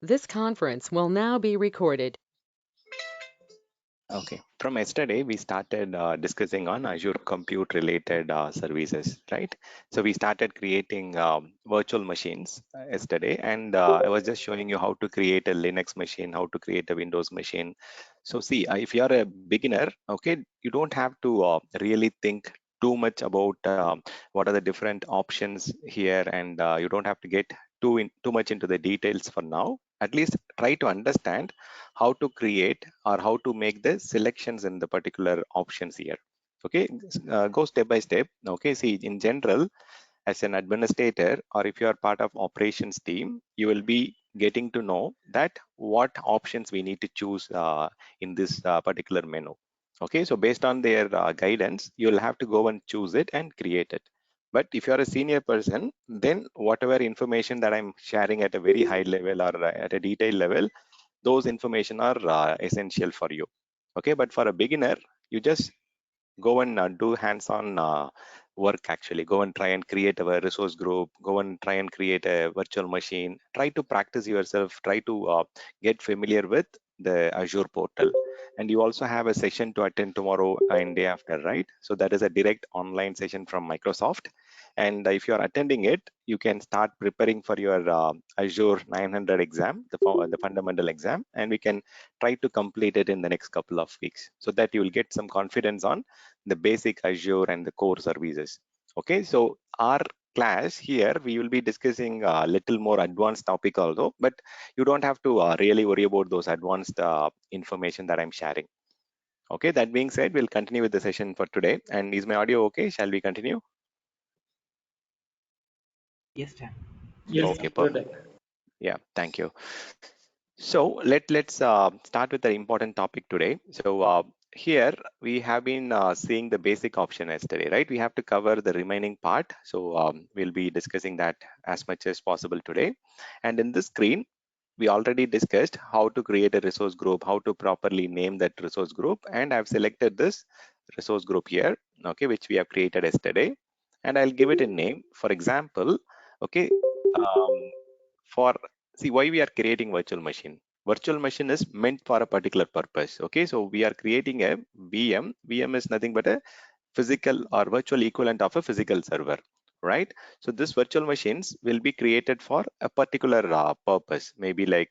This conference will now be recorded. Okay, from yesterday we started discussing on Azure compute related services, right? So we started creating virtual machines yesterday, and I was just showing you how to create a Linux machine, how to create a Windows machine. So see, if you are a beginner, okay, you don't have to really think too much about what are the different options here, and you don't have to get too much into the details for now. At least try to understand how to create or how to make the selections in the particular options here. Okay, go step by step. Okay, see, in general, as an administrator or if you are part of operations team, you will be getting to know that what options we need to choose in this particular menu. Okay, so based on their guidance, you will have to go and choose it and create it. But if you are a senior person, then whatever information that I'm sharing at a very high level or at a detailed level, those information are essential for you. Okay, but for a beginner, you just go and do hands-on work. Actually go and try and create a resource group, go and try and create a virtual machine, try to practice yourself, try to get familiar with the Azure portal. And you also have a session to attend tomorrow and day after, right? So that is a direct online session from Microsoft, and if you are attending it, you can start preparing for your Azure 900 exam, the fundamental exam, and we can try to complete it in the next couple of weeks so that you will get some confidence on the basic Azure and the core services. Okay, so our class here, we will be discussing a little more advanced topic although, but you don't have to really worry about those advanced information that I'm sharing. Okay, that being said, we'll continue with the session for today. And is my audio okay? Shall we continue? Yes, Sam. Yes, Okay, you're perfect. right. Yeah, thank you. So let's start with the important topic today. So here we have been seeing the basic option yesterday, right? We have to cover the remaining part. So we'll be discussing that as much as possible today. And in this screen, we already discussed how to create a resource group, how to properly name that resource group. And I've selected this resource group here, okay, which we have created yesterday. And I'll give it a name. For example, okay, um, for see why we are creating virtual machine is meant for a particular purpose. Okay, so we are creating a VM is nothing but a physical or virtual equivalent of a physical server, right? So this virtual machines will be created for a particular purpose, maybe like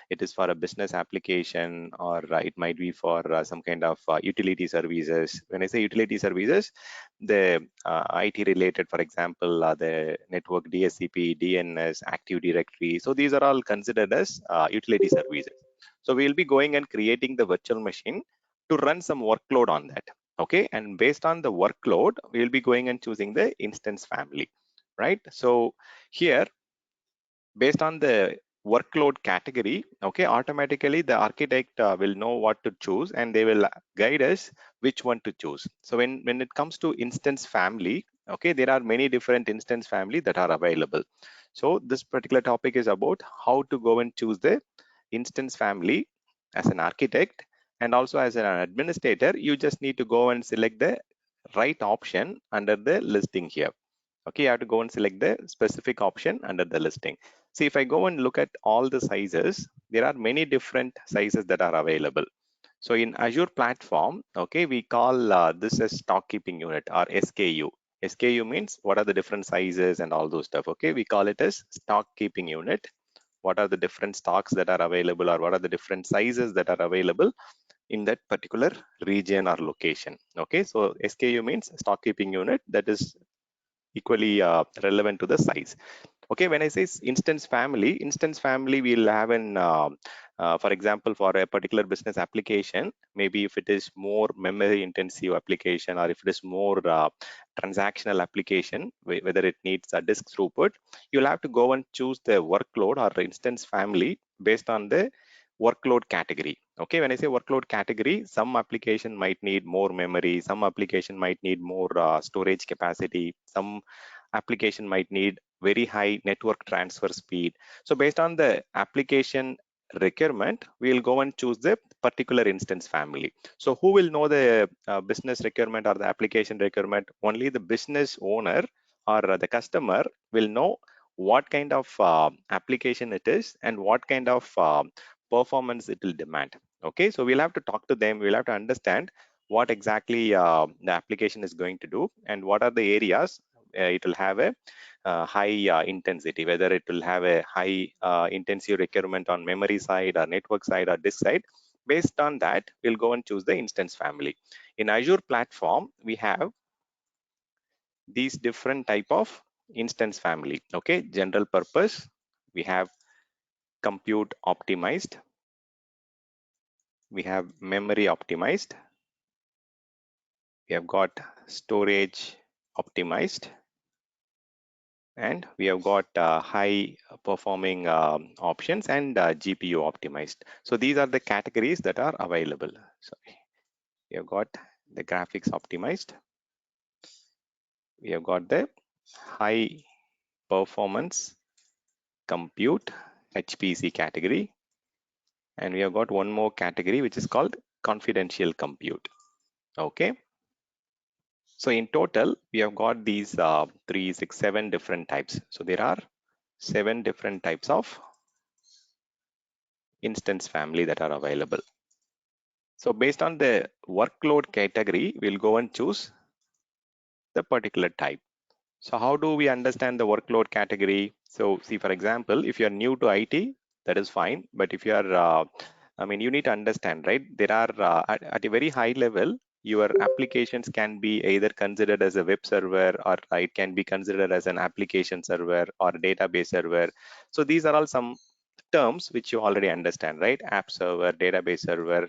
it is for a business application, or it might be for some kind of utility services. When I say utility services, the IT related, for example, the network DSCP, DNS, Active Directory. So these are all considered as utility services. So we'll be going and creating the virtual machine to run some workload on that. Okay, and based on the workload, we'll be going and choosing the instance family, right? So here, based on the workload category, okay, automatically the architect will know what to choose, and they will guide us which one to choose. So when it comes to instance family, okay, there are many different instance family that are available. So this particular topic is about how to go and choose the instance family as an architect, and also as an administrator, you just need to go and select the right option under the listing here. Okay, you have to go and select the specific option under the listing. See, if I go and look at all the sizes, there are many different sizes that are available. So in Azure platform, okay, we call this as stock keeping unit or SKU. SKU means what are the different sizes and all those stuff. Okay, we call it as stock keeping unit. What are the different stocks that are available, or what are the different sizes that are available in that particular region or location. Okay, so SKU means stock keeping unit, that is equally relevant to the size. Okay, when I say instance family will have an for example, for a particular business application, maybe if it is more memory intensive application, or if it is more transactional application, whether it needs a disk throughput, you'll have to go and choose the workload or instance family based on the workload category. Okay, when I say workload category, some application might need more memory, some application might need more storage capacity, some application might need very high network transfer speed. So based on the application requirement, we'll go and choose the particular instance family. So who will know the business requirement or the application requirement? Only the business owner or the customer will know what kind of application it is and what kind of performance it will demand. Okay, so we'll have to talk to them. We'll have to understand what exactly the application is going to do and what are the areas it will have a high intensity, whether it will have a high intensive requirement on memory side or network side or disk side. Based on that, we'll go and choose the instance family. In Azure platform, we have these different type of instance family. Okay, general purpose, we have compute optimized, we have memory optimized, we have got storage optimized, and we have got high performing options and GPU optimized. So these are the categories that are available. Sorry, we have got the graphics optimized, we have got the high performance compute HPC category, and we have got one more category which is called confidential compute. Okay, so in total we have got these 3, 6, 7 different types. So there are 7 different types of instance family that are available. So based on the workload category, we'll go and choose the particular type. So how do we understand the workload category? So see, for example, if you're new to IT, that is fine. But if you are, you need to understand, right? There are at a very high level, your applications can be either considered as a web server, or it can be considered as an application server or database server. So these are all some terms which you already understand, right? App server, database server,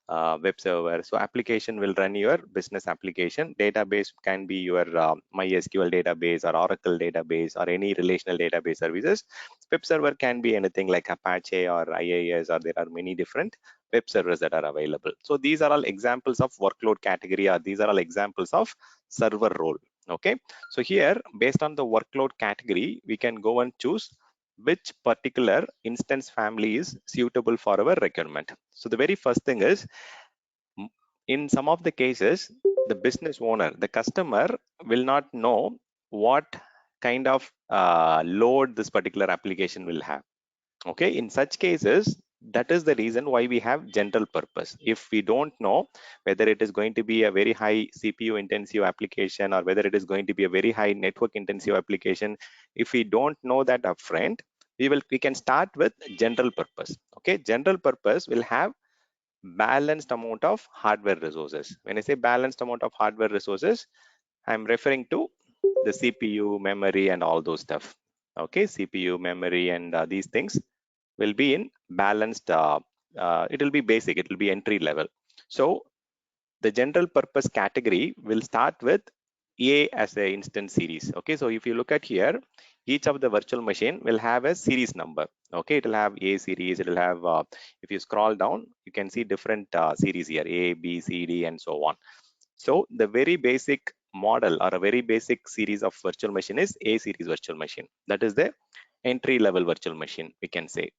web server. So application will run your business application. Database can be your MySQL database or Oracle database or any relational database services. Web server can be anything like Apache or IIS, or there are many different web servers that are available. So these are all examples of workload category, or these are all examples of server role. Okay, so here based on the workload category, we can go and choose which particular instance family is suitable for our requirement. So the very first thing is, in some of the cases, the business owner, the customer will not know what kind of load this particular application will have. Okay, in such cases, that is the reason why we have general purpose. If we don't know whether it is going to be a very high CPU intensive application or whether it is going to be a very high network intensive application, if we don't know that upfront, we can start with general purpose. Okay, general purpose will have balanced amount of hardware resources. When I say balanced amount of hardware resources, I'm referring to the CPU, memory, and all those stuff. Okay, CPU, memory, and these things will be in balanced. It will be basic. It will be entry level. So the general purpose category will start with A as a instance series. Okay, so if you look at here, each of the virtual machine will have a series number. Okay, it will have A series. It will have. If you scroll down, you can see different series here: A, B, C, D, and so on. So the very basic model or a very basic series of virtual machine is A series virtual machine. That is the entry level virtual machine, we can say.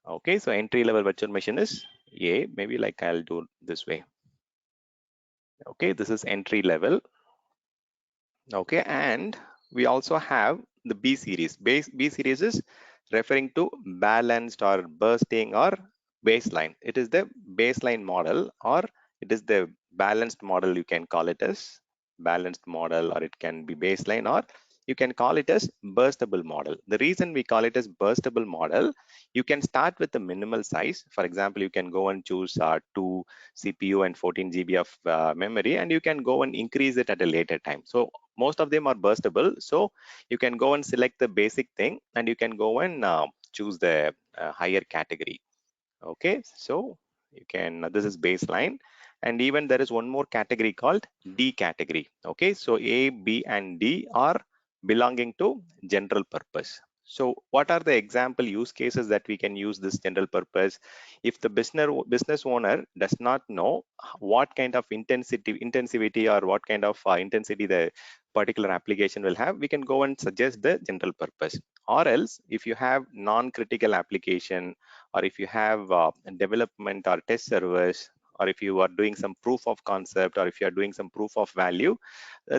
Okay, so entry level virtual machine is A. Maybe like I'll do this way. Okay, this is entry level. Okay, and we also have the B series. B series is referring to balanced or bursting or baseline. It is the baseline model, or it is the balanced model. You can call it as balanced model, or it can be baseline, or you can call it as burstable model. The reason we call it as burstable model, you can start with the minimal size. For example, you can go and choose 2 CPU and 14 GB of memory, and you can go and increase it at a later time. So most of them are burstable. So you can go and select the basic thing, and you can go and choose the higher category. Okay, so you can, this is baseline. And even there is one more category called D category. Okay, so A, B, and D are belonging to general purpose. So what are the example use cases that we can use this general purpose? If the business owner does not know what kind of intensivity or what kind of intensity the particular application will have, we can go and suggest the general purpose. Or else, if you have non-critical application, or if you have development or test servers, or if you are doing some proof of concept, or if you are doing some proof of value,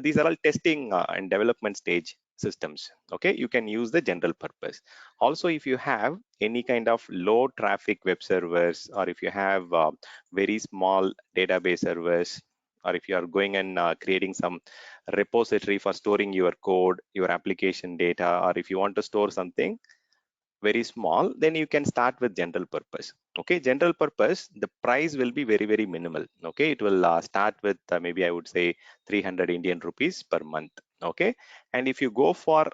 these are all testing and development stage. systems. Okay, you can use the general purpose. Also, if you have any kind of low traffic web servers, or if you have very small database servers, or if you are going and creating some repository for storing your code, your application data, or if you want to store something very small, then you can start with general purpose. Okay, general purpose, the price will be very, very minimal. Okay, it will start with maybe I would say 300 Indian rupees per month. Okay, and if you go for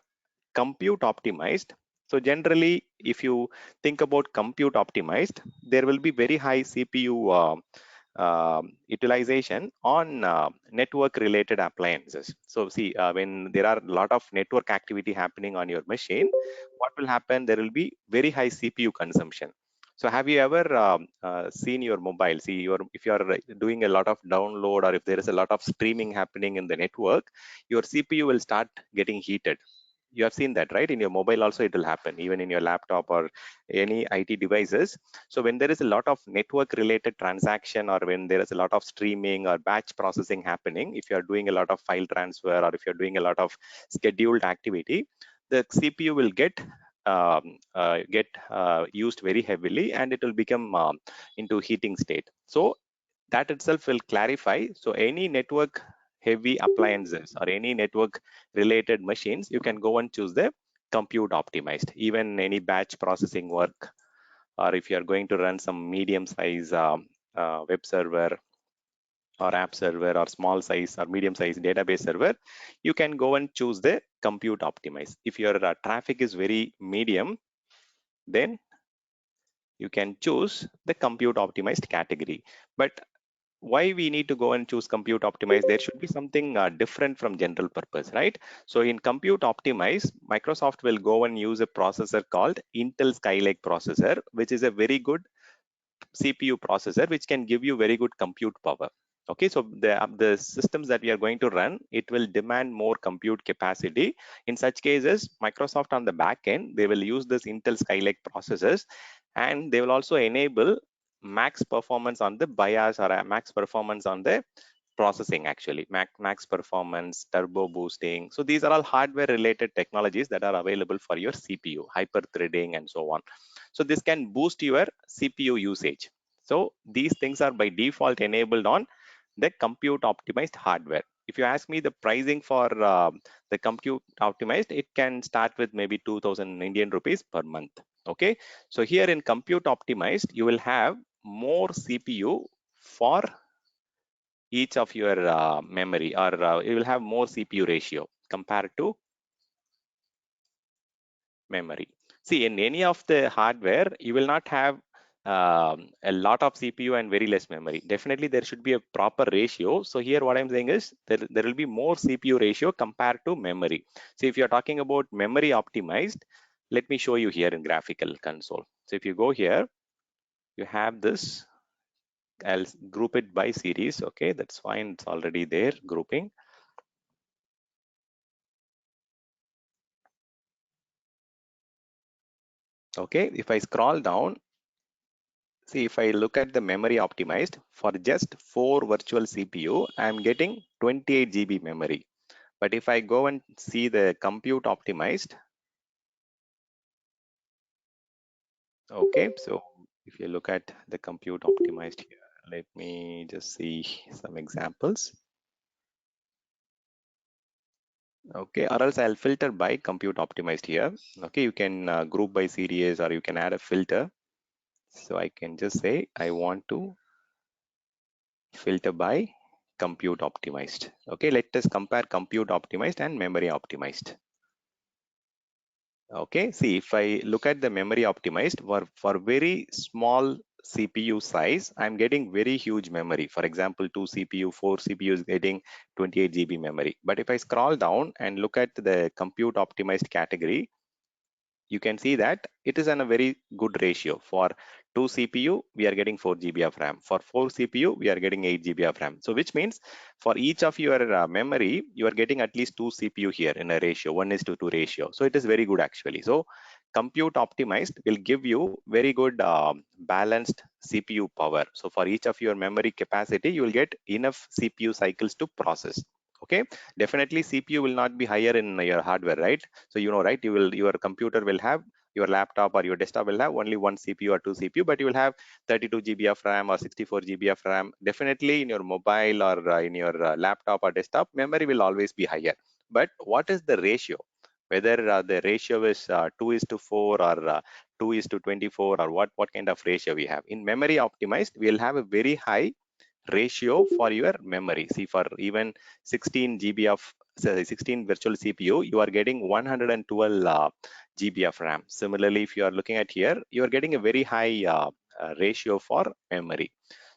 compute optimized, so generally if you think about compute optimized, there will be very high CPU utilization on network related appliances. So see, when there are a lot of network activity happening on your machine, what will happen? There will be very high CPU consumption. So have you ever seen your mobile? See, if you are doing a lot of download, or if there is a lot of streaming happening in the network, your CPU will start getting heated. You have seen that, right? In your mobile also it will happen, even in your laptop or any IT devices. So when there is a lot of network related transaction, or when there is a lot of streaming or batch processing happening, if you are doing a lot of file transfer, or if you're doing a lot of scheduled activity, the CPU will get used very heavily, and it will become into heating state. So that itself will clarify. So any network heavy appliances or any network related machines, you can go and choose the compute optimized. Even any batch processing work, or if you are going to run some medium size web server or app server, or small size or medium size database server, you can go and choose the compute optimized. If your traffic is very medium, then you can choose the compute optimized category. But why we need to go and choose compute optimized? There should be something different from general purpose, right? So in compute optimized, Microsoft will go and use a processor called Intel Skylake processor, which is a very good CPU processor, which can give you very good compute power. Okay, so the systems that we are going to run, it will demand more compute capacity. In such cases, Microsoft on the back end, they will use this Intel Skylake processors, and they will also enable max performance on the BIOS, or a max performance on the processing, actually max performance, turbo boosting. So these are all hardware related technologies that are available for your CPU, hyper threading and so on. So this can boost your CPU usage. So these things are by default enabled on the compute optimized hardware. If you ask me the pricing for the compute optimized, it can start with maybe 2000 Indian rupees per month. Okay, so here in compute optimized, you will have more CPU for each of your memory, or you will have more CPU ratio compared to memory. See, in any of the hardware, you will not have a lot of CPU and very less memory. Definitely, there should be a proper ratio. So here, what I'm saying is there will be more CPU ratio compared to memory. So if you're talking about memory optimized, let me show you here in graphical console. So if you go here, you have this. I'll group it by series. Okay, that's fine. It's already there, grouping. Okay, if I scroll down, see, if I look at the memory optimized, for just 4 virtual CPU, I'm getting 28 GB memory. But if I go and see the compute optimized, okay, so if you look at the compute optimized here, let me just see some examples. Okay, or else I'll filter by compute optimized here. Okay, you can group by series, or you can add a filter. So I can just say I want to filter by compute optimized. Okay, let us compare compute optimized and memory optimized. Okay, see, if I look at the memory optimized for very small CPU size, I'm getting very huge memory. For example, 2 CPU, 4 CPU is getting 28 GB memory. But if I scroll down and look at the compute optimized category, you can see that it is in a very good ratio. For 2 CPU, we are getting 4 GB of RAM. For 4 CPU, we are getting 8 GB of RAM. So which means for each of your memory, you are getting at least 2 CPU here in a ratio, 1:2 ratio. So it is very good actually. So compute optimized will give you very good balanced CPU power. So for each of your memory capacity, you will get enough CPU cycles to process. Okay, definitely CPU will not be higher in your hardware, right? So right, your computer will have, your laptop or your desktop will have only one CPU or two CPU, but you will have 32 GB of RAM or 64 GB of RAM. Definitely in your mobile or in your laptop or desktop, memory will always be higher. But what is the ratio? Whether the ratio is 2 is to 4 or 2 is to 24, or what kind of ratio we have. In memory optimized, we'll have a very high ratio for your memory. See, for even 16 GB of 16 virtual CPU, you are getting 112 GB of RAM. Similarly, if you are looking at here, you are getting a very high ratio for memory.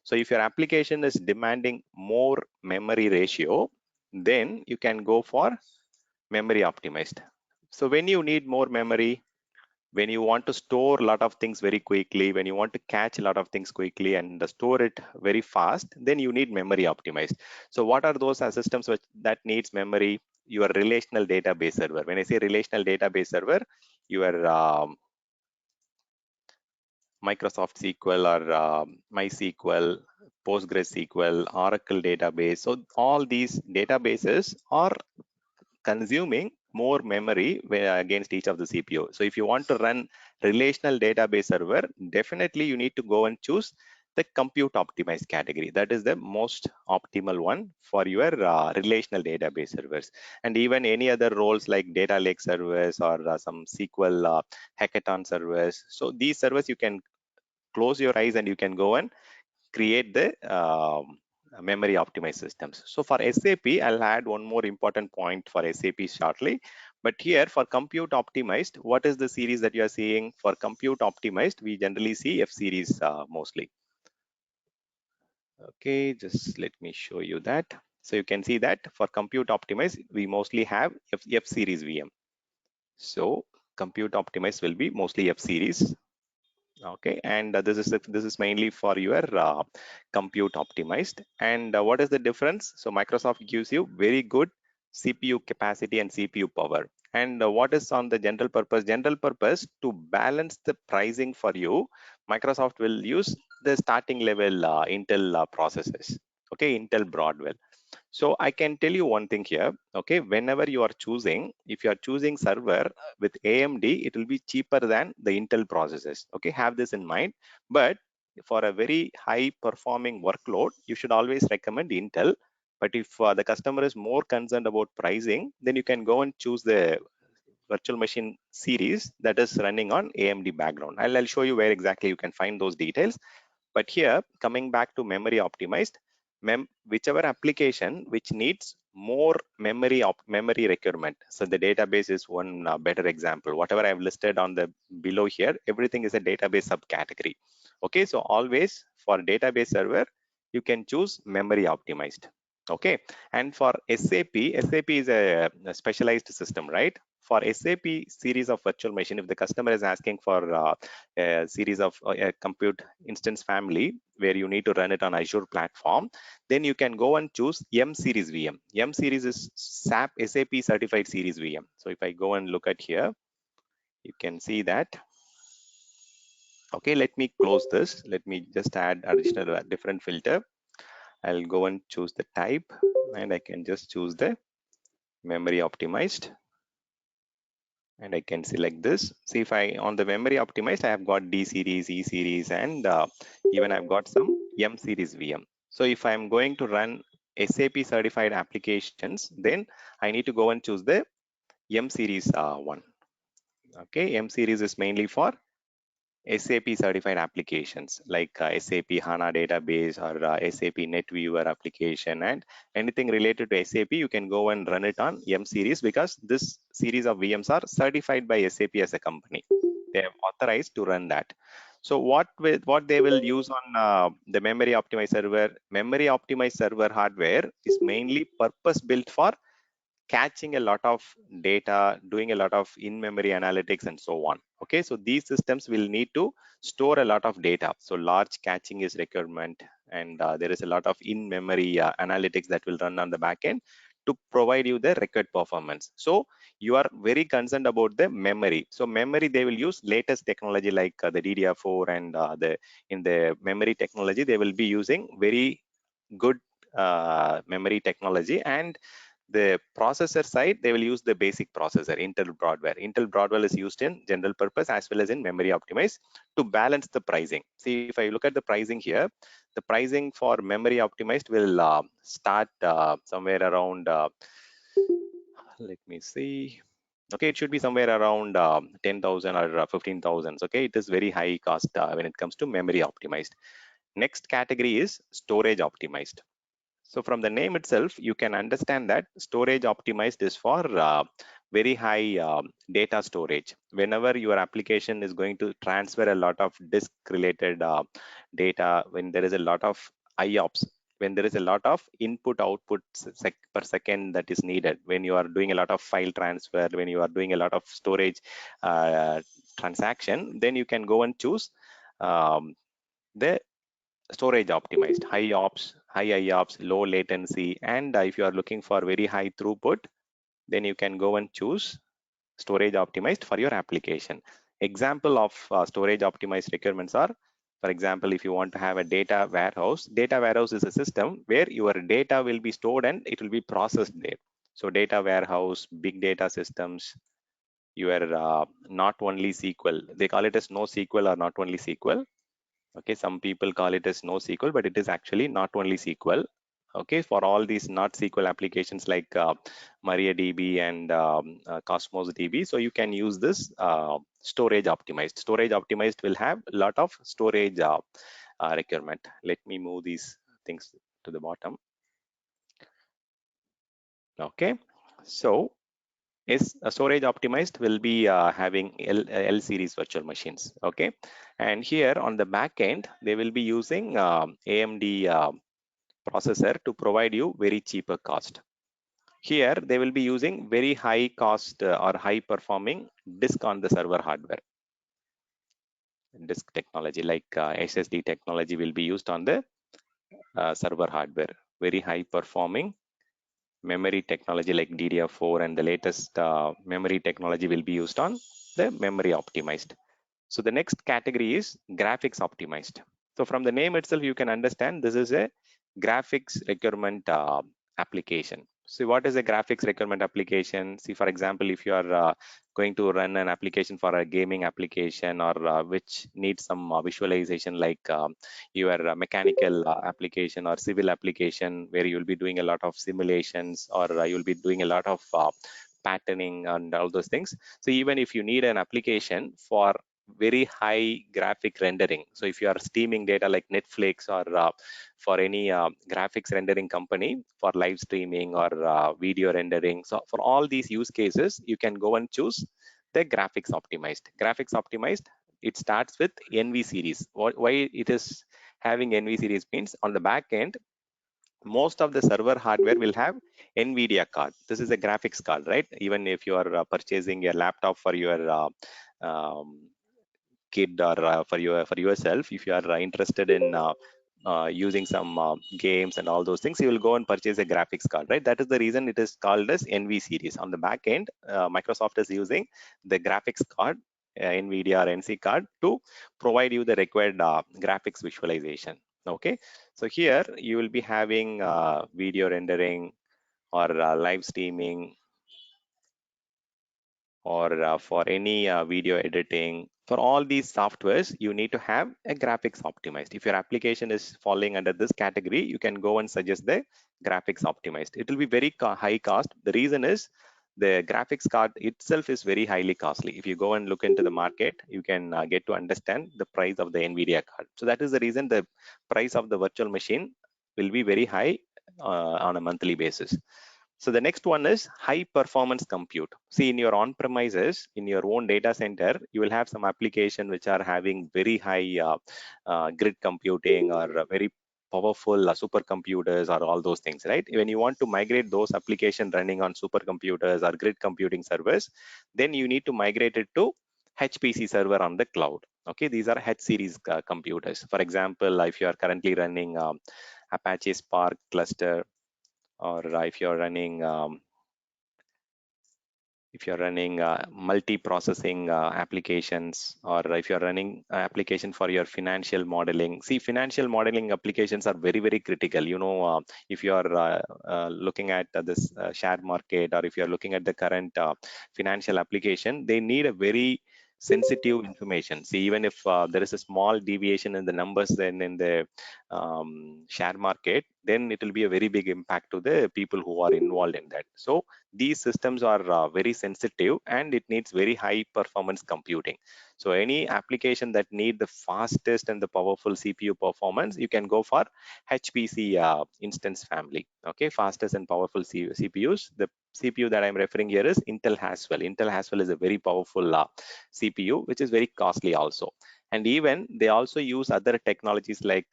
So if your application is demanding more memory ratio, then you can go for memory optimized. So when you need more memory, when you want to store a lot of things very quickly, when you want to catch a lot of things quickly and store it very fast, then you need memory optimized. So what are those systems that needs memory? Your relational database server. When I say relational database server, your Microsoft SQL or MySQL, PostgreSQL, Oracle database. So all these databases are consuming more memory against each of the CPU. So if you want to run relational database server, definitely you need to go and choose the compute optimized category. That is the most optimal one for your relational database servers. And even any other roles like data lake servers or some SQL hackathon servers. So these servers, you can close your eyes and you can go and create the memory optimized systems. So for SAP, I'll add one more important point for SAP shortly. But here for compute optimized, what is the series that you are seeing? For compute optimized, we generally see F series mostly. Okay, just let me show you that. So you can see that for compute optimized, we mostly have F series VM. So compute optimized will be mostly F series. Okay, and this is mainly for your compute optimized. And what is the difference? So Microsoft gives you very good CPU capacity and CPU power. And what is on the general purpose? General purpose, to balance the pricing for you, Microsoft will use the starting level Intel processors. Okay, Intel Broadwell. So I can tell you one thing here. Okay, whenever you are choosing, if you are choosing server with AMD, it will be cheaper than the Intel processors. Okay, have this in mind. But for a very high performing workload, you should always recommend Intel. But if the customer is more concerned about pricing, then you can go and choose the virtual machine series that is running on AMD background. I'll show you where exactly you can find those details. But here, coming back to memory optimized, whichever application which needs more memory requirement. So the database is one better example. Whatever I've listed on the below here, everything is a database subcategory. Okay, so always for database server, you can choose memory optimized. Okay, and for SAP is a specialized system, right? For SAP series of virtual machine, if the customer is asking for a series of a compute instance family where you need to run it on Azure platform, then you can go and choose M series VM. M series is SAP certified series VM. So if I go and look at here, you can see that. Okay, let me close this. Let me just add additional different filter. I'll go and choose the type, and I can just choose the memory optimized, and I can select this. See, if I on the memory optimized, I have got D series, E series, and even I've got some M series VM. So if I'm going to run SAP certified applications, then I need to go and choose the M series one. Okay, M series is mainly for SAP certified applications like SAP HANA database or SAP NetWeaver application, and anything related to SAP, you can go and run it on M series because this series of VMs are certified by SAP as a company. They have authorized to run that. So what they will use on the memory optimized server hardware is mainly purpose built for catching a lot of data, doing a lot of in-memory analytics and so on. Okay, so these systems will need to store a lot of data. So large caching is requirement, and there is a lot of in-memory analytics that will run on the backend to provide you the record performance. So you are very concerned about the memory. So memory, they will use latest technology like the DDR4, and in the memory technology, they will be using very good memory technology, and The processor side, they will use the basic processor, Intel Broadwell. Intel Broadwell is used in general purpose as well as in memory optimized to balance the pricing. See, if I look at the pricing here, the pricing for memory optimized will start somewhere around, let me see. Okay, it should be somewhere around 10,000 or 15,000. Okay, it is very high cost when it comes to memory optimized. Next category is storage optimized. So from the name itself, you can understand that storage optimized is for very high data storage. Whenever your application is going to transfer a lot of disk related data, when there is a lot of IOPS, when there is a lot of input output per second that is needed, when you are doing a lot of file transfer, when you are doing a lot of storage transaction, then you can go and choose the storage optimized, high ops, high IOPS, low latency, and if you are looking for very high throughput, then you can go and choose storage optimized for your application. Example of storage optimized requirements are, for example, if you want to have a data warehouse is a system where your data will be stored and it will be processed there. So data warehouse, big data systems, your not only SQL, they call it as NoSQL or not only SQL. Okay, some people call it as NoSQL, but it is actually not only SQL. Okay, for all these not SQL applications like MariaDB and Cosmos DB, so you can use this storage optimized. Storage optimized will have a lot of storage requirement. Let me move these things to the bottom. Okay, so is storage optimized will be having L series virtual machines. Okay, and here on the back end they will be using AMD processor to provide you very cheaper cost. Here they will be using very high cost or high performing disk on the server hardware. Disk technology like SSD technology will be used on the server hardware. Very high performing memory technology like DDR4 and the latest memory technology will be used on the memory optimized. So the next category is graphics optimized. So from the name itself, you can understand this is a graphics requirement application. So what is a graphics requirement application? See, for example, if you are going to run an application for a gaming application or which needs some visualization like your mechanical application or civil application where you will be doing a lot of simulations or you will be doing a lot of patterning and all those things. So even if you need an application for very high graphic rendering, so if you are streaming data like Netflix or for any graphics rendering company for live streaming or video rendering, so for all these use cases you can go and choose the graphics optimized. It starts with NV series. Why it is having NV series means on the back end most of the server hardware will have NVIDIA card. This is a graphics card, right? Even if you are purchasing a laptop for your kid or for yourself, if you are interested in using some games and all those things, you will go and purchase a graphics card, right? That is the reason it is called as NV series. On the back end, Microsoft is using the graphics card, NVIDIA or NC card, to provide you the required graphics visualization. Okay, so here you will be having video rendering or live streaming or for any video editing. For all these softwares, you need to have a graphics optimized. If your application is falling under this category, you can go and suggest the graphics optimized. It will be very high cost. The reason is the graphics card itself is very highly costly. If you go and look into the market, you can get to understand the price of the NVIDIA card. So that is the reason the price of the virtual machine will be very high on a monthly basis. So the next one is high performance compute. See, in your on-premises, in your own data center, you will have some application which are having very high grid computing or very powerful supercomputers or all those things, right? When you want to migrate those applications running on supercomputers or grid computing servers, then you need to migrate it to HPC server on the cloud. Okay, these are H series computers. For example, if you are currently running Apache Spark cluster, or if you're running if you're running multi-processing applications, or if you're running application for your financial modeling. See, financial modeling applications are very, very critical. If you're looking at this share market, or if you're looking at the current financial application, they need a very sensitive information. See, even if there is a small deviation in the numbers then in the share market, then it will be a very big impact to the people who are involved in that. So these systems are very sensitive, and it needs very high performance computing. So any application that need the fastest and the powerful CPU performance, you can go for HPC instance family. Okay, fastest and powerful CPUs. The CPU that I'm referring here is Intel Haswell. Intel Haswell is a very powerful CPU, which is very costly also. And even they also use other technologies like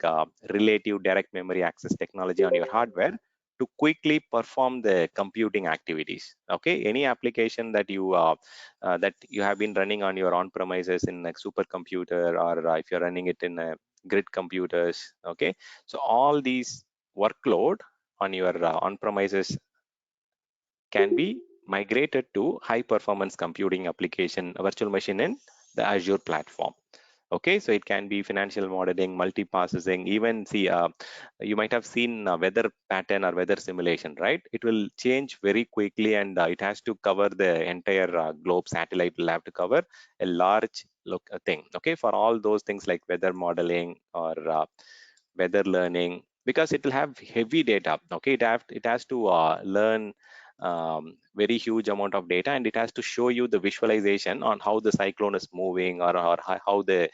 relative direct memory access technology on your hardware to quickly perform the computing activities. Okay, any application that you have been running on your on-premises in like supercomputer, or if you're running it in grid computers. Okay, so all these workload on your on-premises can be migrated to high performance computing application virtual machine in the Azure platform. Okay, so it can be financial modeling, multi-processing, even see, you might have seen weather pattern or weather simulation, right? It will change very quickly, and it has to cover the entire globe. Satellite will have to cover a large thing. Okay, for all those things like weather modeling or weather learning, because it will have heavy data. Okay, it has to learn very huge amount of data, and it has to show you the visualization on how the cyclone is moving, or how the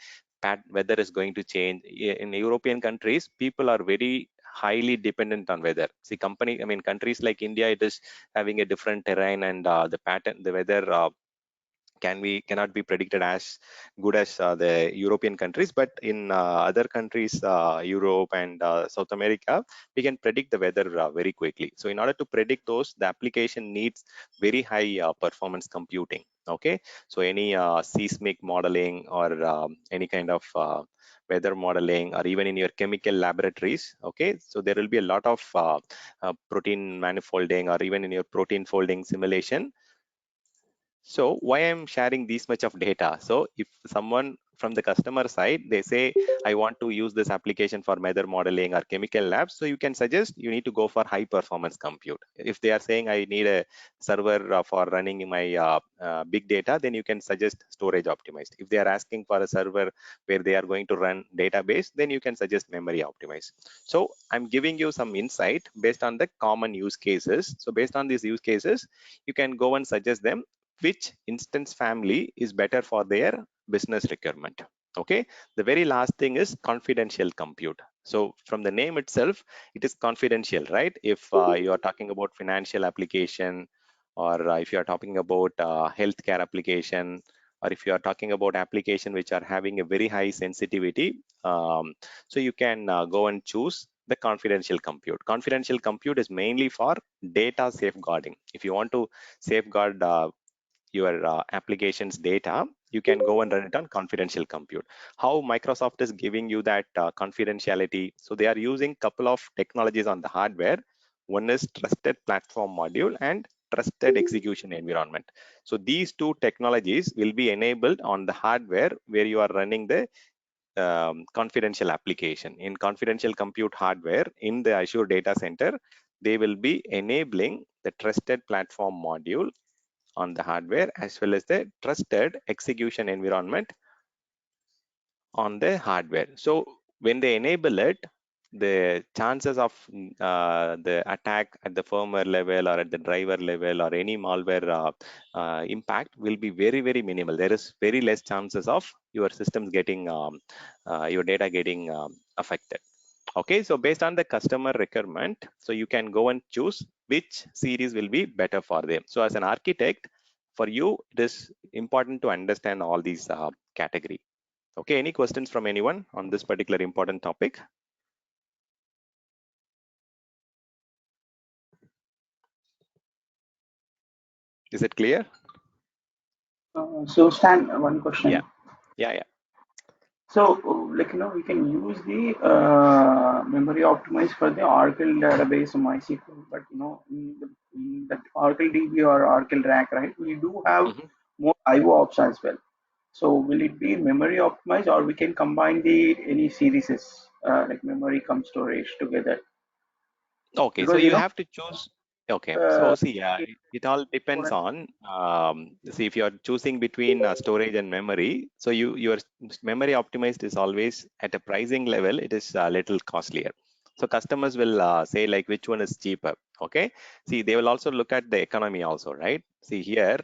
weather is going to change. In European countries, people are very highly dependent on weather. See, countries like India, it is having a different terrain, and the weather cannot be predicted as good as the European countries. But in other countries, Europe and South America, we can predict the weather very quickly. So in order to predict those, the application needs very high performance computing. Okay, so any seismic modeling, or any kind of weather modeling, or even in your chemical laboratories. Okay, so there will be a lot of protein manifolding, or even in your protein folding simulation. So why I'm sharing this much of data? So if someone from the customer side, they say, I want to use this application for weather modeling or chemical labs, so you can suggest you need to go for high performance compute. If they are saying I need a server for running my big data, then you can suggest storage optimized. If they are asking for a server where they are going to run database, then you can suggest memory optimized. So I'm giving you some insight based on the common use cases. So based on these use cases, you can go and suggest them which instance family is better for their business requirement. Okay, the very last thing is confidential compute. So from the name itself, it is confidential, right? If you are talking about financial application, or if you are talking about healthcare application, or if you are talking about application which are having a very high sensitivity, so you can go and choose the confidential compute. Confidential compute is mainly for data safeguarding. If you want to safeguard your application's data, you can go and run it on confidential compute. How Microsoft is giving you that confidentiality? So they are using couple of technologies on the hardware. One is trusted platform module and trusted execution environment. So these two technologies will be enabled on the hardware where you are running the confidential application. In confidential compute hardware in the Azure data center, they will be enabling the trusted platform module on the hardware, as well as the trusted execution environment on the hardware. So when they enable it, the chances of the attack at the firmware level, or at the driver level, or any malware impact will be very, very minimal. There is very less chances of your systems getting your data getting affected. Okay, so based on the customer requirement, so you can go and choose which series will be better for them. So as an architect, for you, it is important to understand all these category. Okay, any questions from anyone on this particular important topic? Is it clear? So Stan, one question. Yeah. So, like we can use the memory optimized for the Oracle database of MySQL, but in that Oracle DB or Oracle Rack, right? We do have Mhm. more IO ops as well. So, will it be memory optimized, or we can combine the any series like memory cum storage together? Okay, so Because you have to choose. Okay, so uh, see, it all depends on, see, if you are choosing between storage and memory, so your memory optimized is always at a pricing level, it is a little costlier. So customers will say like which one is cheaper. Okay, see, they will also look at the economy also, right? See here,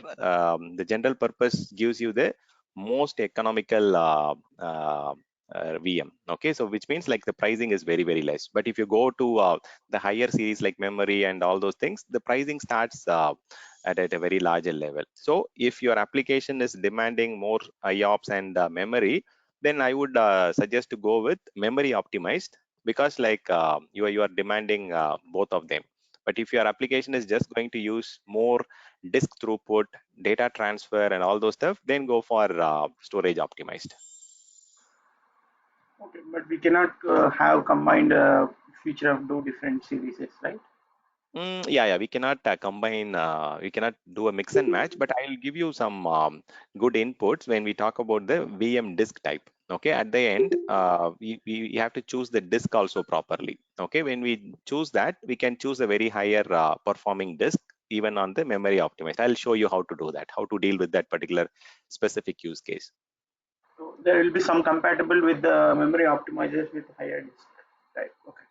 the general purpose gives you the most economical VM. Okay, so which means like the pricing is very, very less. But if you go to the higher series like memory and all those things, the pricing starts at a very larger level. So if your application is demanding more IOPS and memory, then I would suggest to go with memory optimized, because like you are demanding both of them. But if your application is just going to use more disk throughput, data transfer, and all those stuff, then go for storage optimized. okay, but we cannot have combined feature of two different series, right? Yeah, we cannot combine, we cannot do a mix and match, but I'll give you some good inputs when we talk about the VM disk type. Okay, at the end, we have to choose the disk also properly. Okay, when we choose that, we can choose a very higher performing disk even on the memory optimized. I'll show you how to do that, how to deal with that particular specific use case. So there will be some compatible with the memory optimizers with higher disk, right? Okay.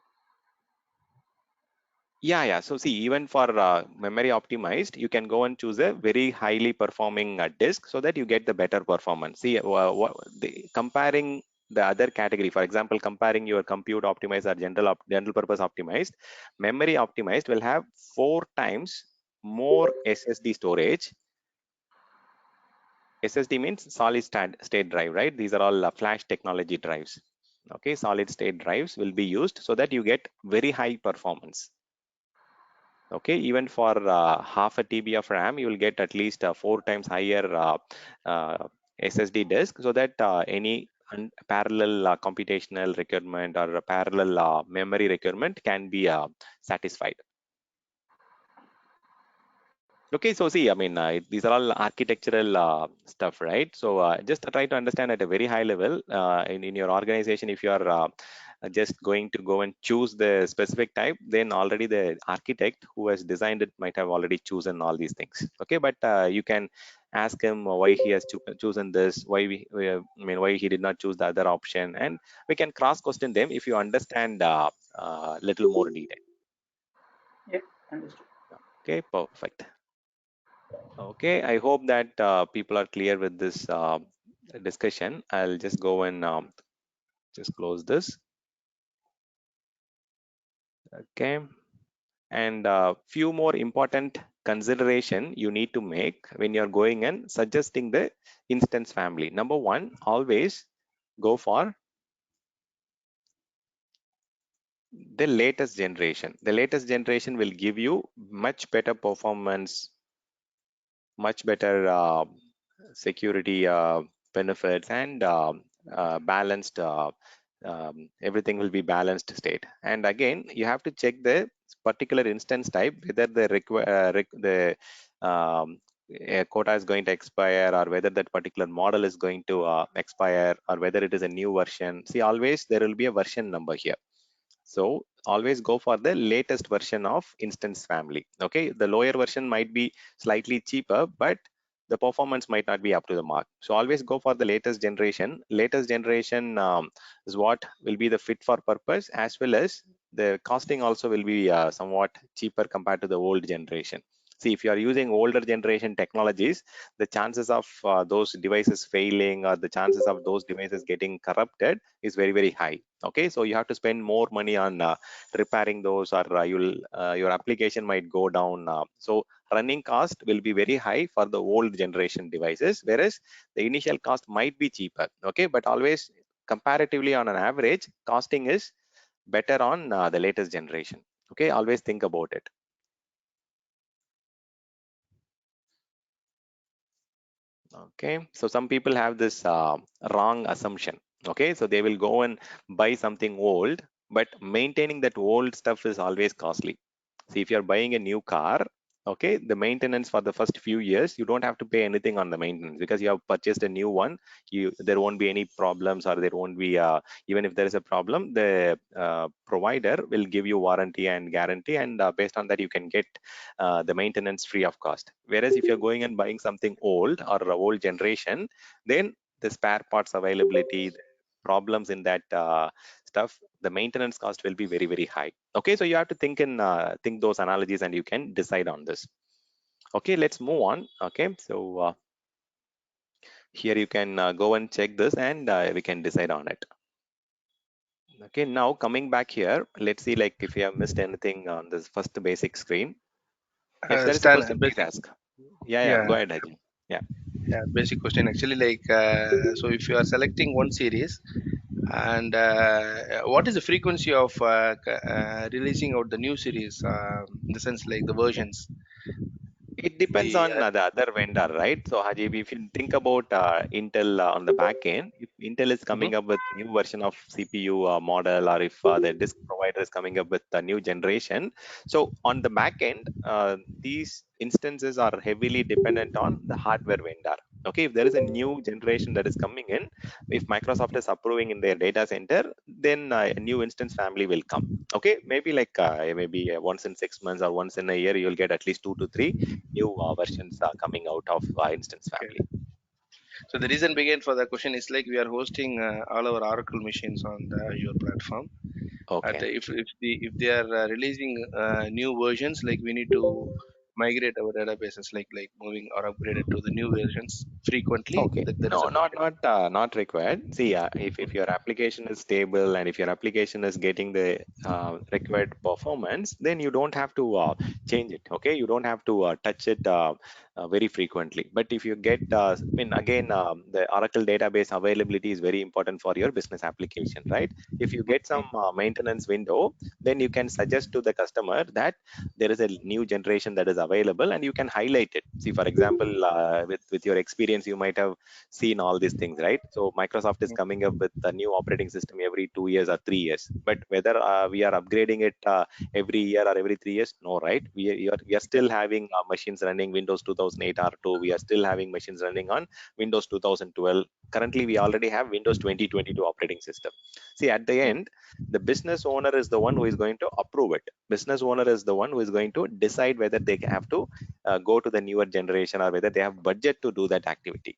Yeah. So see, even for memory optimized, you can go and choose a very highly performing disk so that you get the better performance. See, comparing the other category, for example, comparing your compute optimized or general purpose optimized, memory optimized will have 4 times more SSD storage. SSD means state drive, right? These are all flash technology drives. Okay, solid state drives will be used so that you get very high performance. Okay, even for half a TB of RAM, you will get at least 4 times higher SSD disk, so that any parallel computational requirement or a parallel memory requirement can be satisfied. Okay, so see, I mean, these are all architectural stuff, right? So just try to understand at a very high level in your organization, if you are just going to go and choose the specific type, then already the architect who has designed it might have already chosen all these things. Okay, but you can ask him why he has chosen this, I mean, why he did not choose the other option, and we can cross question them if you understand little more detail. Yeah, understood. Okay, perfect. Okay, I hope that people are clear with this discussion. I'll just go and just close this. Okay, and few more important consideration you need to make when you're going and suggesting the instance family. Number one, always go for the latest generation. The latest generation will give you much better performance, much better security benefits, and balanced everything will be balanced state. And again, you have to check the particular instance type, whether the quota is going to expire, or whether that particular model is going to expire, or whether it is a new version. See, always there will be a version number here, so always go for the latest version of instance family. Okay, the lower version might be slightly cheaper, but the performance might not be up to the mark. So always go for the latest generation. Latest generation is what will be the fit for purpose, as well as the costing also will be somewhat cheaper compared to the old generation. See, if you are using older generation technologies, the chances of those devices failing, or the chances of those devices getting corrupted, is very, very high. Okay, so you have to spend more money on repairing those, or your application might go down. So running cost will be very high for the old generation devices, whereas the initial cost might be cheaper. Okay, but always comparatively on an average, costing is better on the latest generation. Okay, always think about it. Okay, so some people have this wrong assumption. Okay, so they will go and buy something old, but maintaining that old stuff is always costly. See, if you're buying a new car, okay, the maintenance for the first few years, you don't have to pay anything on the maintenance because you have purchased a new one. There won't be any problems, or there won't be even if there is a problem, the provider will give you warranty and guarantee, and based on that, you can get the maintenance free of cost. Whereas if you're going and buying something old or old generation, then the spare parts availability, the problems in that stuff, the maintenance cost will be very, very high. Okay, so you have to think those analogies, and you can decide on this. Okay, let's move on. Okay, so here you can go and check this, and we can decide on it. Okay, now coming back here, let's see like if you have missed anything on this first basic screen. If there is a Stan, question, please basic, ask. Yeah, yeah, go ahead, Haji. Yeah. yeah, basic question. Actually, like, so if you are selecting one series, and what is the frequency of releasing out the new series? In the sense, like the versions, It depends the on the other vendor, right? So Hajib, if you think about Intel on the back end, if Intel is mhm, coming up with new version of CPU model, or if the disk provider is coming up with a new generation, so on the back end, these instances are heavily dependent on the hardware vendor. Okay, if there is a new generation that is coming in, if Microsoft is approving in their data center, then a new instance family will come. Okay, maybe like maybe once in 6 months or once in a year, you'll get at least 2 to 3 new versions coming out of instance okay. family. So the reason began for the question is like we are hosting all our Oracle machines on the Azure platform. At Okay. if they are releasing new versions, like we need to migrate our databases, like moving or upgrade it to the new versions frequently. Okay. Like that is No, a question. not required. See, if your application is stable, and if your application is getting the required performance, then you don't have to change it. Okay, you don't have to touch it very frequently. But if you get, I mean, again, the Oracle database availability is very important for your business application, right? If you get some maintenance window, then you can suggest to the customer that there is a new generation that is available, and you can highlight it. See, for example, with your experience, you might have seen all these things, right? So Microsoft is coming up with a new operating system every 2 years or 3 years, but whether we are upgrading it every year or every 3 years, no, right? We are still having machines running Windows 2008 R2. We are still having machines running on Windows 2012. Currently we already have Windows 2022 operating system. See, at the end, the business owner is the one who is going to approve it. Business owner is the one who is going to decide whether they have to go to the newer generation, or whether they have budget to do that activity.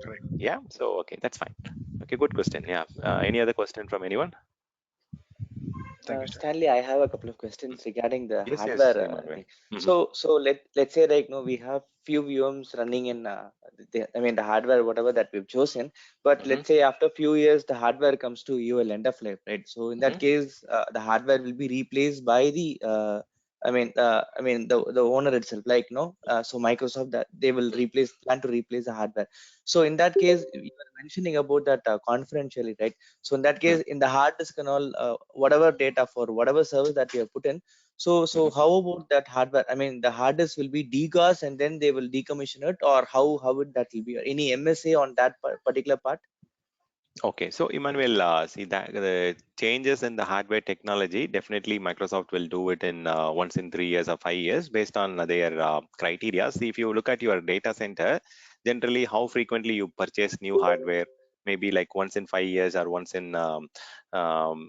Correct. Yeah, so okay, that's fine. Okay, good question. Yeah, any other question from anyone? Thank you, Stan. Stanley, I have a couple of questions regarding the Yes, hardware Emmanuel. thing. Mhm, So let's say like we have few VMs running in I mean the hardware whatever that we've chosen, but mhm, let's say after a few years the hardware comes to UL end of life, right? So in that mhm. case the hardware will be replaced by the I mean the owner itself, like no, so Microsoft that they will plan to replace the hardware. So in that case, you were mentioning about that confidentially, right? So in that case, in the hard disk and all, whatever data for whatever service that we have put in. So Mhm. how about that hardware? I mean, the hard disk will be degaussed and then they will decommission it, or how would that will be? Any MSA on that particular part? Okay, so Emmanuel, see that the changes in the hardware technology, definitely Microsoft will do it in once in 3 years or 5 years based on their criteria. See, if you look at your data center, generally how frequently you purchase new hardware, maybe like once in 5 years, or once in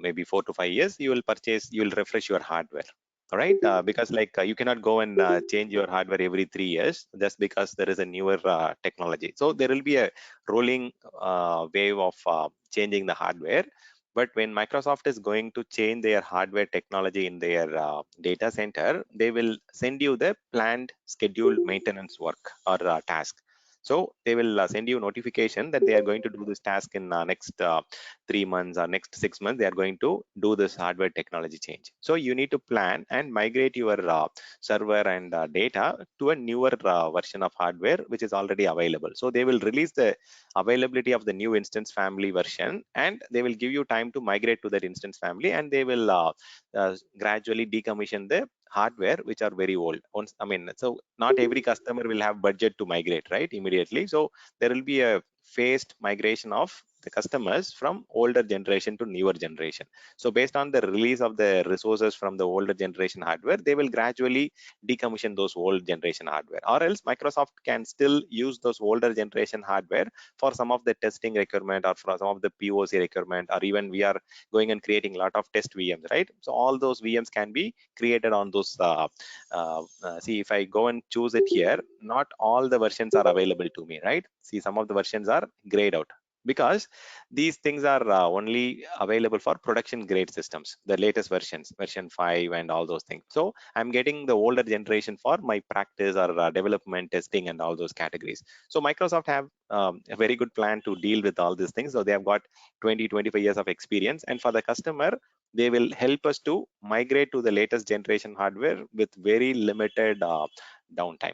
maybe 4 to 5 years, you will refresh your hardware. All right, because like you cannot go and change your hardware every 3 years just because there is a newer technology. So there will be a rolling wave of changing the hardware. But when Microsoft is going to change their hardware technology in their data center, they will send you the planned scheduled maintenance work or task. So they will send you notification that they are going to do this task in next 3 months or next 6 months. They are going to do this hardware technology change. So you need to plan and migrate your server and data to a newer version of hardware which is already available. So they will release the availability of the new instance family version, and they will give you time to migrate to that instance family, and they will gradually decommission the hardware which are very old. So not every customer will have budget to migrate, right, immediately. So there will be a phased migration of the customers from older generation to newer generation. So based on the release of the resources from the older generation hardware, they will gradually decommission those old generation hardware, or else Microsoft can still use those older generation hardware for some of the testing requirement, or for some of the POC requirement, or even we are going and creating a lot of test VMs, right? So all those VMs can be created on those see, if I go and choose it here, not all the versions are available to me, right? See, some of the versions are grayed out, because these things are only available for production grade systems, the latest versions, version 5 and all those things. So I'm getting the older generation for my practice or development, testing, and all those categories. So Microsoft have a very good plan to deal with all these things. So they have got 20-25 years of experience, and for the customer, they will help us to migrate to the latest generation hardware with very limited downtime.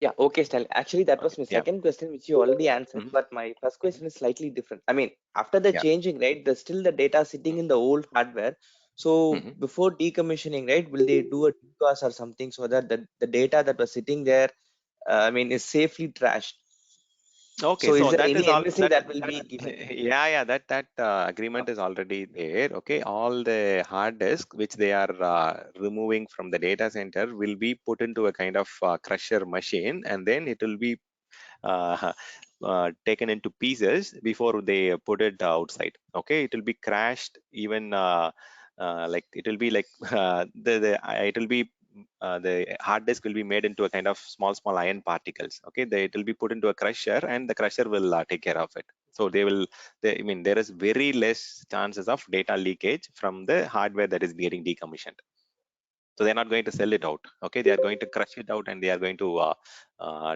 Yeah, okay, Stanley. Actually, that was Okay. my Yeah. second question, which you already answered. Mhm. But my first question is slightly different. I mean, after the Yeah. changing, right, there's still the data sitting in the old hardware. So Mhm. before decommissioning, right, will they do a DDoS or something so that the data that was sitting there, I mean, is safely trashed? Okay, So is so there that is any all MSA that, that will be given? yeah, that agreement is already there. Okay, all the hard disk which they are removing from the data center will be put into a kind of crusher machine, and then it will be uh, taken into pieces before they put it outside. Okay, it will be crashed, even like it will be like it will be the hard disk will be made into a kind of small iron particles. Okay, it will be put into a crusher, and the crusher will take care of it. So I mean, there is very less chances of data leakage from the hardware that is getting decommissioned. So they're not going to sell it out. Okay, they are going to crush it out, and they are going to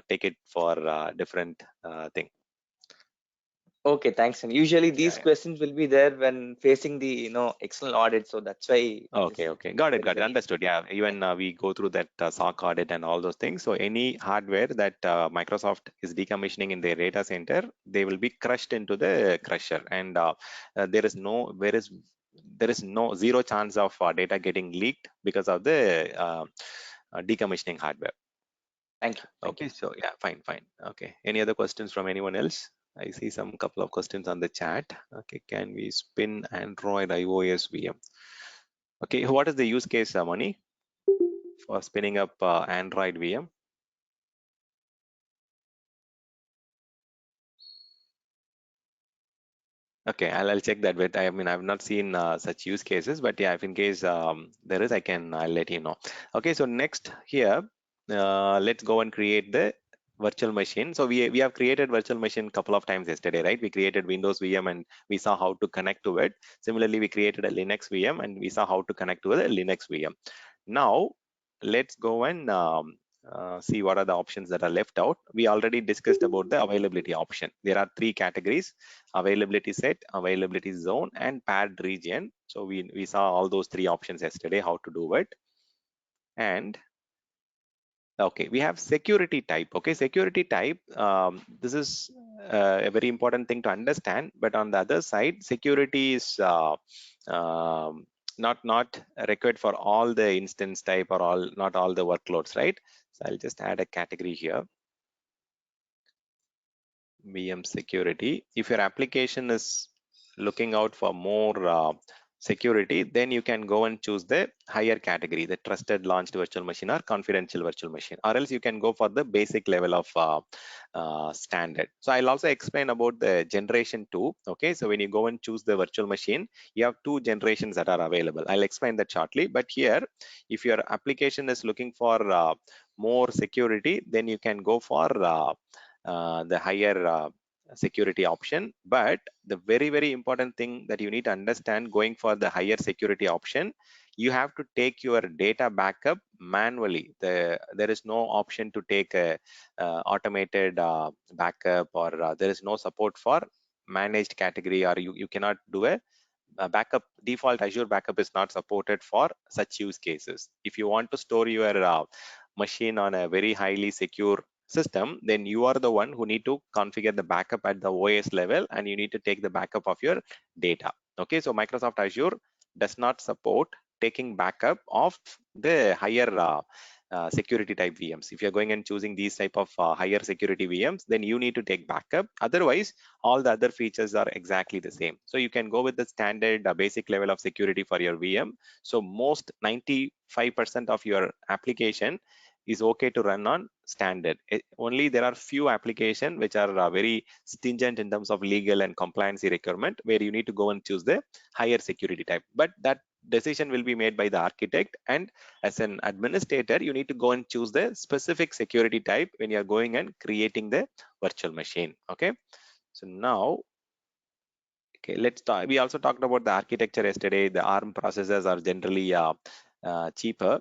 take it for different thing. Okay, thanks. And usually Yeah, these yeah. questions will be there when facing the external audit. So that's why this Okay, got there is it, a reason. understood. Yeah, even we go through that SOC audit and all those things. So any hardware that Microsoft is decommissioning in their data center, they will be crushed into the crusher, and there is no zero chance of data getting leaked because of the decommissioning hardware. Thank you. Thank you. Okay, so yeah, fine. Okay, any other questions from anyone else? I see some couple of questions on the chat. Okay, can we spin Android iOS VM? Okay, what is the use case, Mani, for spinning up Android VM? Okay, I'll check that bit. I mean, I've not seen such use cases, but yeah, if in case there is, I'll let you know. Okay, so next here, let's go and create the virtual machine. So we have created virtual machine a couple of times yesterday, right? We created Windows VM and we saw how to connect to it. Similarly, we created a Linux VM and we saw how to connect to the Linux VM. Now, let's go and see what are the options that are left out. We already discussed about the availability option. There are three categories: availability set, availability zone, and paired region. So we saw all those three options yesterday, how to do it. And okay, we have security type. Okay, security type, this is a very important thing to understand, but on the other side, security is not required for all the instance type, or not all the workloads, right? So I'll just add a category here: VM security. If your application is looking out for more security, then you can go and choose the higher category, the trusted launched virtual machine or confidential virtual machine, or else you can go for the basic level of standard. So I'll also explain about the generation 2. Okay, so when you go and choose the virtual machine, you have two generations that are available. I'll explain that shortly, but here, if your application is looking for more security, then you can go for the higher security option. But the very important thing that you need to understand, going for the higher security option, you have to take your data backup manually. There is no option to take a automated backup, or there is no support for managed category, or you cannot do a backup. Default Azure backup is not supported for such use cases. If you want to store your machine on a very highly secure system, then you are the one who need to configure the backup at the OS level, and you need to take the backup of your data. Okay, so Microsoft Azure does not support taking backup of the higher security type VMs. If you're going and choosing these type of higher security VMs, then you need to take backup. Otherwise, all the other features are exactly the same. So you can go with the standard basic level of security for your VM. So most 95% of your application is okay to run on standard. Only there are few applications which are very stringent in terms of legal and compliance requirement, where you need to go and choose the higher security type. But that decision will be made by the architect, and as an administrator you need to go and choose the specific security type when you are going and creating the virtual machine. Okay, so now, okay, let's talk. We also talked about the architecture yesterday. The ARM processors are generally cheaper,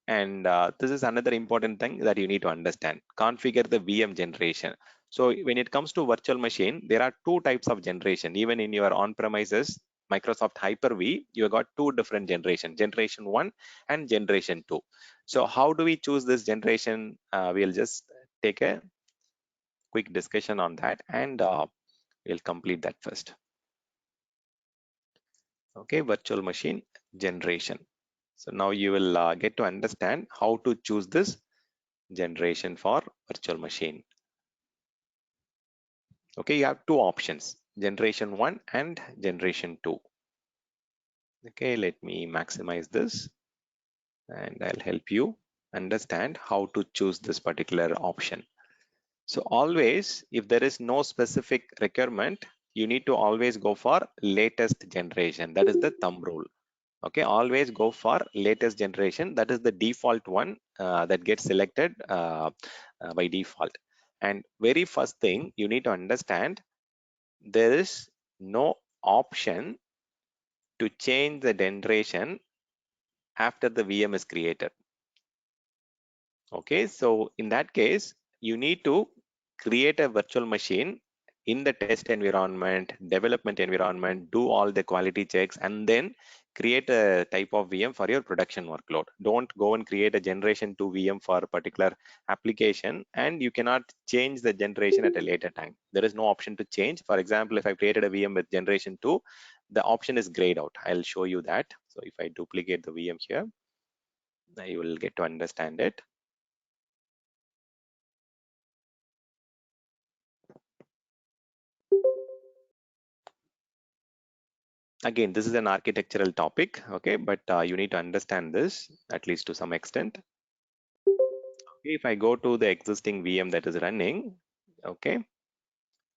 and this is another important thing that you need to understand. Configure the VM generation. So when it comes to virtual machine, there are two types of generation. Even in your on-premises Microsoft Hyper-V, you have got two different generation, generation 1 and generation 2. So how do we choose this generation? We'll just take a quick discussion on that, and we'll complete that first. Okay, virtual machine generation. So now you will get to understand how to choose this generation for virtual machine. Okay, you have two options, generation 1 and generation 2. Okay, let me maximize this and I'll help you understand how to choose this particular option. So always, if there is no specific requirement, you need to always go for latest generation. That is the thumb rule. Okay, always go for latest generation. That is the default one that gets selected by default. And very first thing you need to understand, there is no option to change the generation after the VM is created. Okay, so in that case, you need to create a virtual machine in the test environment, development environment, do all the quality checks, and then create a type of VM for your production workload. Don't go and create a generation 2 VM for a particular application, and you cannot change the generation at a later time. There is no option to change. For example, if I created a VM with generation 2, the option is grayed out. I'll show you that. So if I duplicate the VM here, you will get to understand it. Again, this is an architectural topic, okay, but you need to understand this at least to some extent. Okay, if I go to the existing VM that is running, okay,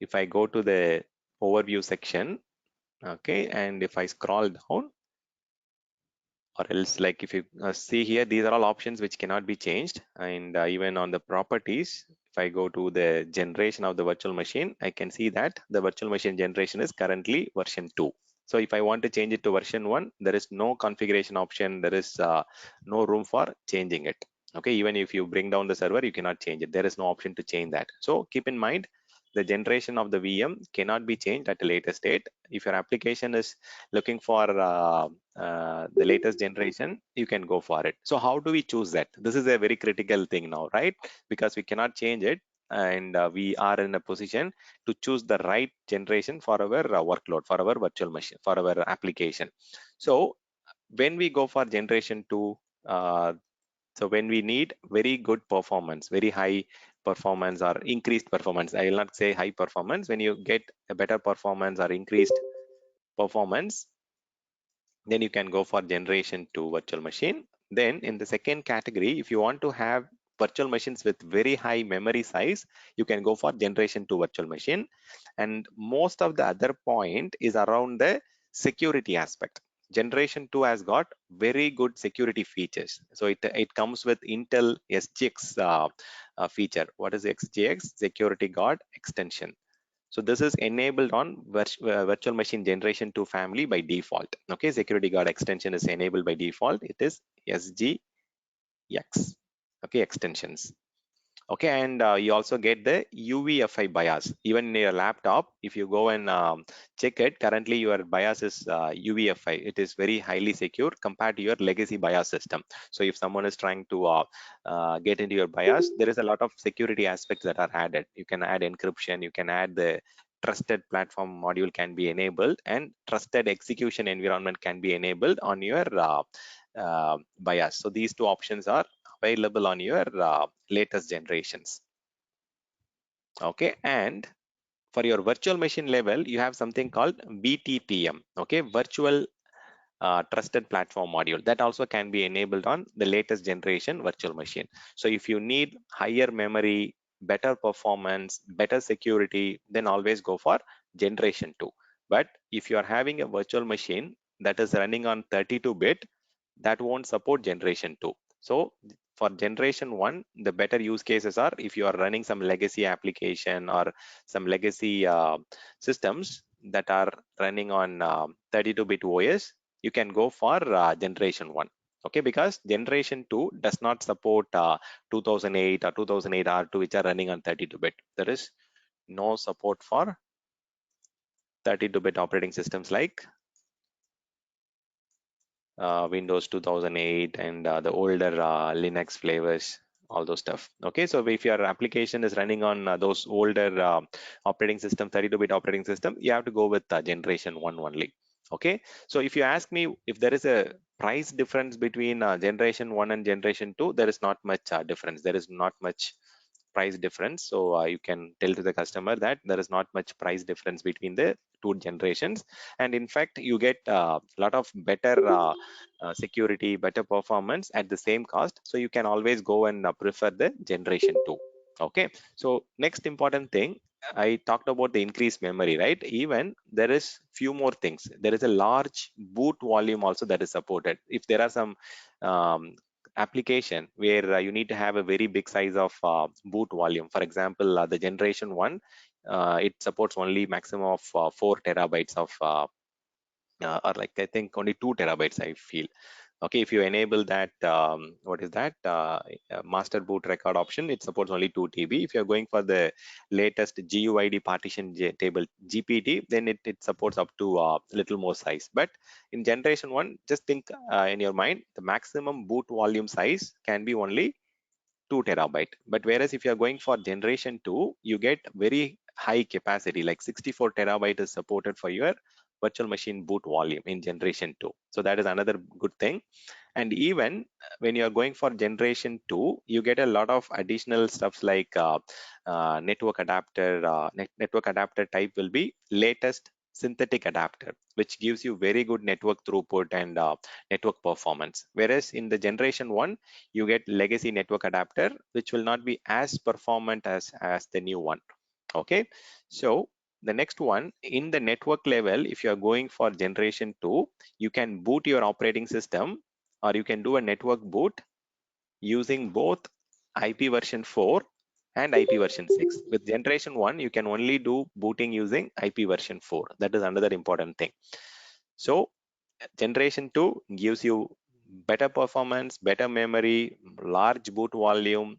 if I go to the overview section, okay, and if I scroll down, or else like if you see here, these are all options which cannot be changed. And even on the properties, if I go to the generation of the virtual machine, I can see that the virtual machine generation is currently version 2. So if I want to change it to version 1, there is no configuration option. There is no room for changing it. Okay, even if you bring down the server, you cannot change it. There is no option to change that. So keep in mind, the generation of the VM cannot be changed at a later state. If your application is looking for the latest generation, you can go for it. So how do we choose that? This is a very critical thing now, right? Because we cannot change it, and we are in a position to choose the right generation for our workload, for our virtual machine, for our application. So when we go for generation 2, so when we need very good performance, very high performance or increased performance, I will not say high performance, when you get a better performance or increased performance, then you can go for generation 2 virtual machine. Then in the second category, if you want to have virtual machines with very high memory size, you can go for generation 2 virtual machine. And most of the other point is around the security aspect. Generation 2 has got very good security features. So it comes with Intel SGX feature. What is SGX? Security Guard extension. So this is enabled on virtual machine generation 2 family by default. Okay, security guard extension is enabled by default. It is SGX. Okay, extensions. Okay, and you also get the UEFI BIOS. Even in your laptop, if you go and check it, currently your BIOS is UEFI. It is very highly secure compared to your legacy BIOS system. So if someone is trying to get into your BIOS, there is a lot of security aspects that are added. You can add encryption, you can add the trusted platform module can be enabled, and trusted execution environment can be enabled on your BIOS. So these two options are available on your latest generations. Okay, and for your virtual machine level, you have something called VTPM. Okay, virtual trusted platform module, that also can be enabled on the latest generation virtual machine. So if you need higher memory, better performance, better security, then always go for generation 2. But if you are having a virtual machine that is running on 32-bit, that won't support generation 2. So for generation 1, the better use cases are if you are running some legacy application or some legacy systems that are running on 32-bit OS, you can go for generation 1. Okay, because generation 2 does not support 2008 or 2008 R2, which are running on 32-bit. There is no support for 32-bit operating systems like Windows 2008 and the older Linux flavors, all those stuff. Okay, so if your application is running on those older operating system, 32-bit operating system, you have to go with generation 1 only. Okay, so if you ask me if there is a price difference between generation 1 and generation 2, there is not much difference. There is not much price difference. So you can tell to the customer that there is not much price difference between the two generations, and in fact you get a lot of better security, better performance at the same cost. So you can always go and prefer the generation 2. Okay, so next important thing, I talked about the increased memory, right? Even there is few more things. There is a large boot volume also that is supported. If there are some application where you need to have a very big size of boot volume, for example, the generation 1, it supports only maximum of 4 terabytes of or like I think only 2 terabytes, I feel. Okay, if you enable that what is that master boot record option, it supports only 2 TB. If you're going for the latest GUID partition table GPT, then it supports up to a little more size. But in generation 1, just think in your mind, the maximum boot volume size can be only 2 terabyte. But whereas if you're going for generation 2, you get very high capacity, like 64 terabyte is supported for your virtual machine boot volume in generation 2. So that is another good thing. And even when you're going for generation 2, you get a lot of additional stuffs like network adapter. Network adapter type will be latest synthetic adapter, which gives you very good network throughput and network performance. Whereas in the generation 1, you get legacy network adapter, which will not be as performant as the new one. Okay, so the next one, in the network level, if you are going for generation 2, you can boot your operating system, or you can do a network boot using both IP version 4 and IP version 6. With generation 1, you can only do booting using IP version 4. That is another important thing. So generation 2 gives you better performance, better memory, large boot volume,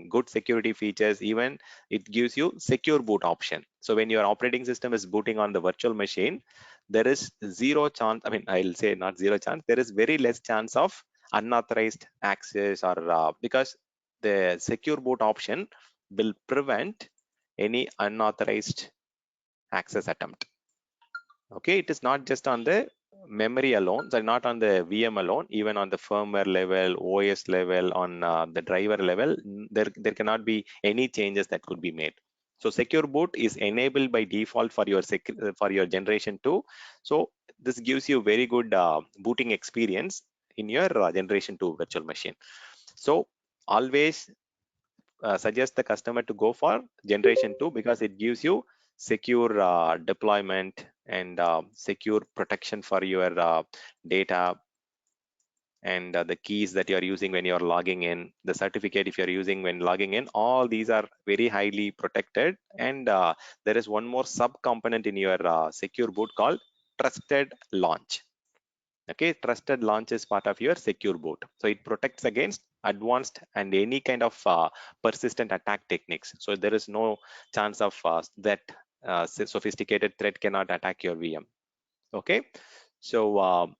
good security features. Even it gives you secure boot option. So when your operating system is booting on the virtual machine, there is zero chance, I mean, I'll say not zero chance, there is very less chance of unauthorized access, or because the secure boot option will prevent any unauthorized access attempt. Okay, it is not just on the memory alone, so not on the VM alone, even on the firmware level, OS level, on the driver level, there cannot be any changes that could be made. So secure boot is enabled by default for your generation 2. So this gives you very good booting experience in your generation 2 virtual machine. So always suggest the customer to go for generation 2, because it gives you secure deployment and secure protection for your data, and the keys that you are using when you are logging in, the certificate if you are using when logging in, all these are very highly protected. And there is one more sub component in your secure boot called trusted launch. Okay, trusted launch is part of your secure boot. So it protects against advanced and any kind of persistent attack techniques. So there is no chance of that sophisticated threat cannot attack your VM. Okay, so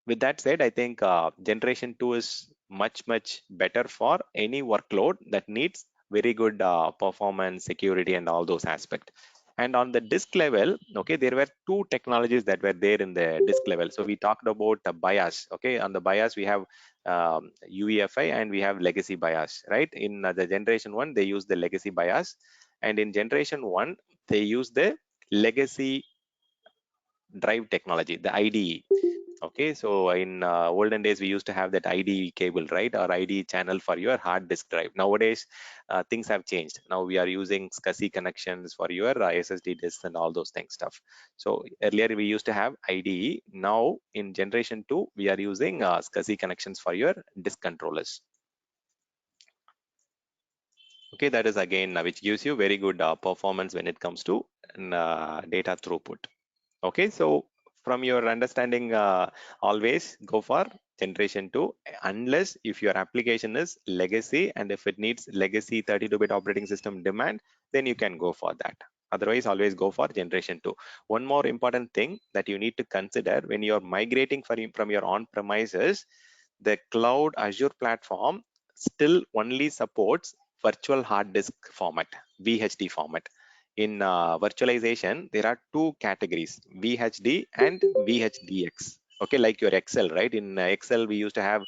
with that said, I think generation 2 is much better for any workload that needs very good performance, security, and all those aspects. And on the disk level, okay, there were two technologies that were there in the disk level. So we talked about BIOS. Okay, on the BIOS we have UEFI and we have legacy BIOS, right? In the generation 1 they use the legacy BIOS, and in generation 1 they use the legacy drive technology, the IDE. Okay, so in olden days we used to have that IDE cable, right, or IDE channel for your hard disk drive. Nowadays things have changed. Now we are using SCSI connections for your SSD disks and all those things stuff. So earlier we used to have IDE. Now in generation 2 we are using SCSI connections for your disk controllers. Okay, that is again which gives you very good performance when it comes to data throughput. Okay, so from your understanding, always go for generation 2 unless if your application is legacy, and if it needs legacy 32-bit operating system demand, then you can go for that. Otherwise, always go for generation 2. One more important thing that you need to consider when you're migrating from your on-premises, the cloud Azure platform still only supports virtual hard disk format, VHD format. In virtualization, there are two categories, VHD and VHDX. Okay, like your Excel, right? In Excel, we used to have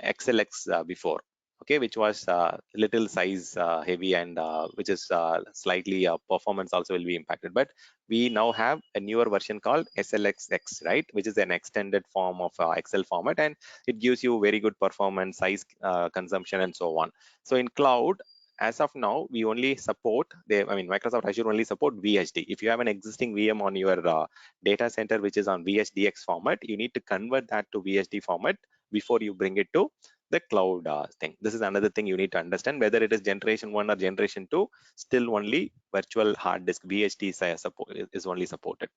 XLX before, okay, which was little size heavy, and which is slightly performance also will be impacted. But we now have a newer version called SLXX, right, which is an extended form of Excel format, and it gives you very good performance, size consumption, and so on. So in cloud, as of now, we only support Microsoft Azure only support VHD. If you have an existing VM on your data center which is on VHDX format, you need to convert that to VHD format before you bring it to the cloud thing. This is another thing you need to understand, whether it is generation 1 or generation 2, still only virtual hard disk VHD is only supported.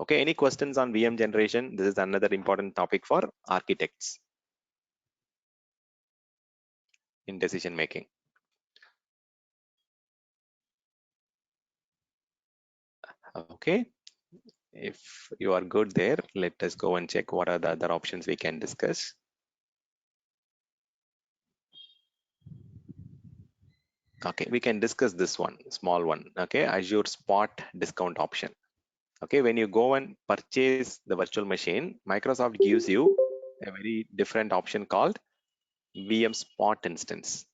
Okay, any questions on VM generation? This is another important topic for architects in decision making. Okay, if you are good there, let us go and check what are the other options we can discuss. Okay, we can discuss this one, small one. Okay, Azure Spot discount option. Okay, when you go and purchase the virtual machine, Microsoft gives you a very different option called VM Spot instance.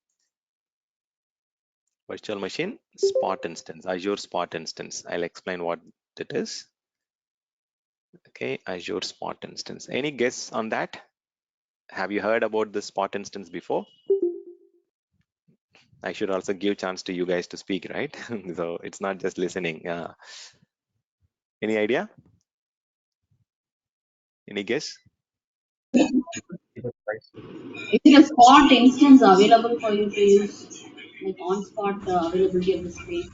Virtual machine Spot instance, Azure Spot instance. I'll explain what it is. Okay, Azure Spot instance. Any guess on that? Have you heard about the Spot instance before? I should also give chance to you guys to speak, right? So it's not just listening. Any idea? Any guess? Is it a spot instance available for you to use, like on spot availability of the space?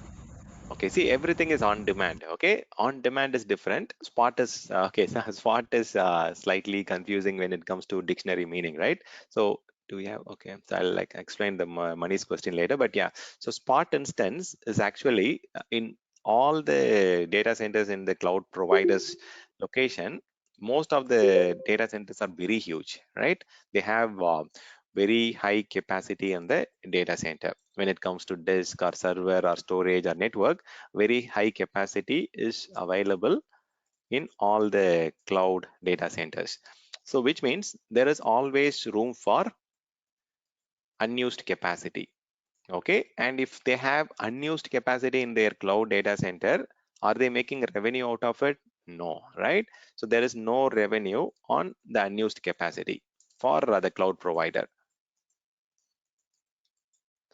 Okay, see, everything is on demand. Okay, on demand is different. Spot is okay. So spot is slightly confusing when it comes to dictionary meaning, right? So do we have? Okay, so I'll like explain the money's question later. But yeah, so spot instance is actually in all the data centers in the cloud providers location. Most of the data centers are very huge, right? They have very high capacity in the data center. When it comes to disk or server or storage or network, very high capacity is available in all the cloud data centers. So which means there is always room for unused capacity. Okay, and if they have unused capacity in their cloud data center, are they making revenue out of it? No, right? So there is no revenue on the unused capacity for the cloud provider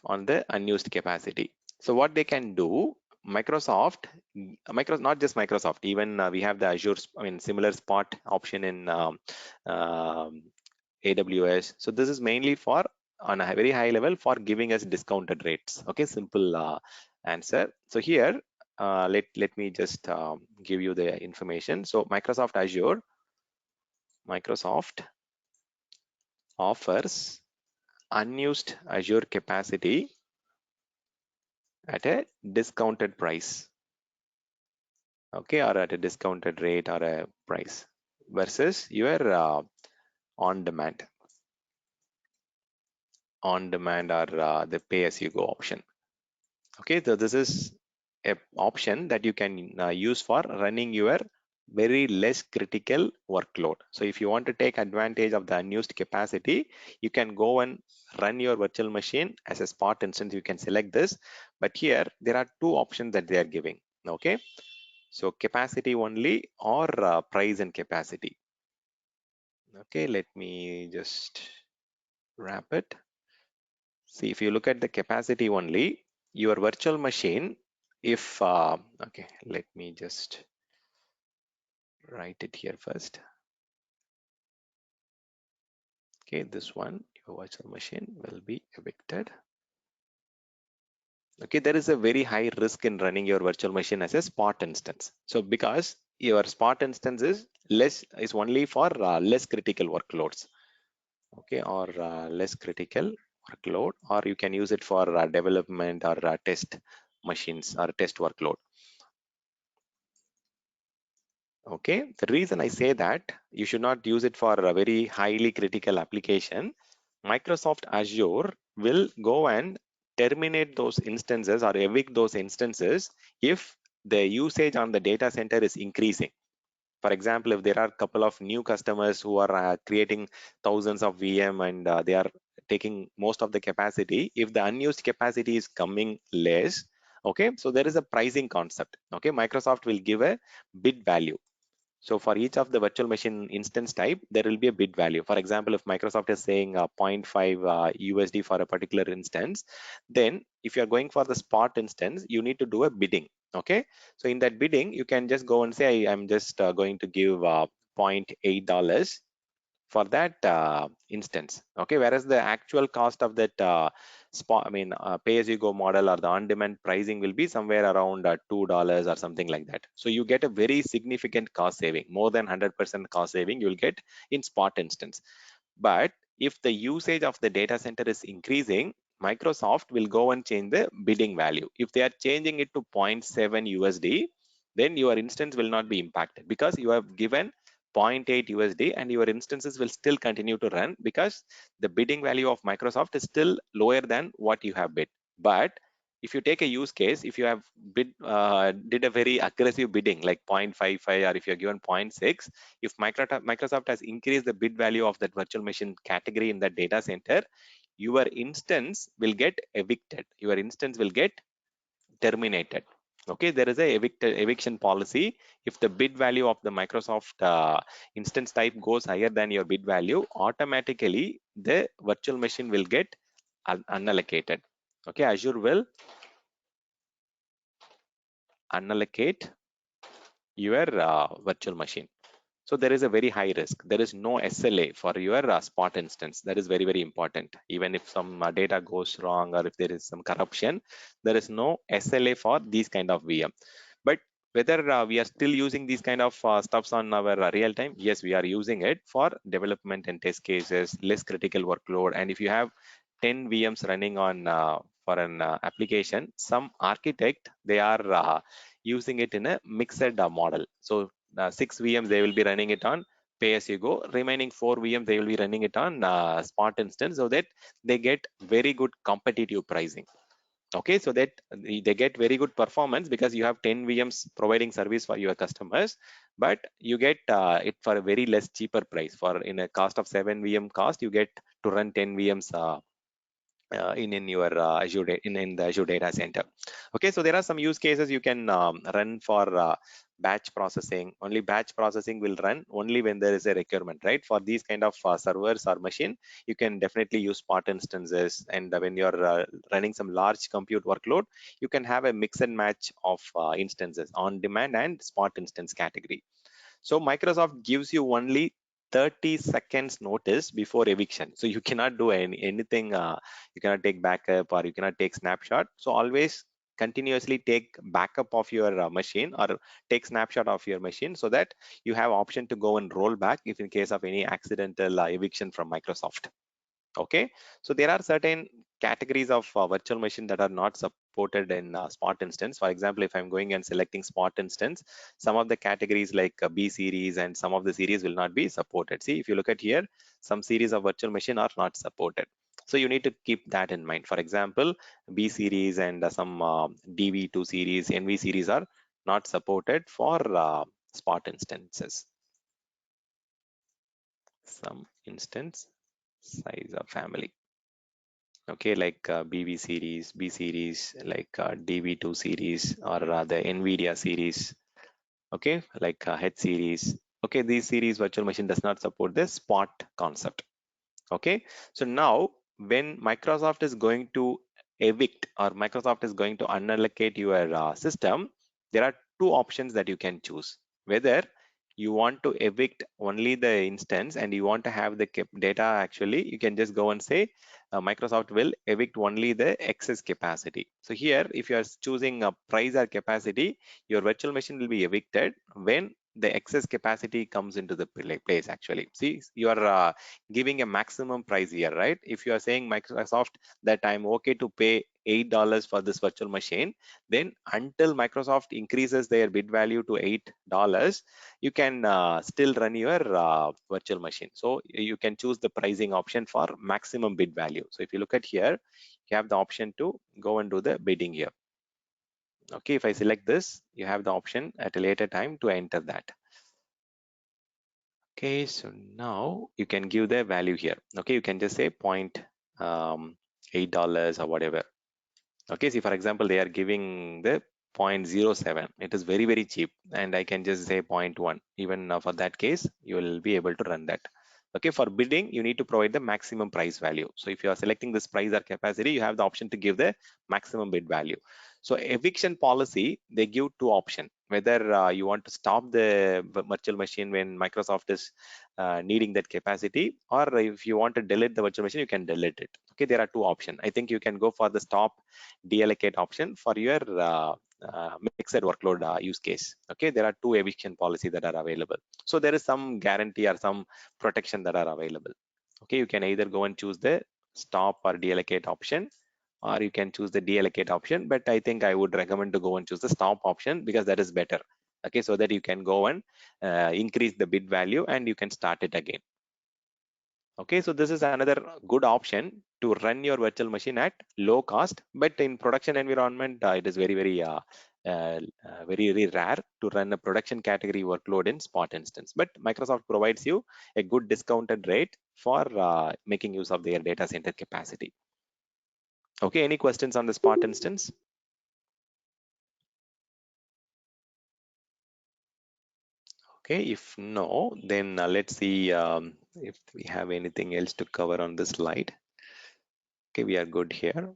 on the unused capacity. So what they can do, Microsoft, not just Microsoft, even we have the Azure, similar spot option in AWS. So this is mainly for on a very high level for giving us discounted rates. Okay, simple answer. So here, let me just give you the information. So Microsoft Azure, Microsoft offers unused Azure capacity at a discounted price, okay, or at a discounted rate or a price versus your on demand or the pay as you go option. Okay, so this is a option that you can use for running your very less critical workload. So if you want to take advantage of the unused capacity, you can go and run your virtual machine as a spot instance. You can select this, but here there are two options that they are giving. Okay, so capacity only or price and capacity. Okay, let me just wrap it. See, if you look at the capacity only, your virtual machine, if okay, let me just write it here first. Okay, this one, your virtual machine will be evicted. Okay, there is a very high risk in running your virtual machine as a spot instance. So because your spot instance is only for less critical workloads. Okay, or less critical workload, or you can use it for development or test machines or test workload. Okay, the reason I say that you should not use it for a very highly critical application, Microsoft Azure will go and terminate those instances or evict those instances if the usage on the data center is increasing. For example, if there are a couple of new customers who are creating thousands of VM and they are taking most of the capacity, if the unused capacity is coming less, okay, so there is a pricing concept. Okay, Microsoft will give a bid value. So for each of the virtual machine instance type, there will be a bid value. For example, if Microsoft is saying 0.5 USD for a particular instance, then if you're going for the spot instance, you need to do a bidding. Okay, so in that bidding, you can just go and say, I'm just going to give $0.8 for that instance. Okay, whereas the actual cost of that pay-as-you-go model or the on-demand pricing will be somewhere around $2 or something like that. So you get a very significant cost saving, more than 100% cost saving you'll get in spot instance. But if the usage of the data center is increasing, Microsoft will go and change the bidding value. If they are changing it to 0.7 USD, then your instance will not be impacted because you have given 0.8 USD and your instances will still continue to run because the bidding value of Microsoft is still lower than what you have bid. But if you take a use case, if you have did a very aggressive bidding like 0.55 or if you're given 0.6, if Microsoft has increased the bid value of that virtual machine category in that data center, your instance will get evicted. Your instance will get terminated. Okay, there is a eviction policy. If the bid value of the Microsoft instance type goes higher than your bid value, automatically the virtual machine will get unallocated. Okay, Azure will unallocate your virtual machine. So there is a very high risk. There is no SLA for your spot instance. That is very, very important. Even if some data goes wrong or if there is some corruption, there is no SLA for these kind of VM. But whether we are still using these kind of stuffs on our real time, yes, we are using it for development and test cases, less critical workload. And if you have 10 VMs running on for an application, some architect, they are using it in a mixed model. So 6 VMs, they will be running it on pay as you go. Remaining 4 VMs, they will be running it on spot instance so that they get very good competitive pricing. Okay, so that they get very good performance because you have 10 VMs providing service for your customers, but you get it for a very less cheaper price. For in a cost of 7 VM cost, you get to run 10 VMs in your Azure in the Azure data center. Okay, so there are some use cases you can run for batch processing. Only batch processing will run only when there is a requirement, right? For these kind of servers or machine, you can definitely use spot instances. And when you're running some large compute workload, you can have a mix and match of instances on demand and spot instance category. So Microsoft gives you only 30 seconds notice before eviction. So you cannot do anything. You cannot take backup or you cannot take snapshot. So always continuously take backup of your machine or take snapshot of your machine so that you have option to go and roll back if in case of any accidental eviction from Microsoft. Okay, so there are certain categories of virtual machine that are not supported in spot instance. For example, if I'm going and selecting spot instance, some of the categories like B series and some of the series will not be supported. See, if you look at here, some series of virtual machine are not supported. So you need to keep that in mind. For example, B series and some DV2 series, NV series are not supported for Spot instances. Some instance size of family. Okay, like BV series, B series, like DV2 series, or the NVIDIA series. Okay, like H series. Okay, these series virtual machine does not support the Spot concept. Okay, so now when Microsoft is going to evict or Microsoft is going to unallocate your system, there are two options that you can choose. Whether you want to evict only the instance and you want to have the data, actually you can just go and say Microsoft will evict only the excess capacity. So here, if you are choosing a price or capacity, your virtual machine will be evicted when the excess capacity comes into the place. Actually, see, you are giving a maximum price here, right? If you are saying Microsoft that I'm okay to pay $8 for this virtual machine, then until Microsoft increases their bid value to $8, you can still run your virtual machine. So you can choose the pricing option for maximum bid value. So if you look at here, you have the option to go and do the bidding here. Okay, if I select this, you have the option at a later time to enter that. Okay, so now you can give the value here. Okay, you can just say $0.8 or whatever. Okay, see, for example, they are giving the 0.07. It is very, very cheap, and I can just say 0.1. Even for that case, you will be able to run that. Okay, for bidding, you need to provide the maximum price value. So if you are selecting this price or capacity, you have the option to give the maximum bid value. So eviction policy, they give two options, whether you want to stop the virtual machine when Microsoft is needing that capacity, or if you want to delete the virtual machine, you can delete it. Okay, there are two options. I think you can go for the stop deallocate option for your mixed workload use case. Okay, there are two eviction policy that are available. So there is some guarantee or some protection that are available. Okay, you can either go and choose the stop or deallocate option, or you can choose the deallocate option, but I think I would recommend to go and choose the stop option because that is better. Okay, so that you can go and increase the bid value and you can start it again. Okay, so this is another good option to run your virtual machine at low cost, but in production environment, it is very rare to run a production category workload in Spot instance. But Microsoft provides you a good discounted rate for making use of their data center capacity. Okay, any questions on the Spot instance? Okay, if no, then let's see if we have anything else to cover on this slide. Okay, we are good here.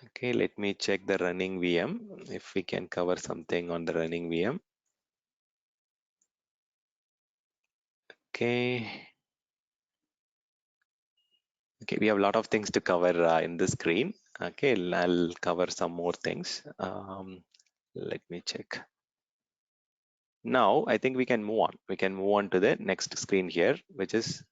Okay, let me check the running VM if we can cover something on the running VM. Okay. Okay, we have a lot of things to cover in this screen. Okay, I'll cover some more things. Let me check. Now, I think we can move on. We can move on to the next screen here, which is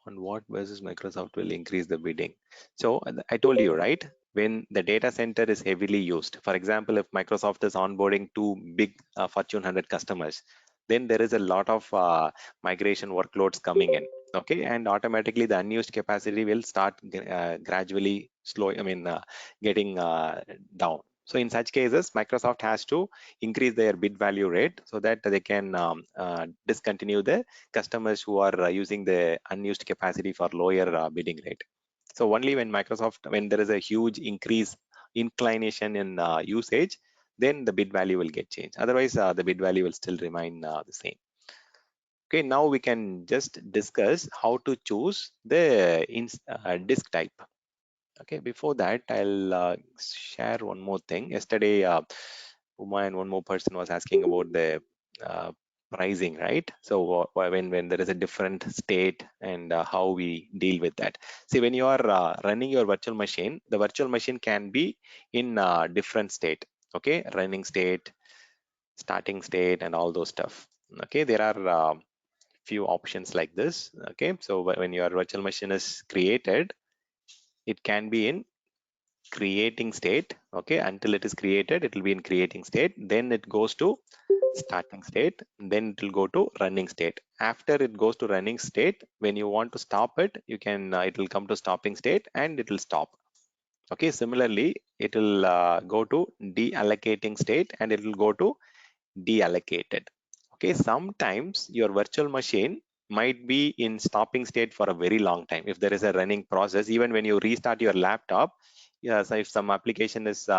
on what basis Microsoft will increase the bidding. So I told you, right? When the data center is heavily used, for example, if Microsoft is onboarding two big Fortune 100 customers, then there is a lot of migration workloads coming in. Okay, and automatically the unused capacity will start gradually getting down. So in such cases, Microsoft has to increase their bid value rate so that they can discontinue the customers who are using the unused capacity for lower bidding rate. So only when when there is a huge inclination in usage, then the bid value will get changed. Otherwise, the bid value will still remain the same. Okay, now we can just discuss how to choose the disk type. Okay, before that, I'll share one more thing. Yesterday, Uma and one more person was asking about the uh, pricing, right? So when there is a different state and how we deal with that. See, when you are running your virtual machine, the virtual machine can be in different state. Okay, running state, starting state, and all those stuff. Okay, there are few options like this. Okay, so when your virtual machine is created, it can be in creating state. Okay, until it is created, it will be in creating state. Then it goes to starting state. Then it will go to running state. After it goes to running state, when you want to stop it, you can it will come to stopping state and it will stop. Okay, similarly, it will go to deallocating state and it will go to deallocated. Okay, sometimes your virtual machine might be in stopping state for a very long time. If there is a running process, even when you restart your laptop, yes, if some application is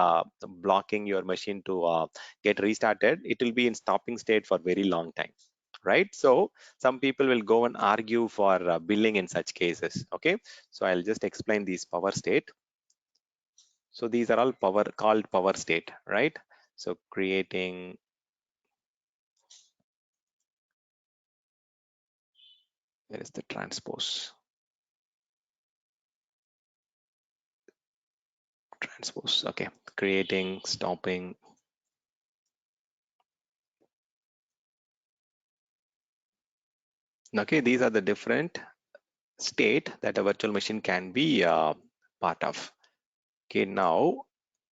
blocking your machine to get restarted, it will be in stopping state for very long time, right? So some people will go and argue for billing in such cases. Okay, so I'll just explain these power state. So these are all called power state, right? So creating, where is the transpose? Okay, creating, stopping. Okay, these are the different state that a virtual machine can be part of. Okay, now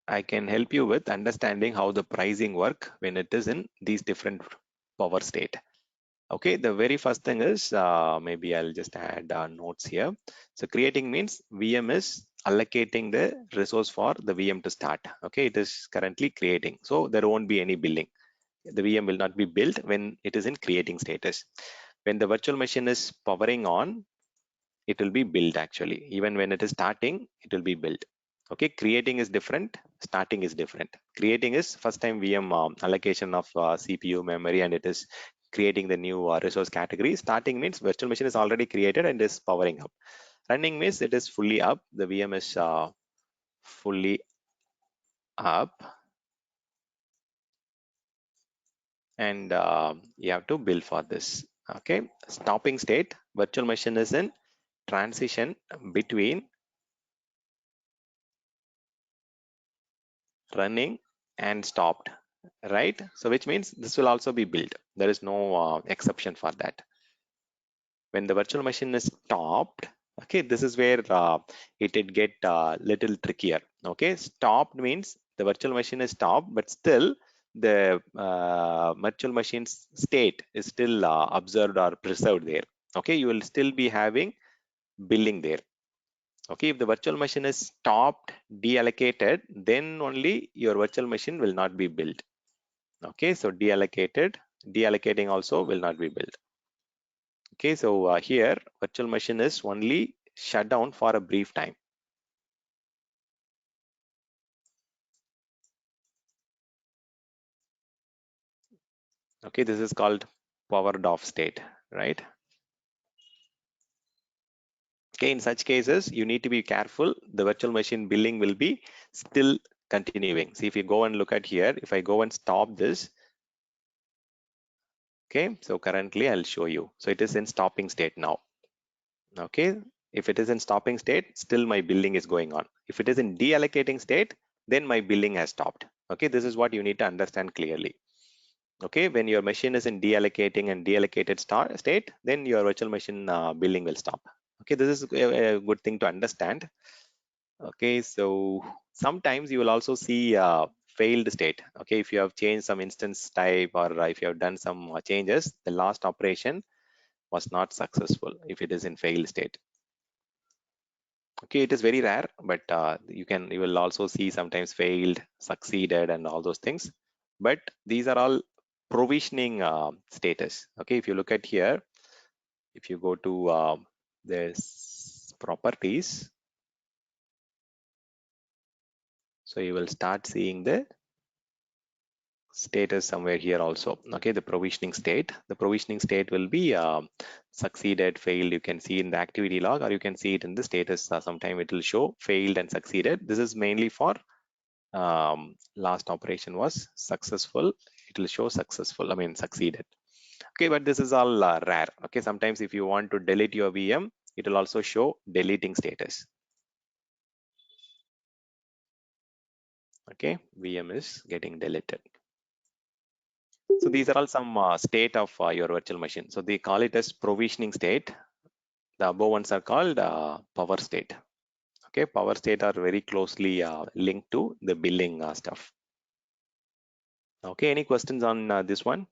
I can help you with understanding how the pricing work when it is in these different power state. Okay, the very first thing is maybe I'll just add notes here. So creating means VM is allocating the resource for the VM to start. Okay, it is currently creating, so there won't be any billing. The VM will not be built when it is in creating status. When the virtual machine is powering on, it will be built actually. Even when it is starting, it will be built. Okay, creating is different, starting is different. Creating is first time VM allocation of CPU memory and it is creating the new resource category. Starting means virtual machine is already created and is powering up. Running means it is fully up. The VM is fully up and you have to build for this. Okay, stopping state, virtual machine is in transition between running and stopped, right? So which means this will also be built. There is no exception for that. When the virtual machine is stopped, okay, this is where it get little trickier. Okay, stopped means the virtual machine is stopped, but still the virtual machine's state is still observed or preserved there. Okay, you will still be having billing there. Okay, if the virtual machine is stopped, deallocated, then only your virtual machine will not be built. Okay, so deallocating also will not be built. Okay, so here virtual machine is only shut down for a brief time. Okay, this is called powered off state, right? Okay, in such cases, you need to be careful. The virtual machine billing will be still continuing. See, if you go and look at here, if I go and stop this, okay, so currently I'll show you. So it is in stopping state now. Okay, if it is in stopping state, still my billing is going on. If it is in deallocating state, then my billing has stopped. Okay, this is what you need to understand clearly. Okay, when your machine is in deallocating and deallocated state, then your virtual machine billing will stop. Okay, this is a good thing to understand. Okay, so sometimes you will also see failed state. Okay, if you have changed some instance type or if you have done some changes, the last operation was not successful if it is in failed state. Okay, it is very rare, but you will also see sometimes failed, succeeded, and all those things. But these are all provisioning status. Okay, if you look at here, if you go to this properties, so you will start seeing the status somewhere here also. Okay, the provisioning state. The provisioning state will be succeeded, failed. You can see in the activity log, or you can see it in the status. Sometime it will show failed and succeeded. This is mainly for last operation was successful. It will show successful. I mean succeeded. Okay, but this is all rare. Okay, sometimes if you want to delete your VM, it will also show deleting status. Okay, VM is getting deleted. So these are all some state of your virtual machine. So they call it as provisioning state. The above ones are called power state. Okay, power state are very closely linked to the billing stuff. Okay, any questions on this one?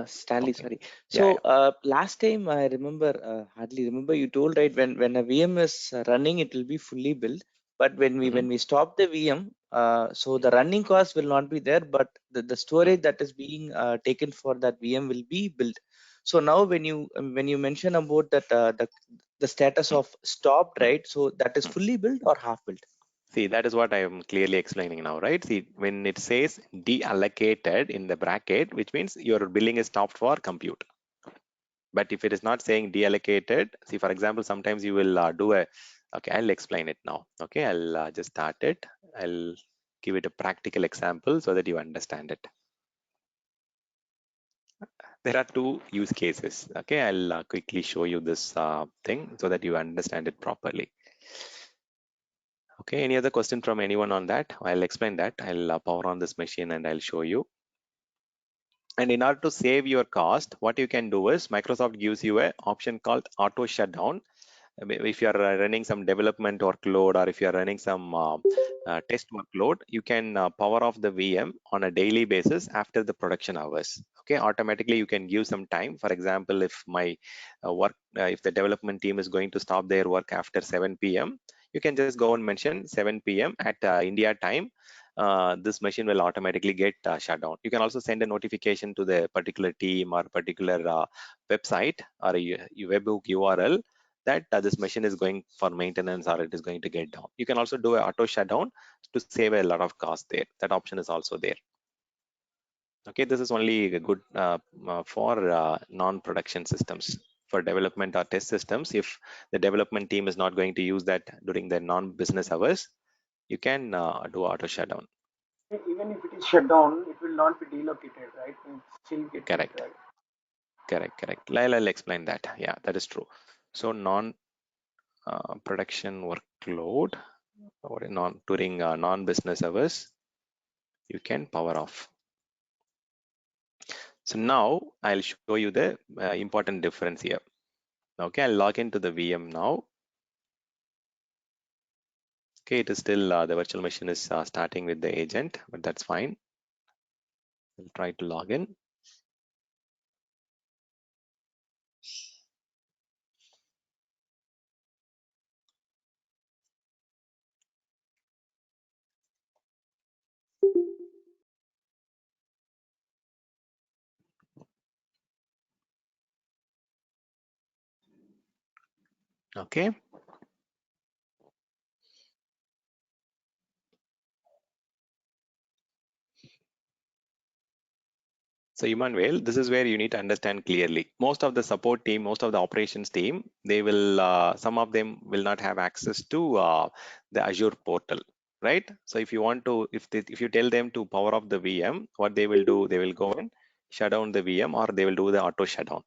Stanley, Okay. sorry. Yeah, So last time I remember, hardly remember, you told, right, when a VM is running, it will be fully built. But when we stop the VM, so the running cost will not be there, but the storage that is being taken for that VM will be built. So now when you mention about that the status of stopped, right? So that is fully built or half built? See, that is what I am clearly explaining now, right? See, when it says deallocated in the bracket, which means your billing is stopped for compute. But if it is not saying deallocated, see, for example, sometimes you will do a, okay, I'll explain it now. Okay, I'll just start it. I'll give it a practical example so that you understand it. There are two use cases. Okay, I'll quickly show you this thing so that you understand it properly. Okay, any other question from anyone on that? I'll explain that. I'll power on this machine and I'll show you. And in order to save your cost, what you can do is Microsoft gives you an option called auto shutdown. I mean, if you are running some development workload or if you are running some test workload, you can power off the VM on a daily basis after the production hours. Okay, automatically you can give some time. For example, if my if the development team is going to stop their work after 7 p.m., you can just go and mention 7 p.m. at India time. This machine will automatically get shut down. You can also send a notification to the particular team or particular website or a webhook URL that this machine is going for maintenance or it is going to get down. You can also do an auto shutdown to save a lot of cost there. That option is also there. Okay, this is only good for non-production systems. For development or test systems, if the development team is not going to use that during their non-business hours, you can do auto shutdown. Even if it is shut down, it will not be delocated, right? It will still get hit, Correct. right? Correct. I'll explain that. Yeah, that is true. So non-production workload or during non-business hours, you can power off. So now I'll show you the important difference here. Okay, I'll log into the VM now. Okay, it is still the virtual machine is starting with the agent, but that's fine. I'll try to log in. Okay. So Emmanuel, this is where you need to understand clearly. Most of the support team, most of the operations team, they will, some of them will not have access to the Azure portal, right? So if you want to, if you tell them to power off the VM, what they will do, they will go and shut down the VM or they will do the auto shutdown,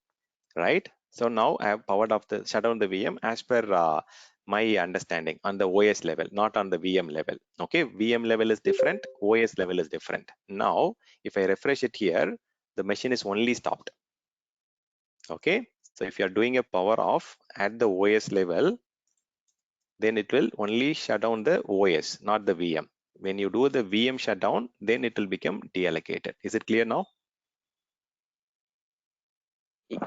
right? So now I have powered off the shut down the VM as per my understanding on the OS level, not on the VM level. Okay, VM level is different, OS level is different. Now, if I refresh it here, the machine is only stopped. Okay, so if you are doing a power off at the OS level, then it will only shut down the OS, not the VM. When you do the VM shutdown, then it will become deallocated. Is it clear now?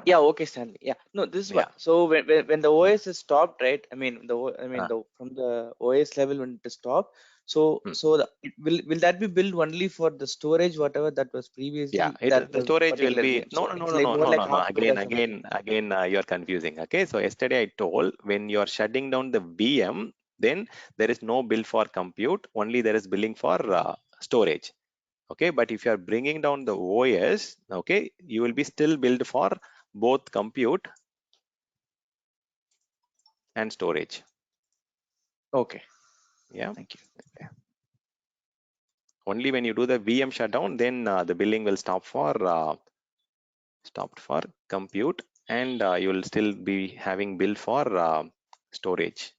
Yeah, okay, Stanley. Yeah, no, this is Yeah. what. So when the OS is stopped, right? I mean the from the OS level when it is stopped. So will that be built only for the storage, whatever that was previously Yeah, that the storage will particular be VM? no So no no it's no like no more no like no no half built or something. again you are confusing. Okay, so yesterday I told when you are shutting down the VM, then there is no bill for compute, only there is billing for storage. Okay, but if you are bringing down the OS, okay, you will be still billed for both compute and storage. Okay, Yeah, thank you. only when you do the VM shutdown, then the billing will stop for stopped for compute and you will still be having bill for storage,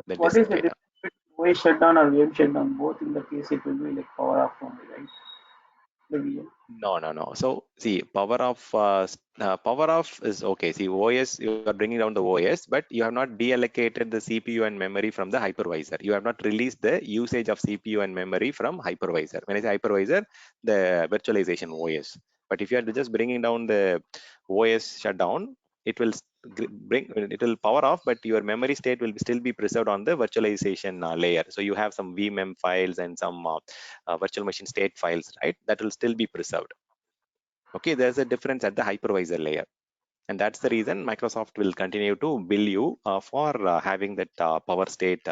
the What disk is the data. difference between OS shutdown or VM shutdown? Both in the case it will be like power off only, right? the VM? No. So see, power off is okay. See, OS, you are bringing down the OS, but you have not deallocated the CPU and memory from the hypervisor. You have not released the usage of CPU and memory from hypervisor. When I say hypervisor, the virtualization OS. But if you are just bringing down the OS shutdown, it will it will power off, but your memory state will still be preserved on the virtualization layer. So you have some vmem files and some virtual machine state files, right? That will still be preserved. Okay, there's a difference at the hypervisor layer, and that's the reason Microsoft will continue to bill you for having that power state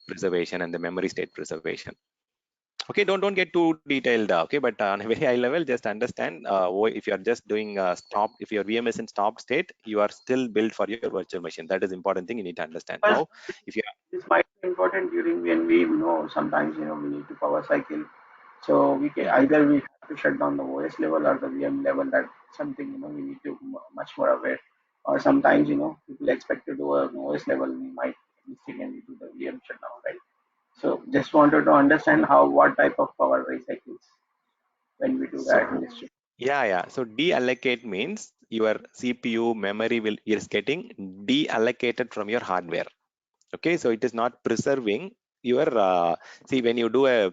preservation and the memory state preservation. Okay, don't get too detailed. Okay, but on a very high level, just understand. If you are just doing stop, if your VM is in stop state, you are still built for your virtual machine. That is important thing you need to understand. But Now, if you this might be important during when we sometimes we need to power cycle. So we can either we have to shut down the OS level or the VM level. That something we need to much more aware. Or sometimes people expect to do an OS level, we might mistakenly do the VM shutdown, right? So just wanted to understand what type of power recycles when we do so that in this chip. yeah. So deallocate means your CPU memory is getting deallocated from your hardware. Okay, so it is not preserving your see, when you do a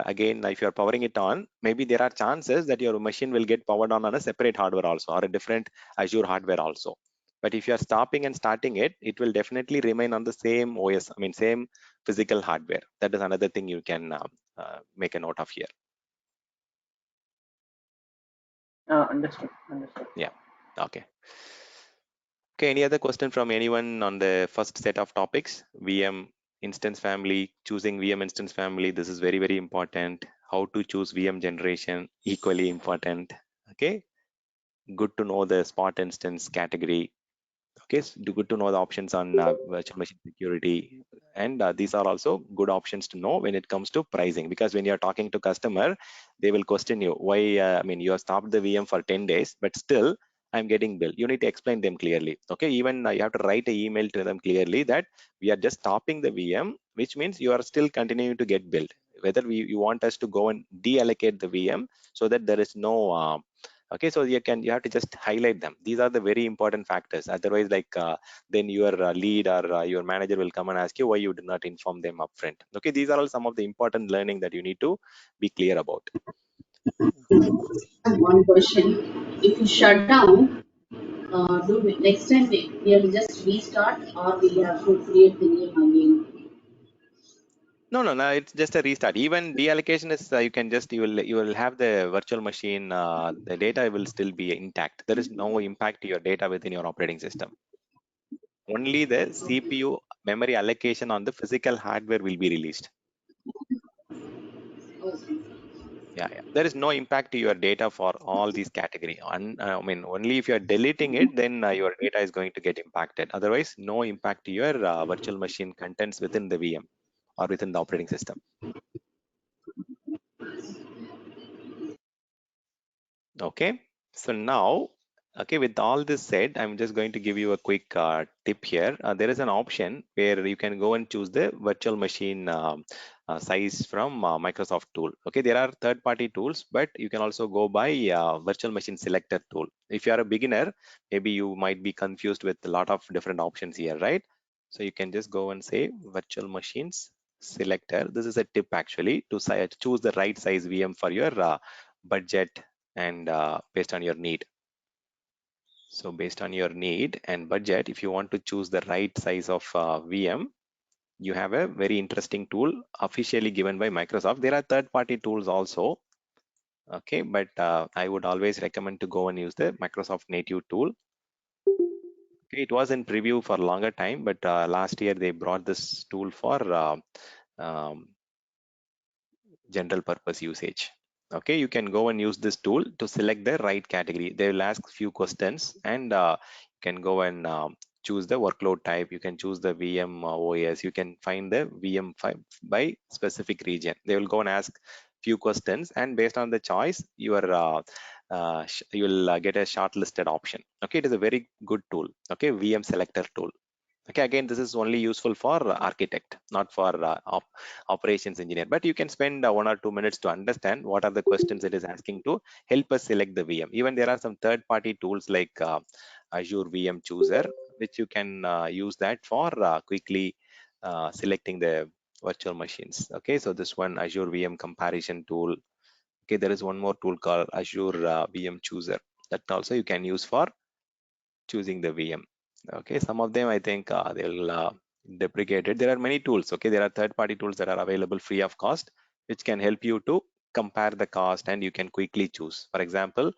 again, if you are powering it on, maybe there are chances that your machine will get powered on a separate hardware also, or a different Azure hardware also. But if you are stopping and starting it, it will definitely remain on the same OS, I mean same physical hardware. That is another thing you can make a note of here. Understood. Understood. Yeah. Okay. Okay, any other question from anyone on the first set of topics? VM instance family, choosing VM instance family. This is very, very important. How to choose VM generation, equally important. Okay, good to know the spot instance category. Okay, so good to know the options on virtual machine security, and these are also good options to know when it comes to pricing, because when you're talking to customer, they will question you why. I mean, you have stopped the VM for 10 days, but still I'm getting billed. You need to explain them clearly. Okay, even you have to write an email to them clearly that we are just stopping the VM, which means you are still continuing to get billed. Whether you want us to go and deallocate the VM so that there is no okay, so you have to just highlight them. These are the very important factors. Otherwise, like then your lead or your manager will come and ask you why you did not inform them upfront. Okay, these are all some of the important learning that you need to be clear about. One question. If you shut down, do we, next time we have to just restart or we have to create the name again? No, it's just a restart. Even deallocation is you will have the virtual machine, the data will still be intact. There is no impact to your data within your operating system. Only the CPU memory allocation on the physical hardware will be released. Okay. Yeah. There is no impact to your data for all these category. I mean, only if you are deleting it, then your data is going to get impacted. Otherwise, no impact to your virtual machine contents within the VM or within the operating system. Okay. So now, okay, with all this said, I'm just going to give you a quick tip here. There is an option where you can go and choose the virtual machine size from Microsoft tool. Okay, there are third-party tools, but you can also go by virtual machine selector tool. If you are a beginner, maybe you might be confused with a lot of different options here, right? So you can just go and say virtual machines selector. This is a tip actually to choose the right size VM for your budget and based on your need. So based on your need and budget, if you want to choose the right size of VM, you have a very interesting tool officially given by Microsoft. There are third-party tools also. Okay, but I would always recommend to go and use the Microsoft native tool. Okay, it was in preview for a longer time, but last year they brought this tool for um, general purpose usage. Okay, you can go and use this tool to select the right category. They will ask few questions, and you can go and choose the workload type. You can choose the VM OS. You can find the VM by specific region. They will go and ask few questions, and based on the choice, you will get a shortlisted option. Okay, it is a very good tool. Okay, VM selector tool. Okay, again, this is only useful for architect, not for operations engineer. But you can spend 1 or 2 minutes to understand what are the questions it is asking to help us select the VM. Even there are some third-party tools like Azure Vm Chooser, which you can use that for quickly selecting the virtual machines. Okay, so this one Azure VM comparison tool. Okay, there is one more tool called Azure Vm Chooser that also you can use for choosing the VM. Okay, some of them I think they'll deprecate it. There are many tools. Okay, there are third-party tools that are available free of cost, which can help you to compare the cost and you can quickly choose. For example,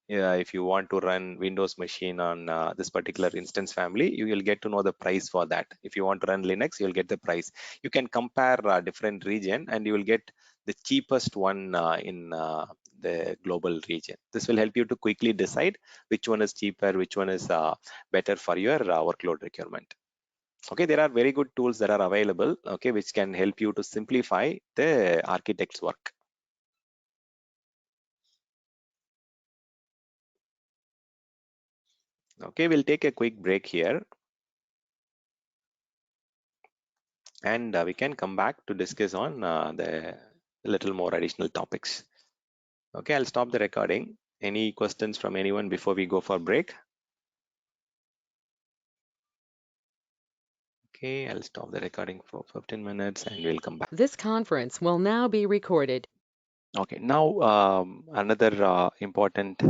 if you want to run Windows machine on this particular instance family, you will get to know the price for that. If you want to run Linux, you'll get the price. You can compare different region and you will get the cheapest one in the global region. This will help you to quickly decide which one is cheaper, which one is better for your workload requirement. Okay, there are very good tools that are available, okay, which can help you to simplify the architect's work. Okay, we'll take a quick break here and we can come back to discuss on the little more additional topics. Okay, I'll stop the recording. Any questions from anyone before we go for break? Okay, I'll stop the recording for 15 minutes and we'll come back. This conference will now be recorded. Okay, now another important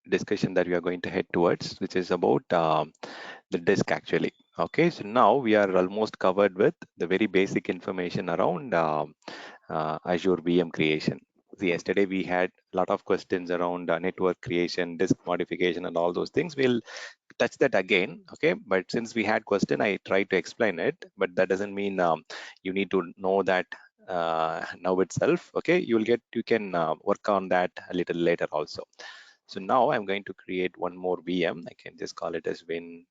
discussion that we are going to head towards, which is about the disk actually. Okay, so now we are almost covered with the very basic information around Azure VM creation. See, yesterday we had a lot of questions around network creation, disk modification, and all those things. We'll touch that again, okay? But since we had question, I tried to explain it, but that doesn't mean you need to know that now itself, okay? You can work on that a little later also. So now I'm going to create one more VM. I can just call it as Win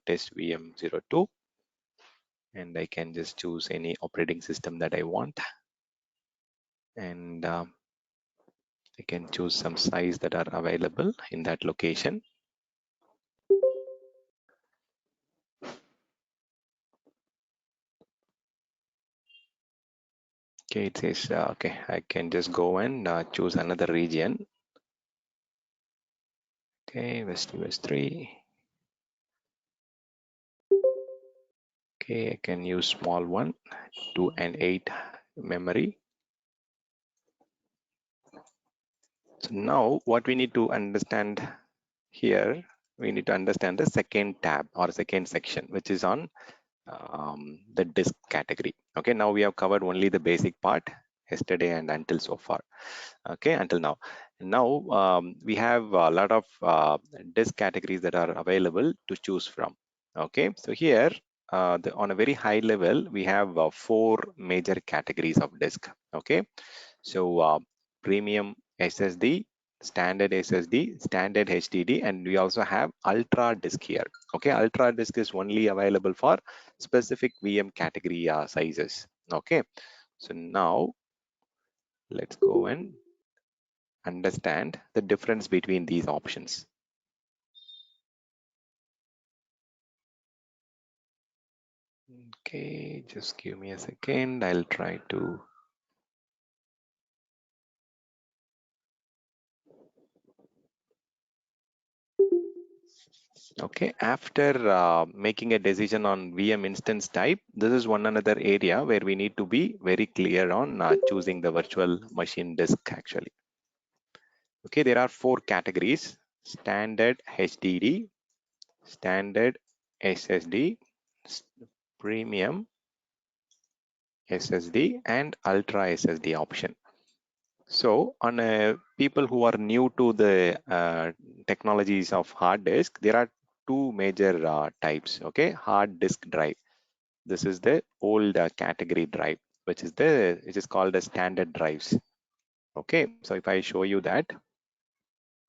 test VM02. And I can just choose any operating system that I want. And I can choose some size that are available in that location. Okay, it says, okay, I can just go and choose another region. Okay, West US 3. Okay, I can use small one, 2 and 8 memory. So now what we need to understand here, we need to understand the second tab or second section, which is on the disk category. Okay, now we have covered only the basic part yesterday and until so far. Okay, until now. Now we have a lot of disk categories that are available to choose from. Okay, so here on a very high level, we have 4 major categories of disk. Okay, so premium SSD, standard SSD, standard HDD, and we also have ultra disk here. Okay, ultra disk is only available for specific VM category sizes. Okay, so now let's go and understand the difference between these options. Okay, just give me a second. I'll try to. Okay, after making a decision on VM instance type, this is one another area where we need to be very clear on choosing the virtual machine disk actually. Okay, there are 4 categories: standard HDD, standard SSD, premium SSD, and ultra SSD option. So on people who are new to the technologies of hard disk, there are 2 major types. Okay, hard disk drive. This is the old category drive, which is called as standard drives. Okay, so if I show you that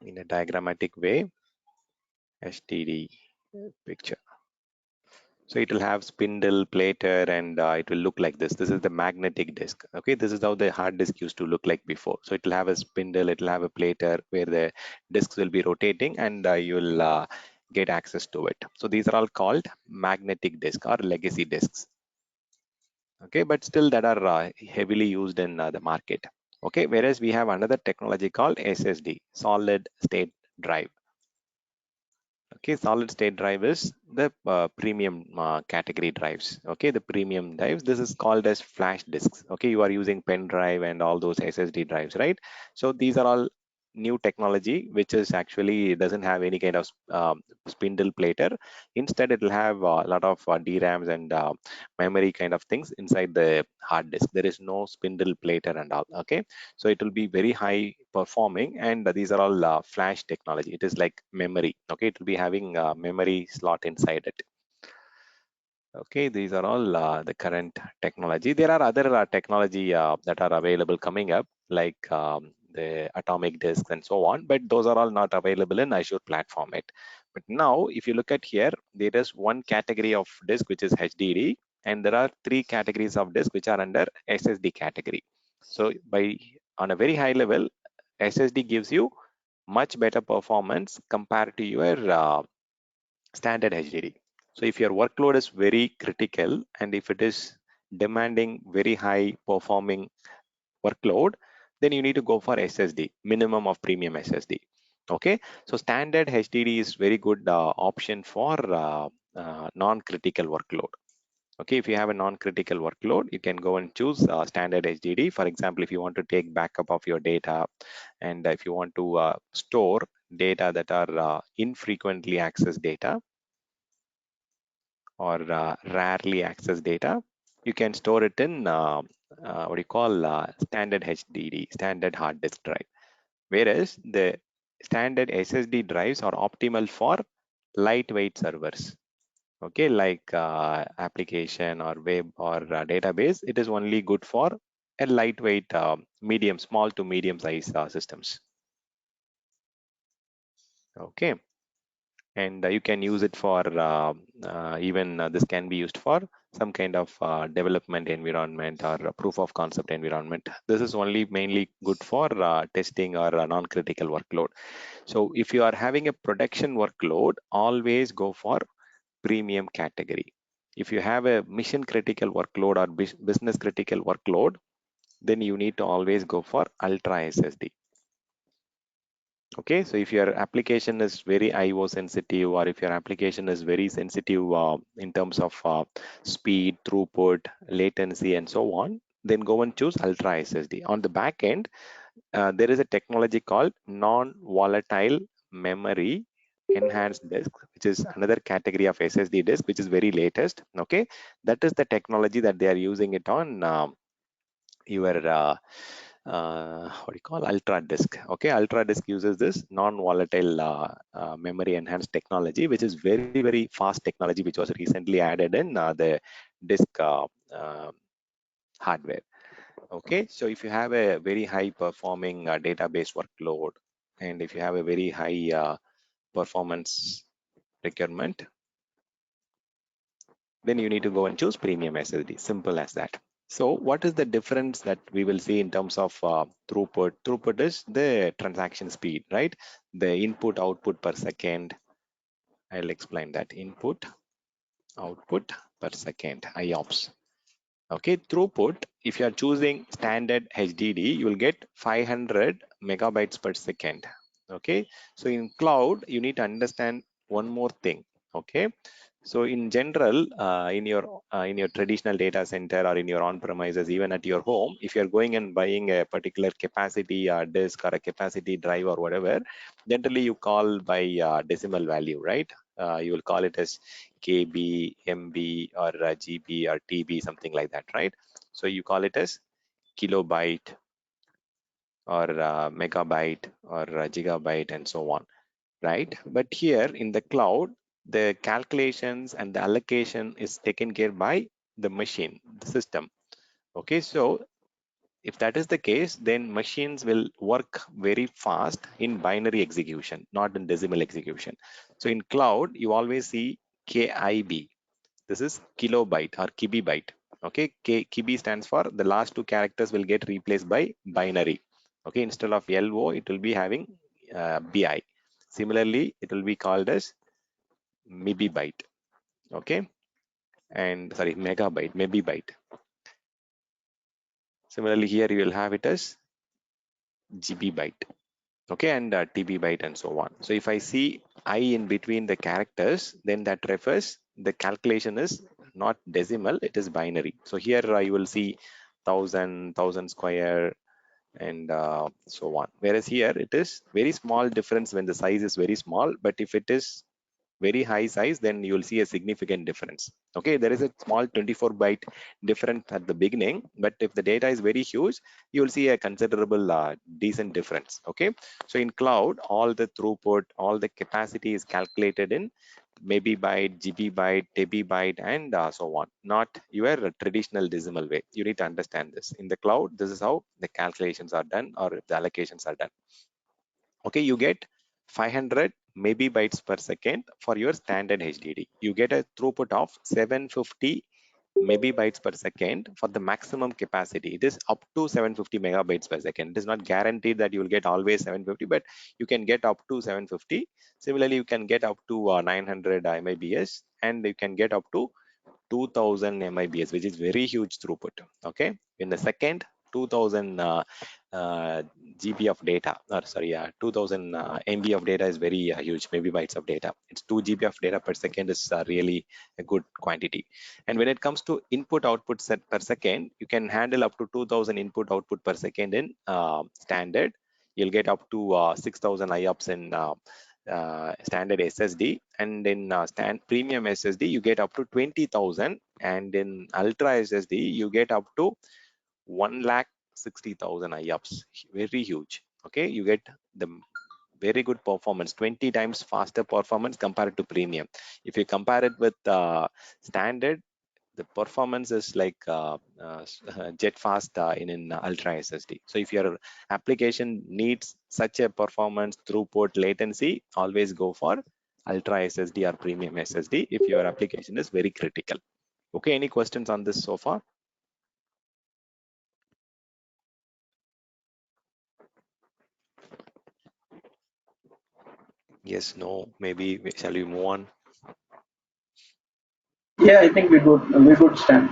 in a diagrammatic way, HDD picture. So it will have spindle, plater, and it will look like this. This is the magnetic disk. Okay, this is how the hard disk used to look like before. So it will have a spindle, it will have a plater where the disks will be rotating, and you will get access to it. So these are all called magnetic disk or legacy disks. Okay, but still that are heavily used in the market. Okay, whereas we have another technology called SSD, solid state drive. Okay, solid state drive is the premium category drives. Okay, the premium drives. This is called as flash disks. Okay, you are using pen drive and all those SSD drives, right? So these are all new technology, which is actually doesn't have any kind of spindle plater. Instead, it will have a lot of DRAMs and memory kind of things inside the hard disk. There is no spindle plater and all. Okay, so it will be very high performing, and these are all flash technology. It is like memory. Okay, it will be having a memory slot inside it. Okay, these are all the current technology. There are other technology that are available coming up, like the atomic disks and so on, but those are all not available in Azure platform yet. But now, if you look at here, there is one category of disk which is HDD, and there are three categories of disk which are under SSD category. So on a very high level, SSD gives you much better performance compared to your standard HDD. So if your workload is very critical and if it is demanding very high performing workload, then you need to go for SSD, minimum of premium SSD. Okay, so standard HDD is very good option for non-critical workload. Okay, if you have a non-critical workload, you can go and choose standard HDD. For example, if you want to take backup of your data, and if you want to store data that are infrequently accessed data, or rarely accessed data, you can store it in what you call standard HDD, standard hard disk drive. Whereas the standard SSD drives are optimal for lightweight servers. Okay, like application or web or database, it is only good for a lightweight, small to medium size systems. Okay, and you can use it for even this can be used for some kind of development environment or proof of concept environment. This is only mainly good for testing or non-critical workload. So if you are having a production workload, always go for premium category. If you have a mission critical workload or business critical workload, then you need to always go for ultra SSD. Okay, so if your application is very IO sensitive, or if your application is very sensitive in terms of speed, throughput, latency, and so on, then go and choose ultra SSD. On the back end, there is a technology called non-volatile memory enhanced disk, which is another category of SSD disk, which is very latest. Okay, that is the technology that they are using it on your what do you call ultra disk. Okay, ultra disk uses this non-volatile memory enhanced technology, which is very fast technology, which was recently added in the disk hardware. Okay, so if you have a very high performing database workload, and if you have a very high performance requirement, then you need to go and choose premium SSD. Simple as that. So what is the difference that we will see in terms of throughput? Throughput is the transaction speed, right? The input output per second. I'll explain that. Input output per second, IOPS. Okay, throughput, if you are choosing standard HDD, you will get 500 megabytes per second. Okay, so in cloud, you need to understand one more thing. Okay, so in general, in your traditional data center or in your on-premises, even at your home, if you're going and buying a particular capacity disk or a capacity drive or whatever, generally you call by decimal value, right? You will call it as KB, MB, or GB or TB, something like that, right? So you call it as kilobyte or megabyte or gigabyte and so on, right? But here in the cloud, the calculations and the allocation is taken care by the machine, the system. Okay, so if that is the case, then machines will work very fast in binary execution, not in decimal execution. So in cloud, you always see KIB. This is kilobyte or kibibyte. Okay, kibi stands for the last two characters will get replaced by binary. Okay, instead of LO, it will be having BI. Similarly, it will be called as MB byte. Okay, and sorry, megabyte, MB byte. Similarly, here you will have it as GB byte. Okay, and TB byte and so on. So if I see I in between the characters, then that refers the calculation is not decimal, it is binary. So here you will see 1000 square and so on. Whereas here it is very small difference when the size is very small, but if it is very high size, then you will see a significant difference. Okay, there is a small 24-byte difference at the beginning, but if the data is very huge, you will see a considerable decent difference. Okay, so in cloud, all the throughput, all the capacity is calculated in maybe byte, GB byte, TB byte, and so on, not your traditional decimal way. You need to understand this. In the cloud, this is how the calculations are done or the allocations are done. Okay, you get 500 MB/s for your standard HDD. You get a throughput of 750 MB/s for the maximum capacity. It is up to 750 MB/s. It is not guaranteed that you will get always 750, but you can get up to 750. Similarly, you can get up to 900 MBs, and you can get up to 2000 MIBs, which is very huge throughput. Okay, in the second, 2000 GB of data, or sorry, 2000 MB of data is very huge, maybe bytes of data. It's 2 GB of data per second is really a good quantity. And when it comes to input output set per second, you can handle up to 2000 input output per second in standard. You'll get up to 6000 IOPS in standard SSD, and in premium SSD you get up to 20,000, and in ultra SSD you get up to 1,60,000 IOPS. Very huge. Okay, you get the very good performance, 20 times faster performance compared to premium. If you compare it with standard, the performance is like jet fast in ultra SSD. So if your application needs such a performance, throughput, latency, always go for ultra SSD or premium SSD if your application is very critical. Okay, any questions on this so far? Yes, no, maybe shall we move on? Yeah, I think we good Stan.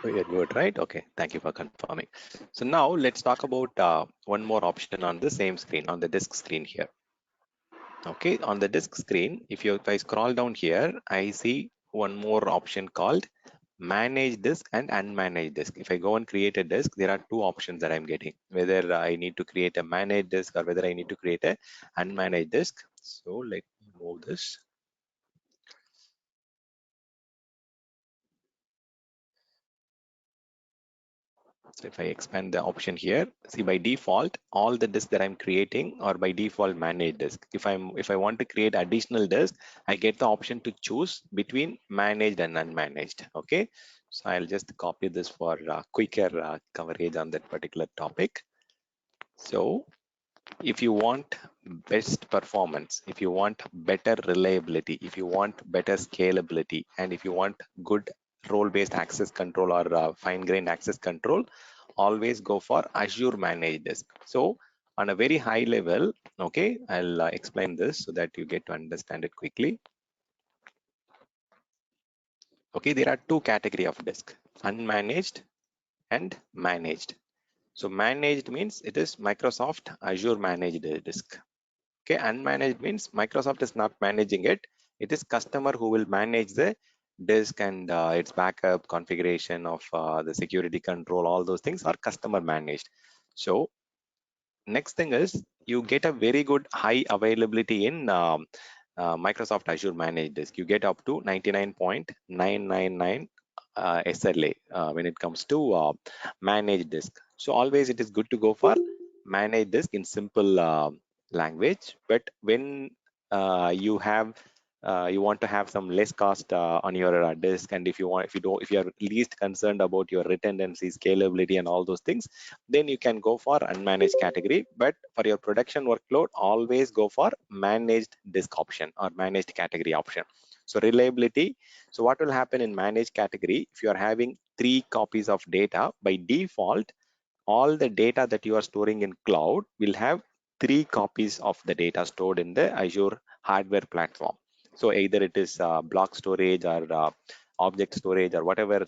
You're good, right? Okay, thank you for confirming. So now let's talk about one more option on the same screen, on the disk screen here. Okay, on the disk screen, if I scroll down here, I see one more option called manage disk and unmanaged disk. If I go and create a disk, there are two options that I'm getting, whether I need to create a managed disk or whether I need to create a unmanaged disk. So let me move this. So if I expand the option here, see by default, all the disks that I'm creating are by default managed disk. If I want to create additional disk, I get the option to choose between managed and unmanaged. Okay, so I'll just copy this for quicker coverage on that particular topic. So if you want best performance, if you want better reliability, if you want better scalability, and if you want good role-based access control or fine-grained access control, always go for Azure Managed Disk. So on a very high level, okay, I'll explain this so that you get to understand it quickly. Okay, there are two categories of disk, unmanaged and managed. So managed means it is Microsoft Azure Managed Disk. Okay, unmanaged means Microsoft is not managing it. It is customer who will manage the disk and its backup configuration of the security control. All those things are customer managed. So next thing is you get a very good high availability in Microsoft Azure Managed Disk. You get up to 99.999 SLA when it comes to managed disk. So always it is good to go for managed disk in simple language. But when you want to have some less cost on your disk, and if you are least concerned about your redundancy, scalability, and all those things, then you can go for unmanaged category. But for your production workload, always go for managed disk option or managed category option. So reliability. So what will happen in managed category, if you are having 3 copies of data, by default, all the data that you are storing in cloud will have 3 copies of the data stored in the Azure hardware platform. So either it is block storage or object storage or whatever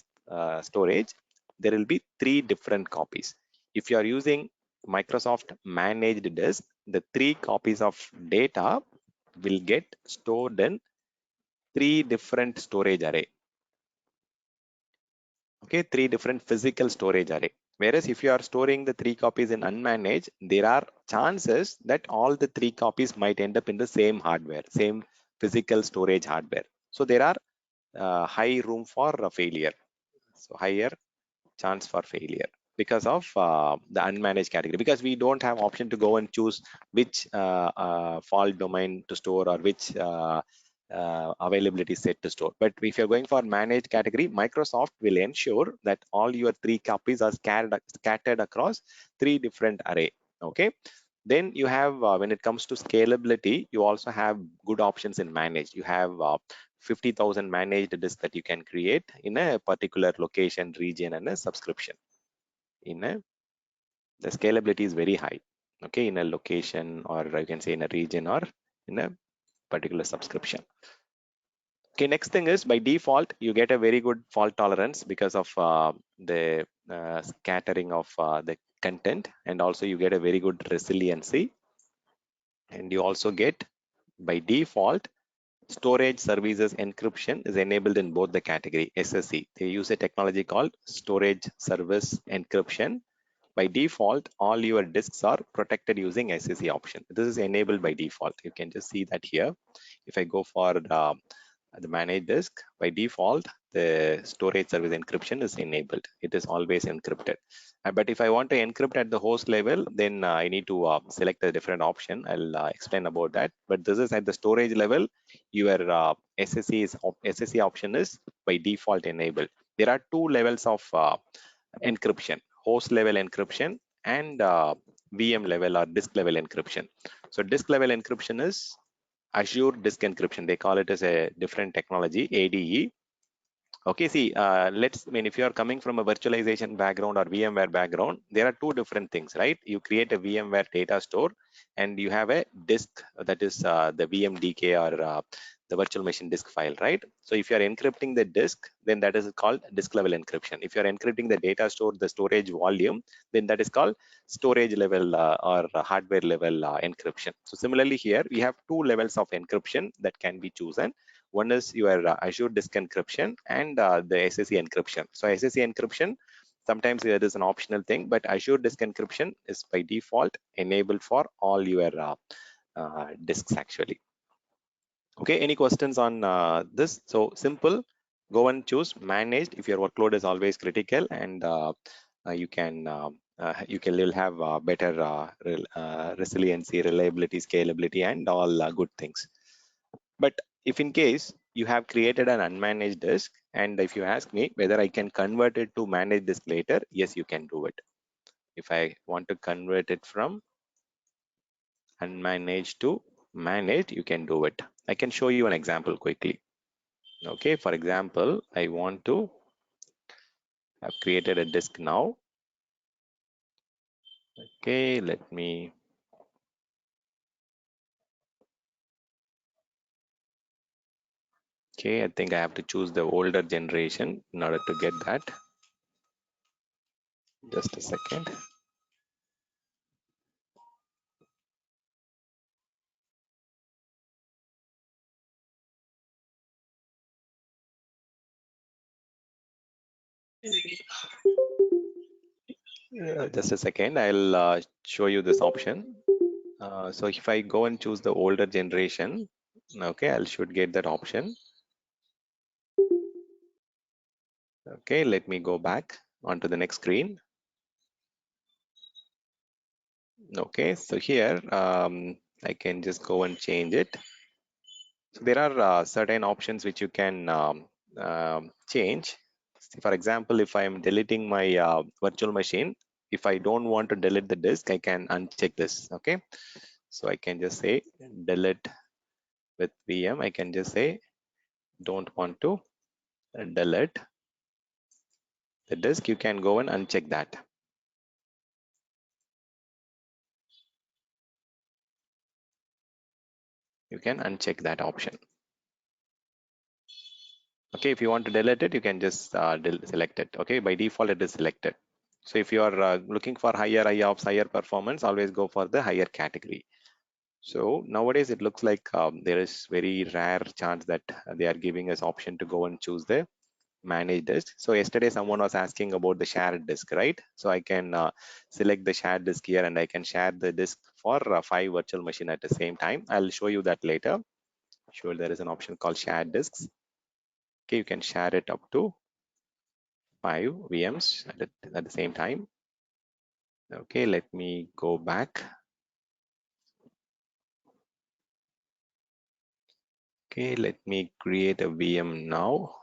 storage, there will be 3 different copies. If you are using Microsoft managed disk, the 3 copies of data will get stored in 3 different storage array. Okay, 3 different physical storage array. Whereas if you are storing the 3 copies in unmanaged, there are chances that all the 3 copies might end up in the same hardware, same physical storage hardware. So there are high room for failure. So higher chance for failure because of the unmanaged category, because we don't have option to go and choose which fault domain to store or which availability set to store. But if you're going for managed category, Microsoft will ensure that all your 3 copies are scattered across 3 different array. Okay, then you have when it comes to scalability, you also have good options in managed. You have 50,000 managed disks that you can create in a particular location, region, and a subscription. The scalability is very high. Okay, in a location, or you can say in a region, or in a particular subscription. Okay, next thing is by default you get a very good fault tolerance because of the scattering of the content, and also you get a very good resiliency, and you also get by default storage services encryption is enabled in both the category SSE. They use a technology called storage service encryption. By default, all your disks are protected using SSE option. This is enabled by default. You can just see that here. If I go for the managed disk, by default, the storage service encryption is enabled. It is always encrypted. But if I want to encrypt at the host level, then I need to select a different option. I'll explain about that. But this is at the storage level. Your SSE option is by default enabled. There are 2 levels of encryption: host level encryption and VM level or disk level encryption. So disk level encryption is Azure Disk Encryption. They call it as a different technology, ADE. Okay, see, I mean, if you are coming from a virtualization background or VMware background, there are 2 different things, right? You create a VMware data store and you have a disk that is the VMDK or the virtual machine disk file, right? So if you are encrypting the disk, then that is called disk level encryption. If you are encrypting the data store, the storage volume, then that is called storage level or hardware level encryption. So similarly here, we have 2 levels of encryption that can be chosen. One is your Azure Disk Encryption and the SSE encryption. So SSE encryption, sometimes there is an optional thing, but Azure Disk Encryption is by default enabled for all your disks actually. Okay, any questions on this? So simple, go and choose managed if your workload is always critical, and you can you'll have better resiliency, reliability, scalability, and all good things. But if in case you have created an unmanaged disk, and if you ask me whether I can convert it to managed disk later, yes, you can do it. If I want to convert it from unmanaged to managed, you can do it. I can show you an example quickly. Okay, for example, I want to have created a disk now. Okay, let me okay, I think I have to choose the older generation in order to get that. Just a second. Just a second, I'll show you this option. So if I go and choose the older generation, okay, I should get that option. Okay, let me go back onto the next screen. Okay, so here I can just go and change it. So there are certain options which you can change. For example, if I am deleting my virtual machine, if I don't want to delete the disk, I can uncheck this. Okay, so I can just say delete with VM. I can just say don't want to delete the disk. You can go and uncheck that. You can uncheck that option. Okay, if you want to delete it, you can just select it. Okay, by default it is selected. So if you are looking for higher IOPS, higher performance, always go for the higher category. So nowadays it looks like there is very rare chance that they are giving us option to go and choose the manage disk. So yesterday someone was asking about the shared disk, right? So I can select the shared disk here and I can share the disk for 5 virtual machine at the same time. I'll show you that later. Sure, there is an option called shared disks. Okay, you can share it up to 5 VMs at the same time. Okay, let me go back. Okay, let me create a VM now.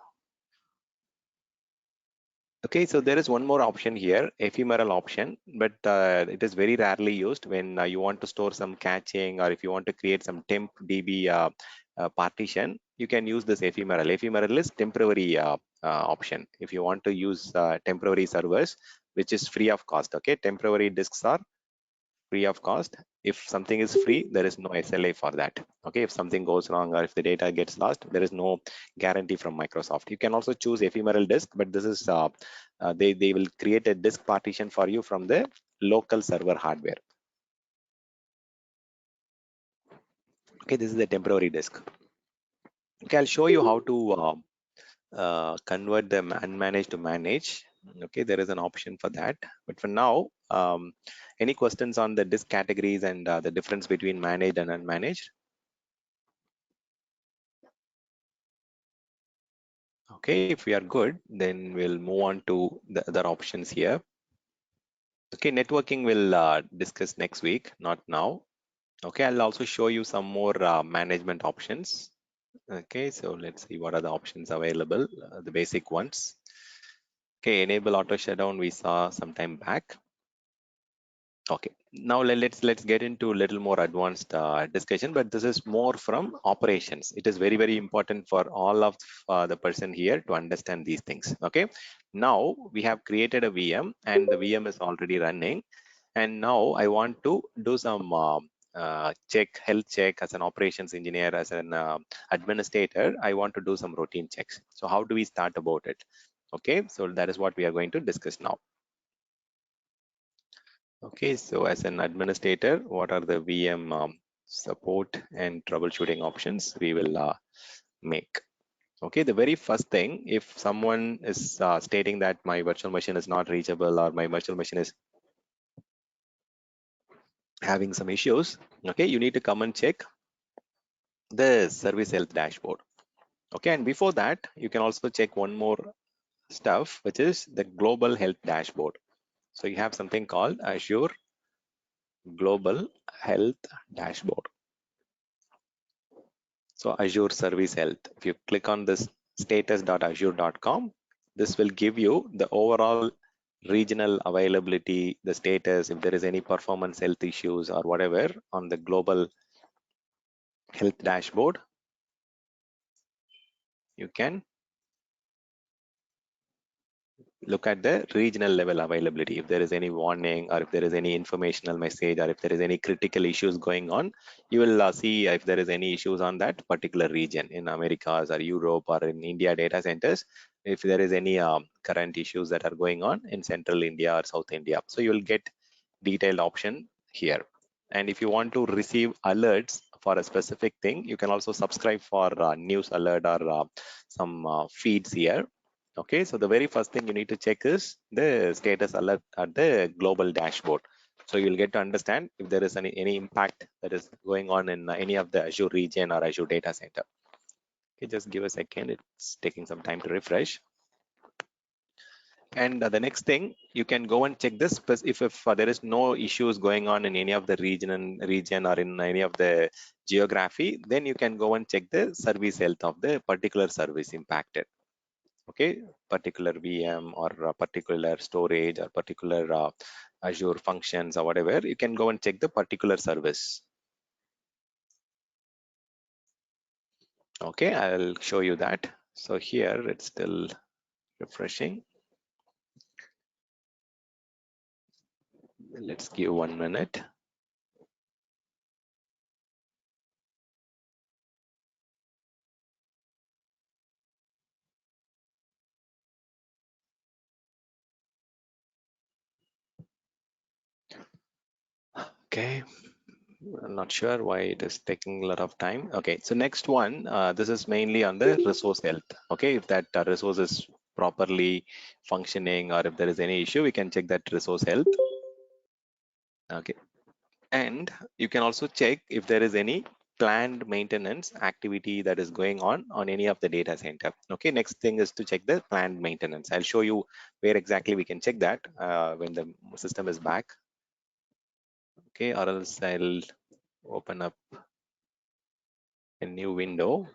Okay, so there is one more option here, ephemeral option, but it is very rarely used when you want to store some caching, or if you want to create some temp DB partition, you can use this ephemeral. Ephemeral is temporary option. If you want to use temporary servers, which is free of cost. Okay, temporary disks are free of cost. If something is free, there is no SLA for that. Okay, if something goes wrong or if the data gets lost, there is no guarantee from Microsoft. You can also choose ephemeral disk, but this is they will create a disk partition for you from the local server hardware. Okay, this is the temporary disk. Okay, I'll show you how to convert the unmanaged to manage. Okay, there is an option for that, but for now, any questions on the disk categories and the difference between managed and unmanaged? Okay, if we are good, then we'll move on to the other options here. Okay, networking will discuss next week, not now. Okay, I'll also show you some more management options. Okay, so let's see what are the options available, the basic ones. Okay, enable auto shutdown we saw some time back. Okay, now let's get into a little more advanced discussion, but this is more from operations. It is very important for all of the person here to understand these things. Okay, now we have created a VM and the VM is already running, and now I want to do some health check as an operations engineer, as an administrator. I want to do some routine checks. So how do we start about it? Okay, so that is what we are going to discuss now. Okay, so as an administrator, what are the VM support and troubleshooting options we will make? Okay, the very first thing, if someone is stating that my virtual machine is not reachable or my virtual machine is having some issues, okay, you need to come and check the service health dashboard. Okay, and before that, you can also check one more stuff, which is the global health dashboard. So you have something called Azure Global Health Dashboard. So Azure Service Health, if you click on this status.azure.com, this will give you the overall regional availability, the status, if there is any performance health issues or whatever on the global health dashboard. You can look at the regional level availability. If there is any warning or if there is any informational message or if there is any critical issues going on, you will see if there is any issues on that particular region in Americas or Europe or in India data centers, if there is any current issues that are going on in central India or South India. So you will get detailed option here. And if you want to receive alerts for a specific thing, you can also subscribe for news alert or some feeds here. Okay, so the very first thing you need to check is the status alert at the global dashboard. So you'll get to understand if there is any impact that is going on in any of the Azure region or Azure data center. Okay, just give a second. It's taking some time to refresh. And the next thing, you can go and check this. If there is no issues going on in any of the region or in any of the geography, then you can go and check the service health of the particular service impacted. Okay, particular VM or a particular storage or particular Azure functions or whatever, you can go and check the particular service. Okay, I'll show you that. So here it's still refreshing. Let's give 1 minute. Okay, I'm not sure why it is taking a lot of time. Okay, so next one, this is mainly on the resource health. Okay, if that resource is properly functioning or if there is any issue, we can check that resource health. Okay, and you can also check if there is any planned maintenance activity that is going on any of the data center. Okay, next thing is to check the planned maintenance. I'll show you where exactly we can check that when the system is back. Okay, or else I'll open up a new window.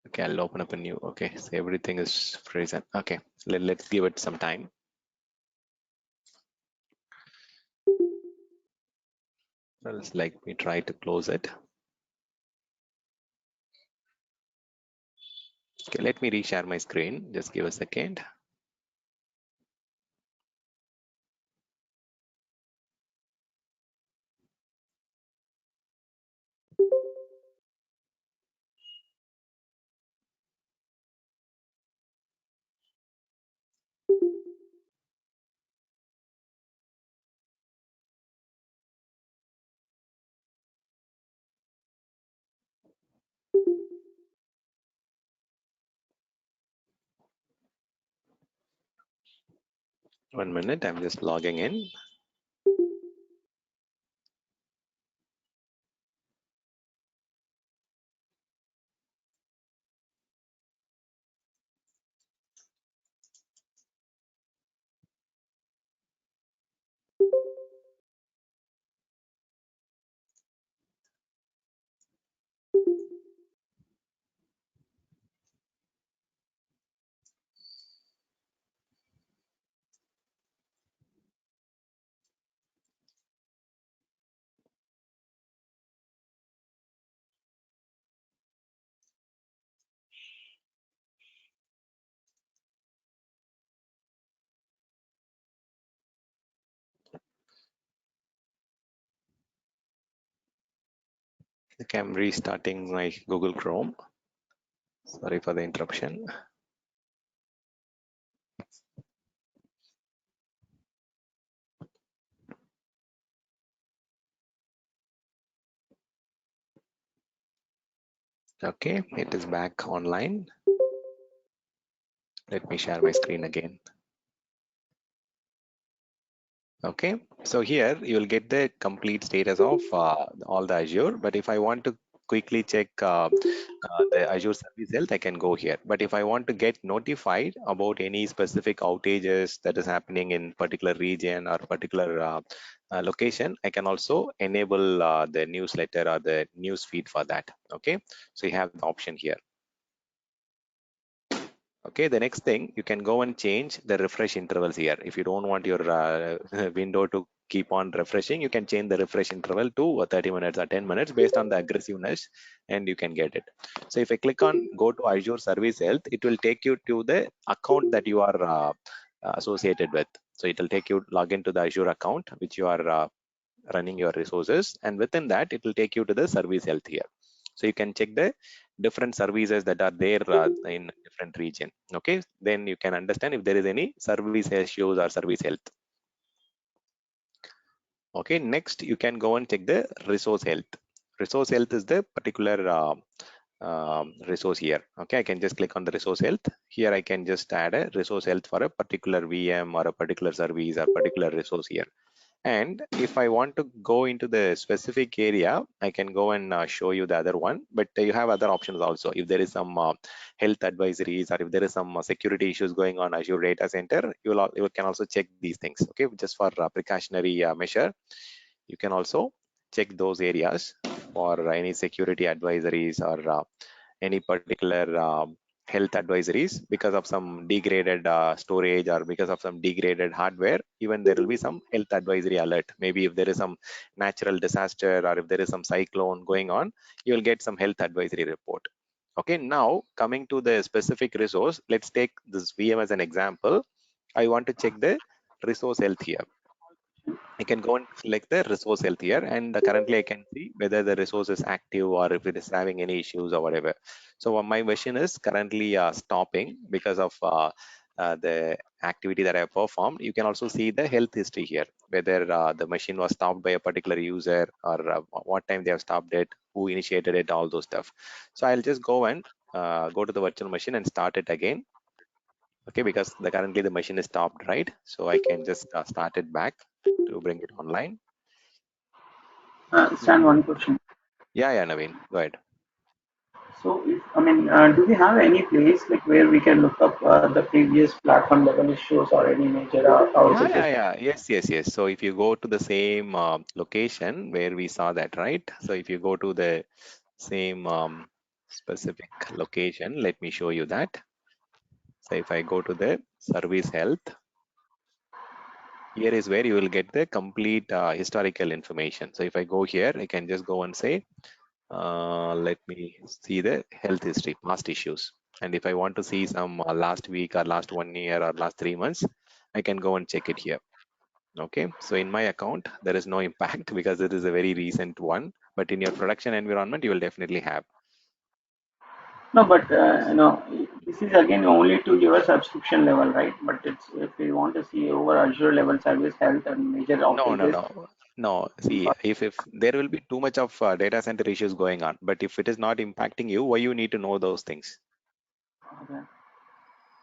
Okay, I'll open up a new. Okay, so everything is frozen. Okay, let's give it some time. Else, like me try to close it. Okay, let me reshare my screen. Just give a second. One minute, I'm just logging in. 'm restarting my Google Chrome. Sorry for the interruption. Okay, it is back online. Let me share my screen again. Okay, so here you will get the complete status of all the Azure. But if I want to quickly check the Azure Service Health, I can go here. But if I want to get notified about any specific outages that is happening in particular region or particular location, I can also enable the newsletter or the news feed for that. Okay, so you have the option here. Okay, the next thing, you can go and change the refresh intervals here. If you don't want your window to keep on refreshing, you can change the refresh interval to 30 minutes or 10 minutes based on the aggressiveness, and you can get it. So if I click on go to Azure Service Health, it will take you to the account that you are associated with. So it will take you log into the Azure account which you are running your resources, and within that it will take you to the service health here. So you can check the different services that are there in different region. Okay, then you can understand if there is any service issues or service health. Okay, next you can go and check the resource health. Resource health is the particular resource here. Okay, I can just click on the resource health. Here I can just add a resource health for a particular VM or a particular service or particular resource here. And if I want to go into the specific area, I can go and show you the other one, but you have other options also. If there is some health advisories or if there is some security issues going on Azure data center, you can also check these things. Okay, just for precautionary measure, you can also check those areas for any security advisories or any particular health advisories because of some degraded storage or because of some degraded hardware. Even there will be some health advisory alert. Maybe if there is some natural disaster or if there is some cyclone going on, you will get some health advisory report. Okay, now coming to the specific resource, let's take this VM as an example. I want to check the resource health here. I can go and select the resource health here, and currently I can see whether the resource is active or if it is having any issues or whatever. So my machine is currently stopping because of the activity that I performed. You can also see the health history here, whether the machine was stopped by a particular user or what time they have stopped it, who initiated it, all those stuff. So I'll just go and go to the virtual machine and start it again. Okay, because currently the machine is stopped, right? So I can just start it back to bring it online. Stan, one question. Yeah, Naveen, go ahead. So, if I mean, do we have any place like where we can look up the previous platform level issues or any major outages? Yes. So if you go to the same location where we saw that, right? So if you go to the same specific location, let me show you that. So if I go to the service health, here is where you will get the complete historical information. So if I go here, I can just go and say, let me see the health history, past issues. And if I want to see some last week or last 1 year or last 3 months, I can go and check it here. Okay, so in my account, there is no impact because it is a very recent one, but in your production environment, you will definitely have. No, but this is again only to your subscription level, right? But it's if we want to see over Azure level service health and major outages. No. See, if there will be too much of data center issues going on, but if it is not impacting you, why you need to know those things? Okay.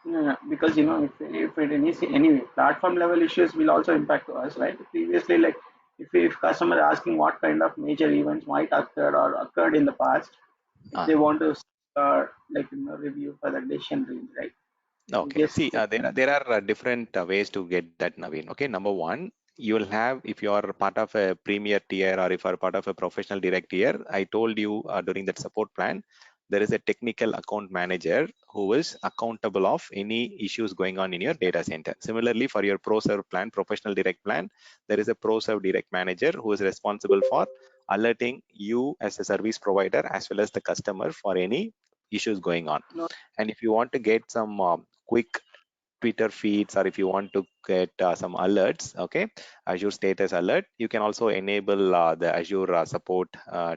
Yeah, because if it any platform level issues will also impact to us, right? Previously, like if customer asking what kind of major events might occur or occurred in the past, if Ah, they want to review for the decision range, right? We Okay, just see, there are different ways to get that, Naveen. Okay, number one, you will have, if you are part of a premier tier or if you are part of a professional direct tier, I told you during that support plan, there is a technical account manager who is accountable of any issues going on in your data center. Similarly, for your ProServe plan, professional direct plan, there is a ProServe direct manager who is responsible for alerting you as a service provider as well as the customer for any issues going on. no, And if you want to get some quick Twitter feeds, or if you want to get some alerts, okay, Azure status alert, you can also enable the Azure support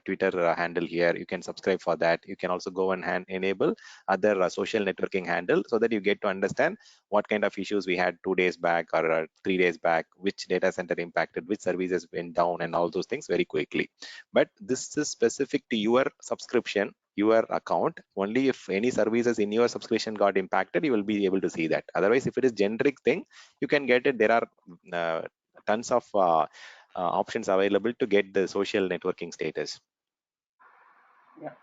Twitter handle here. You can subscribe for that. You can also go and enable other social networking handle so that you get to understand what kind of issues we had 2 days back or 3 days back, which data center impacted, which services went down, and all those things very quickly. But this is specific to your subscription, your account. Only if any services in your subscription got impacted, you will be able to see that. Otherwise, if it is generic thing, you can get it. There are tons of options available to get the social networking status. yeah,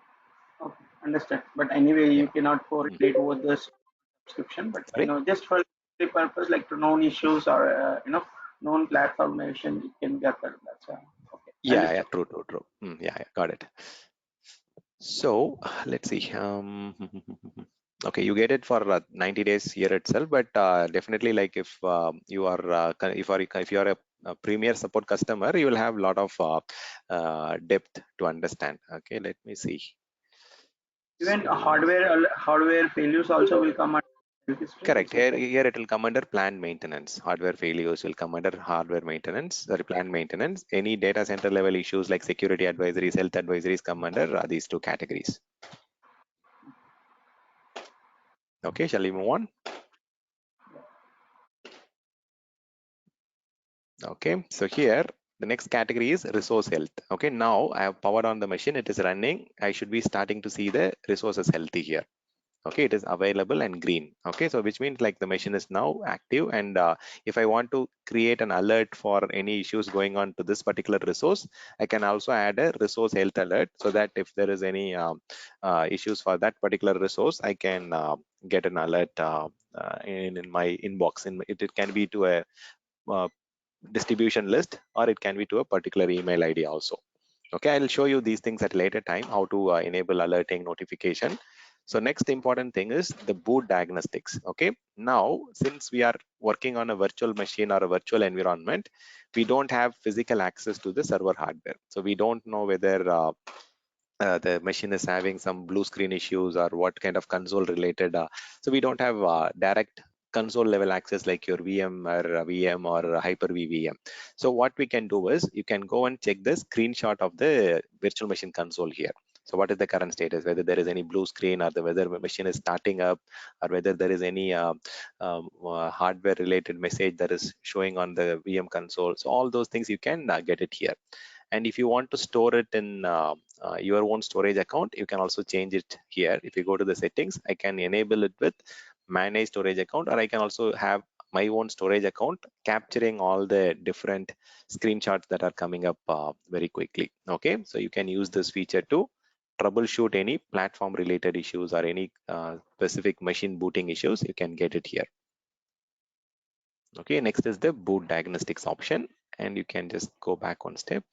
okay, understand. But anyway, Yeah. you cannot correlate with the subscription, but Sorry. just for the purpose like to known issues or known platformation, you can get that. That's okay, Yeah, understood. true. Yeah, got it. So let's see. Okay, you get it for 90 days here itself, but definitely, like if you are if you are a premier support customer, you will have a lot of depth to understand. Okay, let me see. Even So hardware failures also will come under health history. correct. Is it like? Here it will come under planned maintenance. Hardware failures will come under hardware maintenance, sorry, planned maintenance. Any data center level issues like security advisories, health advisories come under these two categories. Okay, shall we move on? Okay, so here the next category is resource health. Okay, now I have powered on the machine, it is running. I should be starting to see the resources healthy here. Okay, it is available and green. Okay, so which means like the machine is now active, and if I want to create an alert for any issues going on to this particular resource, I can also add a resource health alert, so that if there is any issues for that particular resource, I can get an alert in my inbox. It can be to a uh, distribution list, or it can be to a particular email ID also. Okay, I'll show you these things at a later time, how to enable alerting notification. So next important thing is the boot diagnostics. Okay, now since we are working on a virtual machine or a virtual environment, we don't have physical access to the server hardware. So we don't know whether the machine is having some blue screen issues or what kind of console related. So we don't have direct console level access like your VM or VM or Hyper-V VM. So what we can do is you can go and check the screenshot of the virtual machine console here. So what is the current status, whether there is any blue screen, or whether the machine is starting up, or whether there is any hardware related message that is showing on the VM console. So all those things you can get it here. And if you want to store it in your own storage account, you can also change it here. If you go to the settings, I can enable it with manage storage account, or I can also have my own storage account capturing all the different screenshots that are coming up very quickly. Okay, so you can use this feature to troubleshoot any platform related issues or any specific machine booting issues. You can get it here. Okay, next is the boot diagnostics option, and you can just go back one step.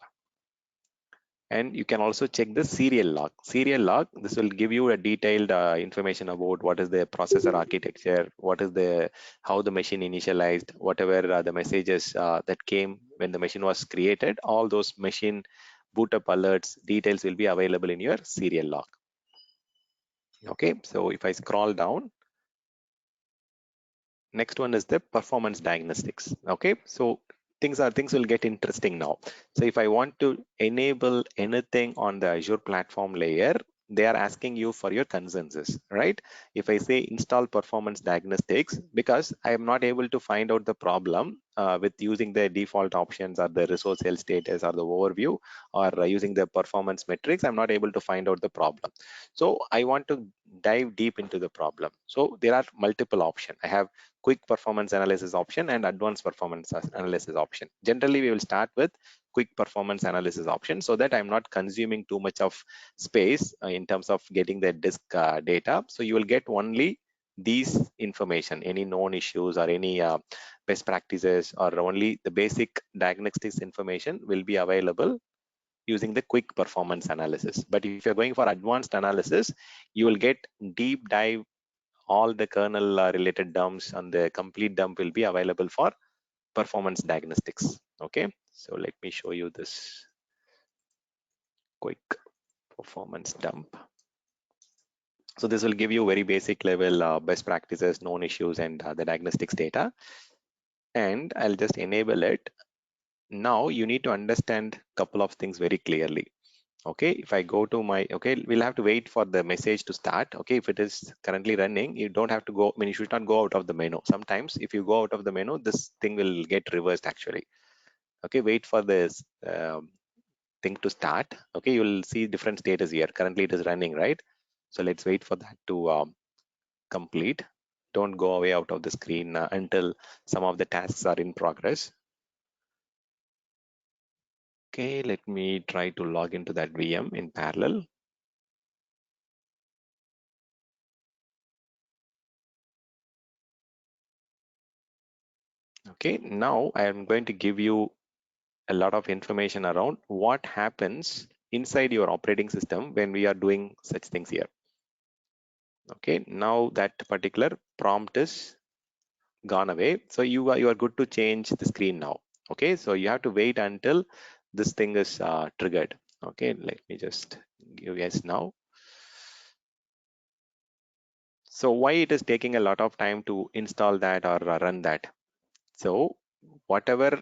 And you can also check the serial log. Serial log, this will give you a detailed information about what is the processor architecture, what is the how the machine initialized, whatever the messages that came when the machine was created. All those machine boot up alerts details will be available in your serial log. Okay, so if I scroll down, next one is the performance diagnostics. Okay, so things will get interesting now. So if I want to enable anything on the Azure platform layer, they are asking you for your consensus, right? If I say install performance diagnostics, because I am not able to find out the problem with using the default options or the resource health status or the overview or using the performance metrics, I'm not able to find out the problem. So I want to dive deep into the problem. So there are multiple options. I have quick performance analysis option and advanced performance analysis option. Generally, we will start with quick performance analysis option so that I'm not consuming too much of space in terms of getting the disk data. So you will get only these information, any known issues or any best practices, or only the basic diagnostics information will be available using the quick performance analysis. But if you're going for advanced analysis, you will get deep dive. All the kernel related dumps and the complete dump will be available for performance diagnostics. Okay, so let me show you this quick performance dump. So this will give you very basic level best practices, known issues, and the diagnostics data. And I'll just enable it. Now you need to understand a couple of things very clearly. Okay, if I go to my, okay, we'll have to wait for the message to start. Okay, if it is currently running, you don't have to go, I mean, you should not go out of the menu. Sometimes if you go out of the menu, this thing will get reversed actually. Okay, wait for this thing to start. Okay, you will see different status here. Currently it is running, right? So let's wait for that to complete. Don't go away out of the screen until some of the tasks are in progress. Okay, let me try to log into that VM in parallel. Okay, now I am going to give you a lot of information around what happens inside your operating system when we are doing such things here. Okay, now that particular prompt is gone away. So you are good to change the screen now. Okay, so you have to wait until this thing is triggered. Okay, let me just give yes now. So why it is taking a lot of time to install that or run that? So whatever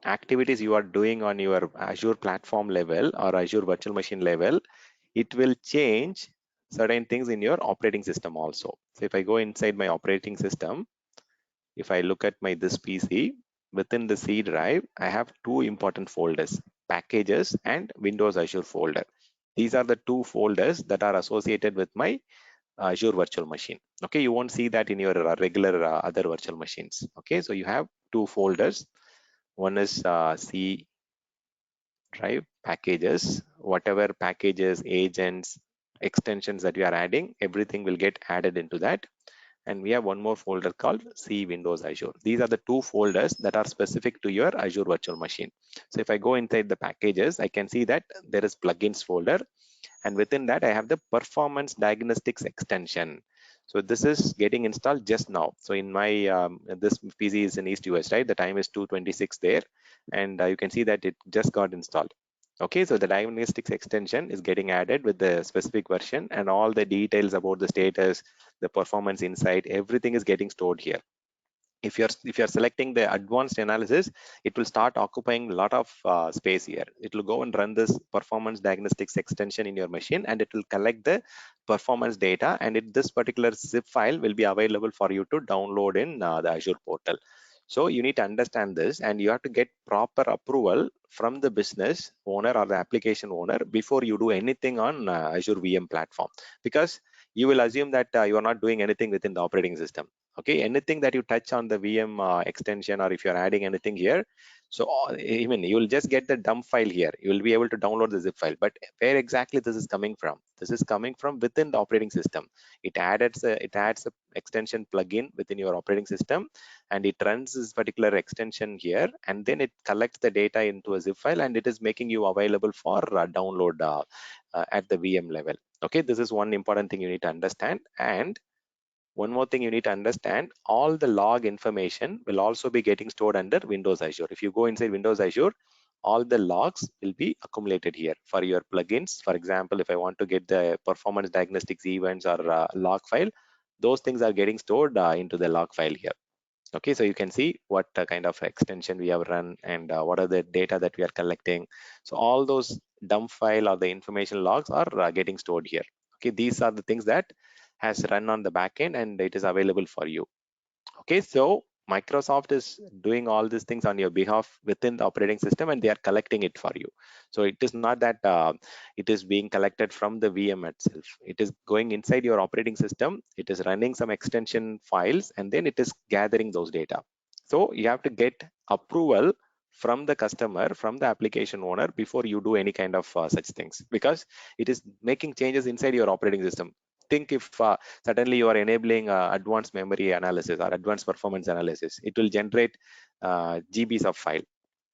activities you are doing on your Azure platform level or Azure virtual machine level, it will change certain things in your operating system also. So if I go inside my operating system, if I look at my this PC, within the C drive, I have two important folders, packages and Windows Azure folder. These are the two folders that are associated with my Azure virtual machine. Okay, you won't see that in your regular other virtual machines. Okay, so you have two folders. One is C drive packages, whatever packages, agents, extensions that you are adding, everything will get added into that. And we have one more folder called C Windows Azure. These are the two folders that are specific to your Azure virtual machine. So if I go inside the packages, I can see that there is plugins folder, and within that I have the performance diagnostics extension. So this is getting installed just now. So in my this PC is in East US, right? The time is 2:26 there, and you can see that it just got installed. Okay, so the diagnostics extension is getting added with the specific version, and all the details about the status, the performance insight, everything is getting stored here. if you're selecting the advanced analysis, it will start occupying a lot of space here. It will go and run this performance diagnostics extension in your machine, and it will collect the performance data, and this particular zip file will be available for you to download in the Azure portal. So you need to understand this, and you have to get proper approval from the business owner or the application owner before you do anything on Azure VM platform, because you will assume that you are not doing anything within the operating system. Okay, anything that you touch on the VM extension, or if you're adding anything here, so even you will just get the dump file here. You will be able to download the zip file, but where exactly this is coming from? This is coming from within the operating system. It adds a extension plugin within your operating system, and it runs this particular extension here, and then it collects the data into a zip file, and it is making you available for download at the VM level. Okay, this is one important thing you need to understand. And one more thing you need to understand, all the log information will also be getting stored under Windows Azure. If you go inside Windows Azure, all the logs will be accumulated here for your plugins. For example, if I want to get the performance diagnostics events or log file, those things are getting stored into the log file here. Okay, so you can see what kind of extension we have run, and what are the data that we are collecting. So all those dump file or the information logs are getting stored here. Okay, these are the things that has run on the backend, and it is available for you. Okay, so Microsoft is doing all these things on your behalf within the operating system, and they are collecting it for you. So it is not that it is being collected from the VM itself. It is going inside your operating system. It is running some extension files, and then it is gathering those data. So you have to get approval from the customer, from the application owner, before you do any kind of such things, because it is making changes inside your operating system. Think if suddenly you are enabling advanced memory analysis or advanced performance analysis, it will generate GBs of file.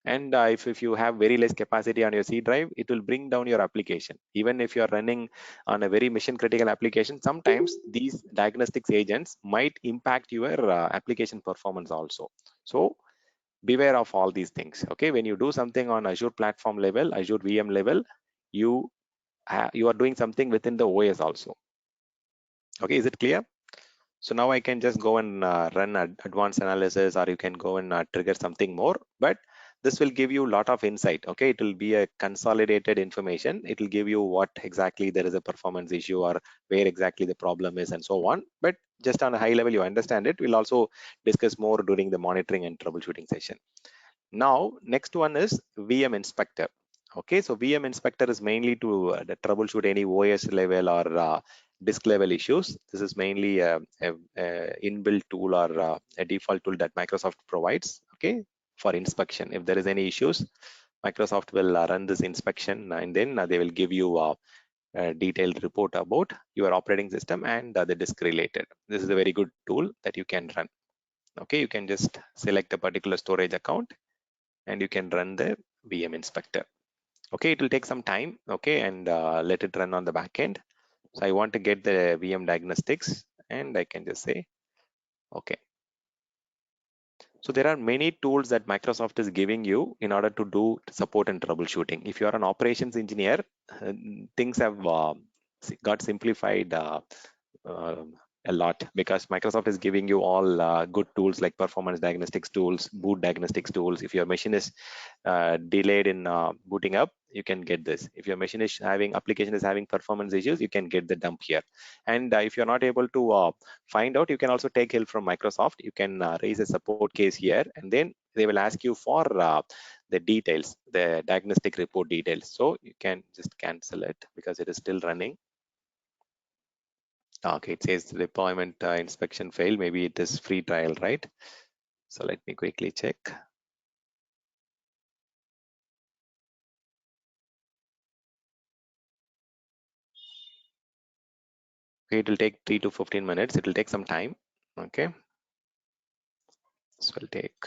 And if you have very less capacity on your C drive, it will bring down your application. Even if you are running on a very mission critical application, sometimes these diagnostics agents might impact your application performance also. So beware of all these things. Okay, when you do something on Azure platform level, Azure VM level, you are doing something within the OS also. Okay, is it clear? So now I can just go and run advanced analysis, or you can go and trigger something more, but this will give you a lot of insight. Okay, it will be a consolidated information. It will give you what exactly there is a performance issue, or where exactly the problem is, and so on. But just on a high level, you understand it. We'll also discuss more during the monitoring and troubleshooting session. Now, next one is VM Inspector. Okay, so VM Inspector is mainly to troubleshoot any OS level or disk level issues. This is mainly a inbuilt tool or a default tool that Microsoft provides, okay, for inspection. If there is any issues, Microsoft will run this inspection, and then they will give you a detailed report about your operating system and the disk related. This is a very good tool that you can run. Okay, you can just select a particular storage account, and you can run the VM Inspector. Okay, it will take some time, okay, and let it run on the back end. So I want to get the VM diagnostics, and I can just say, okay. So there are many tools that Microsoft is giving you in order to do support and troubleshooting. If you are an operations engineer, things have got simplified a lot, because Microsoft is giving you all good tools like performance diagnostics tools, boot diagnostics tools. If your machine is delayed in booting up, you can get this. If your machine is application is having performance issues, you can get the dump here. And if you're not able to find out, you can also take help from Microsoft. You can raise a support case here, and then they will ask you for the details, the diagnostic report details. So you can just cancel it because it is still running. Okay, it says the deployment inspection failed. Maybe it is free trial, right? So let me quickly check. Okay, it will take 3 to 15 minutes. It will take some time. Okay, this will take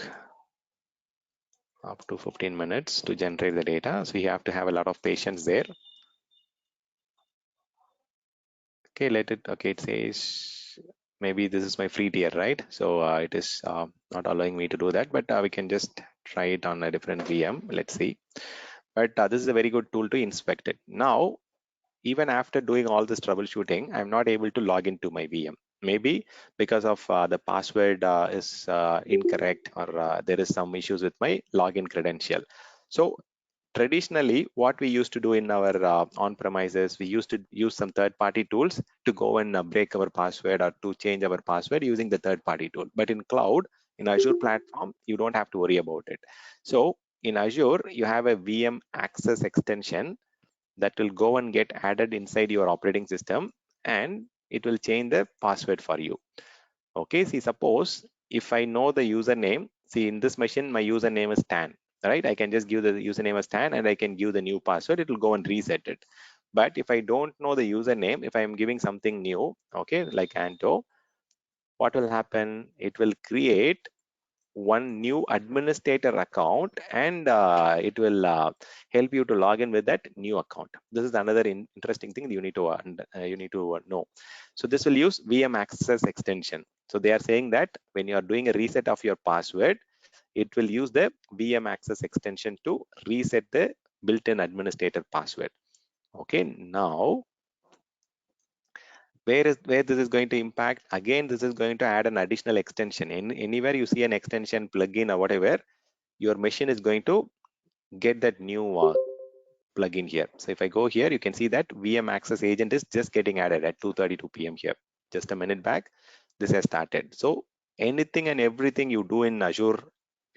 up to 15 minutes to generate the data. So you have to have a lot of patience there. Okay, let it. Okay, it says maybe this is my free tier, right? So it is not allowing me to do that, but we can just try it on a different VM. Let's see. But this is a very good tool to inspect it. Now, even after doing all this troubleshooting, I'm not able to log into my VM. Maybe because of the password is incorrect, or there is some issues with my login credential. So traditionally, what we used to do in our on-premises, we used to use some third-party tools to go and break our password or to change our password using the third-party tool. But in cloud, in Azure platform, you don't have to worry about it. So in Azure, you have a VM access extension that will go and get added inside your operating system, and it will change the password for you. Okay, see, suppose if I know the username, see in this machine, my username is Stan, right? I can just give the username as Stan and I can give the new password. It will go and reset it. But if I don't know the username, if I am giving something new, okay, like Anto, what will happen? It will create one new administrator account, and it will help you to log in with that new account. This is another interesting thing you need to know. So this will use VM access extension. So they are saying that when you are doing a reset of your password, it will use the VM access extension to reset the built-in administrator password. Okay, now where this is going to impact, again, this is going to add an additional extension. Anywhere you see an extension, plugin, or whatever, your machine is going to get that new plugin here. So if I go here, you can see that VM access agent is just getting added at 2:32 p.m. here. Just a minute back, this has started. So anything and everything you do in Azure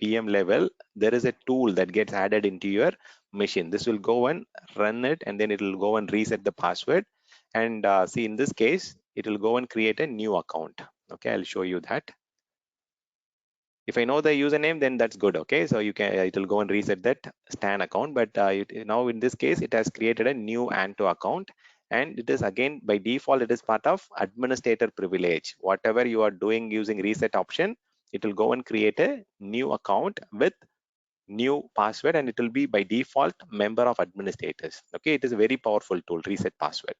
VM level, there is a tool that gets added into your machine. This will go and run it, and then it will go and reset the password. And see, in this case, it will go and create a new account. Okay, I'll show you that. If I know the username, then that's good. Okay, so you can, it will go and reset that Stan account. But now in this case, it has created a new Anto account, and it is again by default, it is part of administrator privilege. Whatever you are doing using reset option, it will go and create a new account with new password, and it will be by default member of administrators. Okay, it is a very powerful tool, reset password.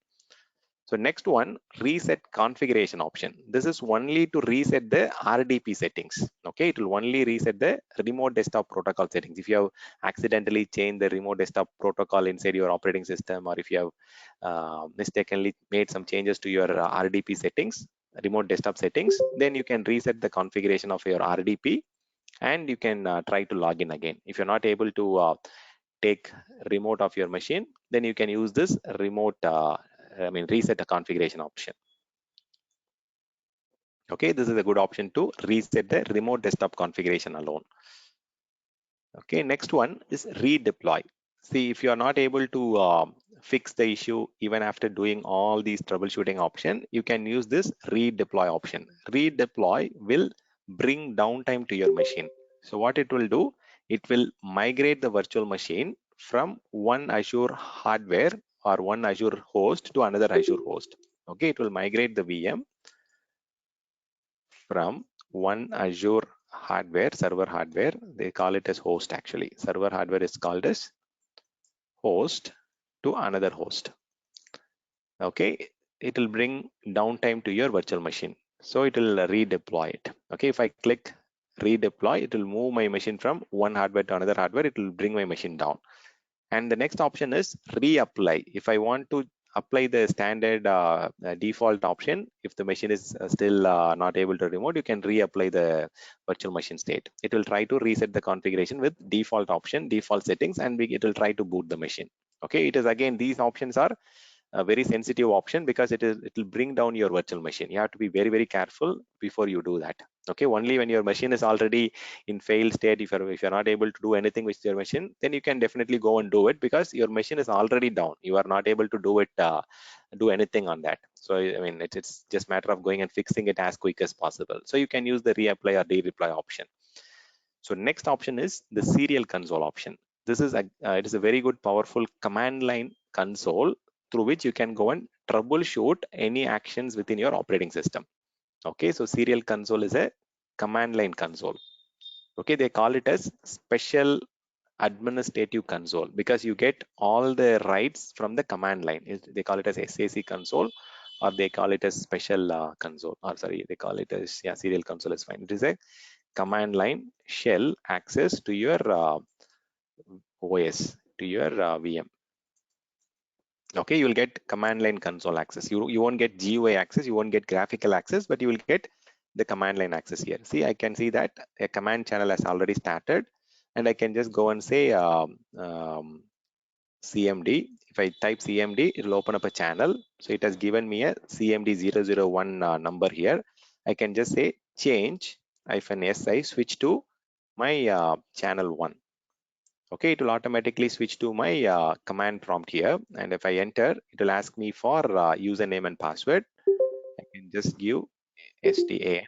So next one, reset configuration option. This is only to reset the RDP settings. Okay, it will only reset the remote desktop protocol settings. If you have accidentally changed the remote desktop protocol inside your operating system, or if you have mistakenly made some changes to your RDP settings, remote desktop settings, then you can reset the configuration of your RDP, and you can try to log in again. If you're not able to take remote of your machine, then you can use this remote reset a configuration option. Okay, this is a good option to reset the remote desktop configuration alone. Okay, next one is redeploy. See, if you are not able to fix the issue even after doing all these troubleshooting option, you can use this redeploy option. Redeploy will bring downtime to your machine. So what it will do, it will migrate the virtual machine from one Azure hardware or one Azure host to another Azure host. Okay, it will migrate the VM from one Azure hardware, server hardware, they call it as host actually. Server hardware is called as host to another host. Okay, it will bring downtime to your virtual machine. So it will redeploy it. Okay, if I click redeploy, it will move my machine from one hardware to another hardware. It will bring my machine down. And the next option is reapply. If I want to apply the standard default option, if the machine is still not able to remote, you can reapply the virtual machine state. It will try to reset the configuration with default option, default settings, and it will try to boot the machine. Okay, it is again, these options are a very sensitive option because it will bring down your virtual machine. You have to be very, very careful before you do that. Okay, only when your machine is already in failed state, if you're not able to do anything with your machine, then you can definitely go and do it because your machine is already down. You are not able to do it, do anything on that. So I mean, it's just matter of going and fixing it as quick as possible. So you can use the reapply or de-reply option. So next option is the serial console option. This is it is a very good, powerful command line console through which you can go and troubleshoot any actions within your operating system. Okay, so serial console is a command line console. Okay, they call it as special administrative console because you get all the rights from the command line. They call it as SAC console, or they call it as special console, or sorry, they call it as, yeah, serial console is fine. It is a command line shell access to your OS, to your VM. Okay, you will get command line console access. You won't get GUI access, you won't get graphical access, but you will get the command line access here. See, I can see that a command channel has already started, and I can just go and say CMD. If I type CMD, it will open up a channel. So it has given me a CMD 001 number here. I can just say change -SI, switch to my channel 1. Okay, it will automatically switch to my command prompt here. And if I enter, it will ask me for username and password. I can just give STAN,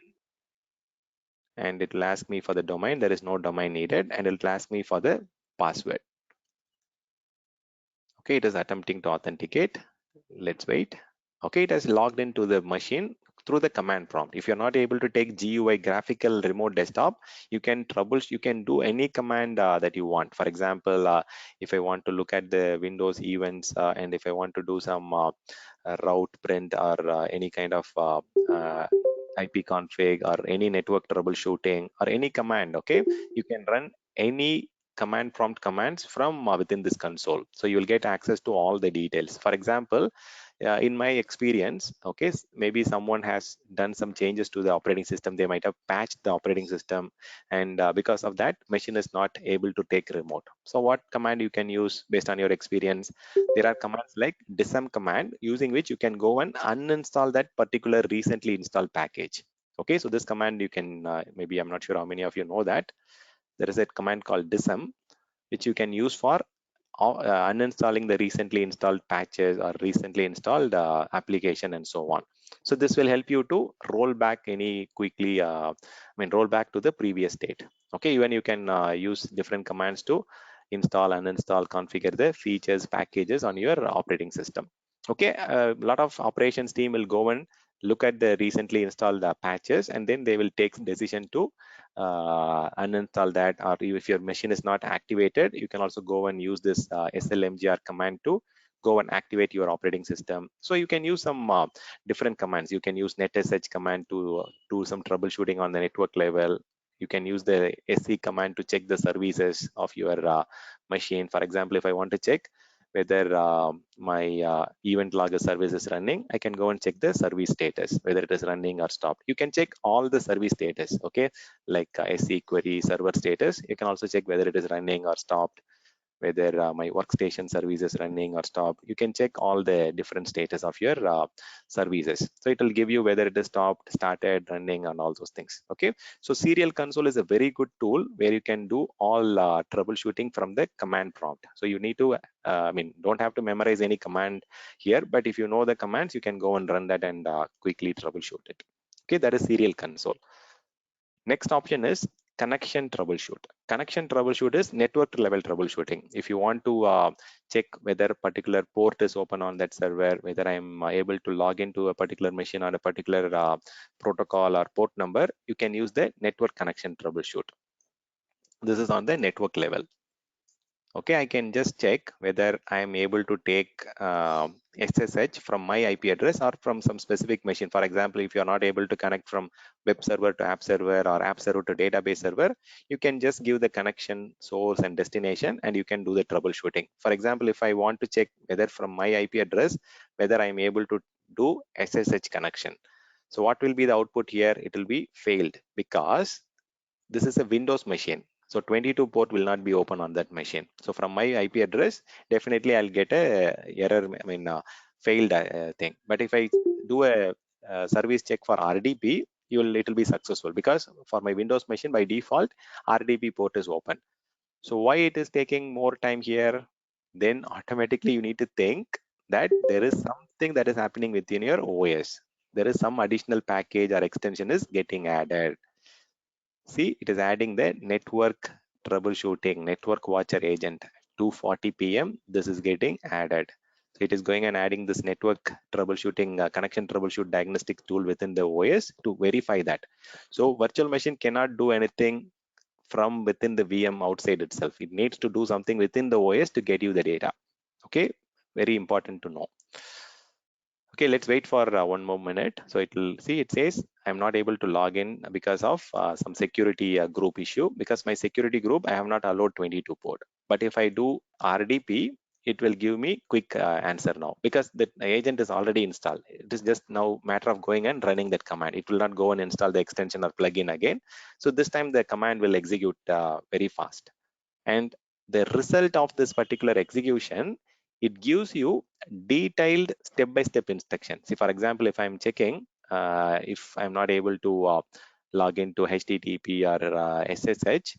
and it will ask me for the domain. There is no domain needed, and it will ask me for the password. Okay, it is attempting to authenticate. Let's wait. Okay, it has logged into the machine through the command prompt. If you're not able to take GUI graphical remote desktop, you can you can do any command that you want. For example, if I want to look at the Windows events, and if I want to do some route print or any kind of IP config or any network troubleshooting or any command, okay, you can run any command prompt commands from within this console. So you will get access to all the details. For example, in my experience, okay, maybe someone has done some changes to the operating system. They might have patched the operating system, and because of that, machine is not able to take remote. So what command you can use based on your experience? There are commands like dism command, using which you can go and uninstall that particular recently installed package. Okay, so this command you can maybe, I'm not sure how many of you know that there is a command called dism, which you can use for uninstalling the recently installed patches or recently installed application and so on. So this will help you to roll back any quickly, roll back to the previous state. Okay, even you can use different commands to install, uninstall, configure the features, packages on your operating system. Okay, a lot of operations team will go and look at the recently installed patches, and then they will take decision to uninstall that, or if your machine is not activated, you can also go and use this slmgr command to go and activate your operating system. So you can use some different commands. You can use netsh command to do some troubleshooting on the network level. You can use the sc command to check the services of your machine. For example, if I want to check whether my event logger service is running, I can go and check the service status, whether it is running or stopped. You can check all the service status, okay, like SC query server status. You can also check whether it is running or stopped, whether my workstation service is running or stopped. You can check all the different status of your services. So it will give you whether it is stopped, started, running, and all those things. Okay, so serial console is a very good tool where you can do all troubleshooting from the command prompt. So you need to don't have to memorize any command here, but if you know the commands, you can go and run that and quickly troubleshoot it. Okay, that is serial console. Next option is connection troubleshoot. Connection troubleshoot is network level troubleshooting. If you want to check whether a particular port is open on that server, whether I'm able to log into a particular machine on a particular protocol or port number, you can use the network connection troubleshoot. This is on the network level. Okay, I can just check whether I am able to take SSH from my IP address or from some specific machine. For example, if you're not able to connect from web server to app server or app server to database server, you can just give the connection source and destination, and you can do the troubleshooting. For example, if I want to check whether from my IP address, whether I'm able to do SSH connection. So what will be the output here? It will be failed because this is a Windows machine. So 22 port will not be open on that machine. So from my IP address, definitely I'll get a error, failed thing. But if I do a service check for RDP, it will be successful because for my Windows machine by default, RDP port is open. So why it is taking more time here? Then automatically you need to think that there is something that is happening within your OS. There is some additional package or extension is getting added. See, it is adding the network troubleshooting, network watcher agent, 2:40 p.m. This is getting added. So it is going and adding this network troubleshooting, connection troubleshoot diagnostic tool within the OS to verify that. So virtual machine cannot do anything from within the VM outside itself. It needs to do something within the OS to get you the data. Okay, very important to know. Okay, let's wait for 1 more minute. So it will see, it says I'm not able to log in because of some security group issue. Because my security group, I have not allowed 22 port. But if I do RDP, it will give me quick answer now, because the agent is already installed. It is just now matter of going and running that command. It will not go and install the extension or plugin again. So this time the command will execute very fast. And the result of this particular execution, it gives you detailed step-by-step instructions. See, for example, if I'm checking, if I'm not able to log into HTTP or SSH,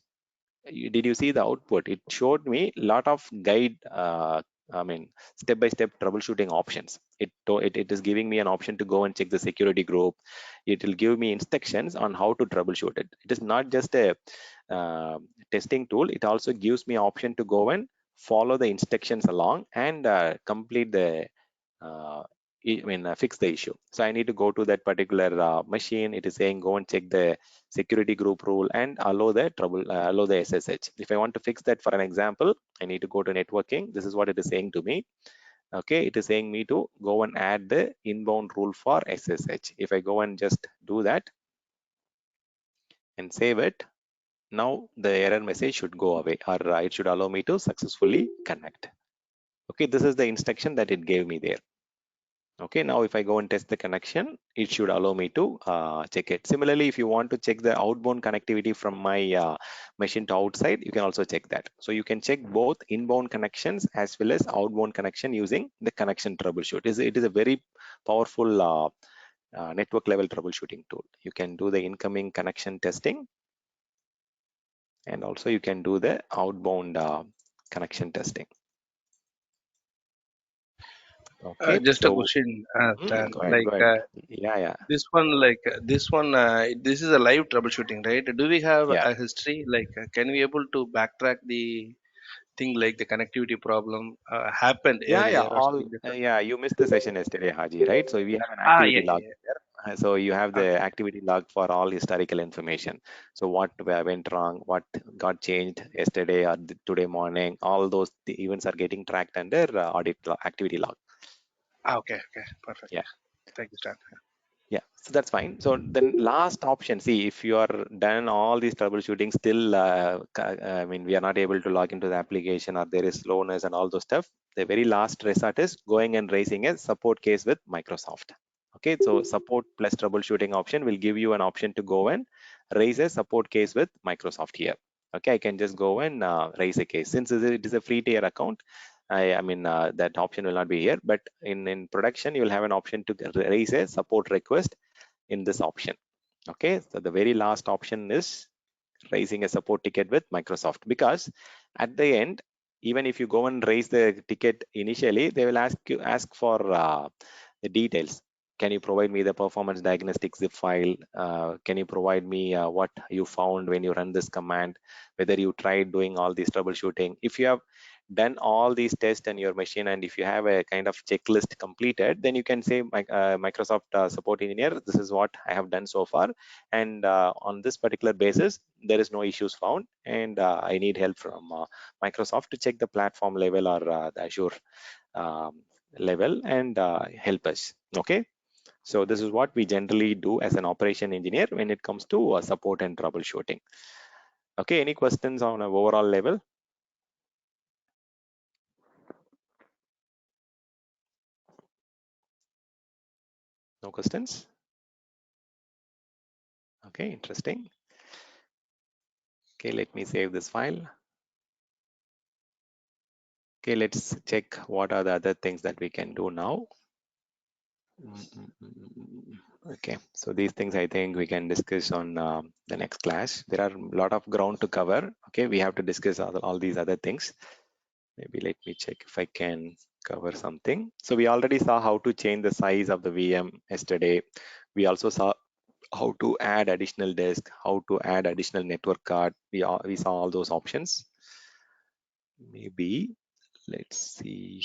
did you see the output? It showed me a lot of guide, step-by-step troubleshooting options. It is giving me an option to go and check the security group. It will give me instructions on how to troubleshoot it. It is not just a testing tool. It also gives me option to go and follow the instructions along and complete the fix the issue. So I need to go to that particular machine. It is saying go and check the security group rule and allow the allow the SSH. If I want to fix that, for an example, I need to go to networking. This is what it is saying to me. Okay, it is saying me to go and add the inbound rule for SSH. If I go and just do that and save it, now the error message should go away, or it should allow me to successfully connect. Okay, this is the instruction that it gave me there. Okay, now if I go and test the connection, it should allow me to check it. Similarly, if you want to check the outbound connectivity from my machine to outside, you can also check that. So you can check both inbound connections as well as outbound connection using the connection troubleshoot. It is a very powerful network level troubleshooting tool. You can do the incoming connection testing, and also you can do the outbound connection testing. Okay, Just a so question, Stan. go ahead, Like go ahead. Yeah. this one, this is a live troubleshooting, right? Do we have Yeah. a history? Like, can we able to backtrack the thing, like the connectivity problem happened earlier or All something different? you missed the session yesterday, Haji, right? So we have an Ah, activity log yeah. there. So you have the Okay. activity log for all historical information. So what went wrong, what got changed yesterday or today morning, all those the events are getting tracked under audit activity log. Ah, okay. Perfect. Yeah. Thank you, Stan. Yeah, so that's fine. So then last option, see, if you are done all these troubleshooting, still, we are not able to log into the application, or there is slowness and all those stuff. The very last resort is going and raising a support case with Microsoft. Okay, so support plus troubleshooting option will give you an option to go and raise a support case with Microsoft here. Okay, I can just go and raise a case. Since it is a free tier account, that option will not be here, but in production, you will have an option to raise a support request in this option. Okay, so the very last option is raising a support ticket with Microsoft, because at the end, even if you go and raise the ticket initially, they will ask for the details. Can you provide me the performance diagnostics zip file? Can you provide me what you found when you run this command, whether you tried doing all this troubleshooting? If you have done all these tests on your machine, and if you have a kind of checklist completed, then you can say Microsoft support engineer, this is what I have done so far, and on this particular basis there is no issues found, and I need help from Microsoft to check the platform level or the Azure level and help us. Okay, so this is what we generally do as an operation engineer when it comes to support and troubleshooting. Okay, any questions on an overall level? No questions? Okay, interesting. Okay, let me save this file. Okay, let's check what are the other things that we can do now. Okay, so these things I think we can discuss on the next class. There are a lot of ground to cover. Okay, we have to discuss all these other things. Maybe let me check if I can cover something. So we already saw how to change the size of the VM yesterday. We also saw how to add additional disk, how to add additional network card. We saw all those options. Maybe let's see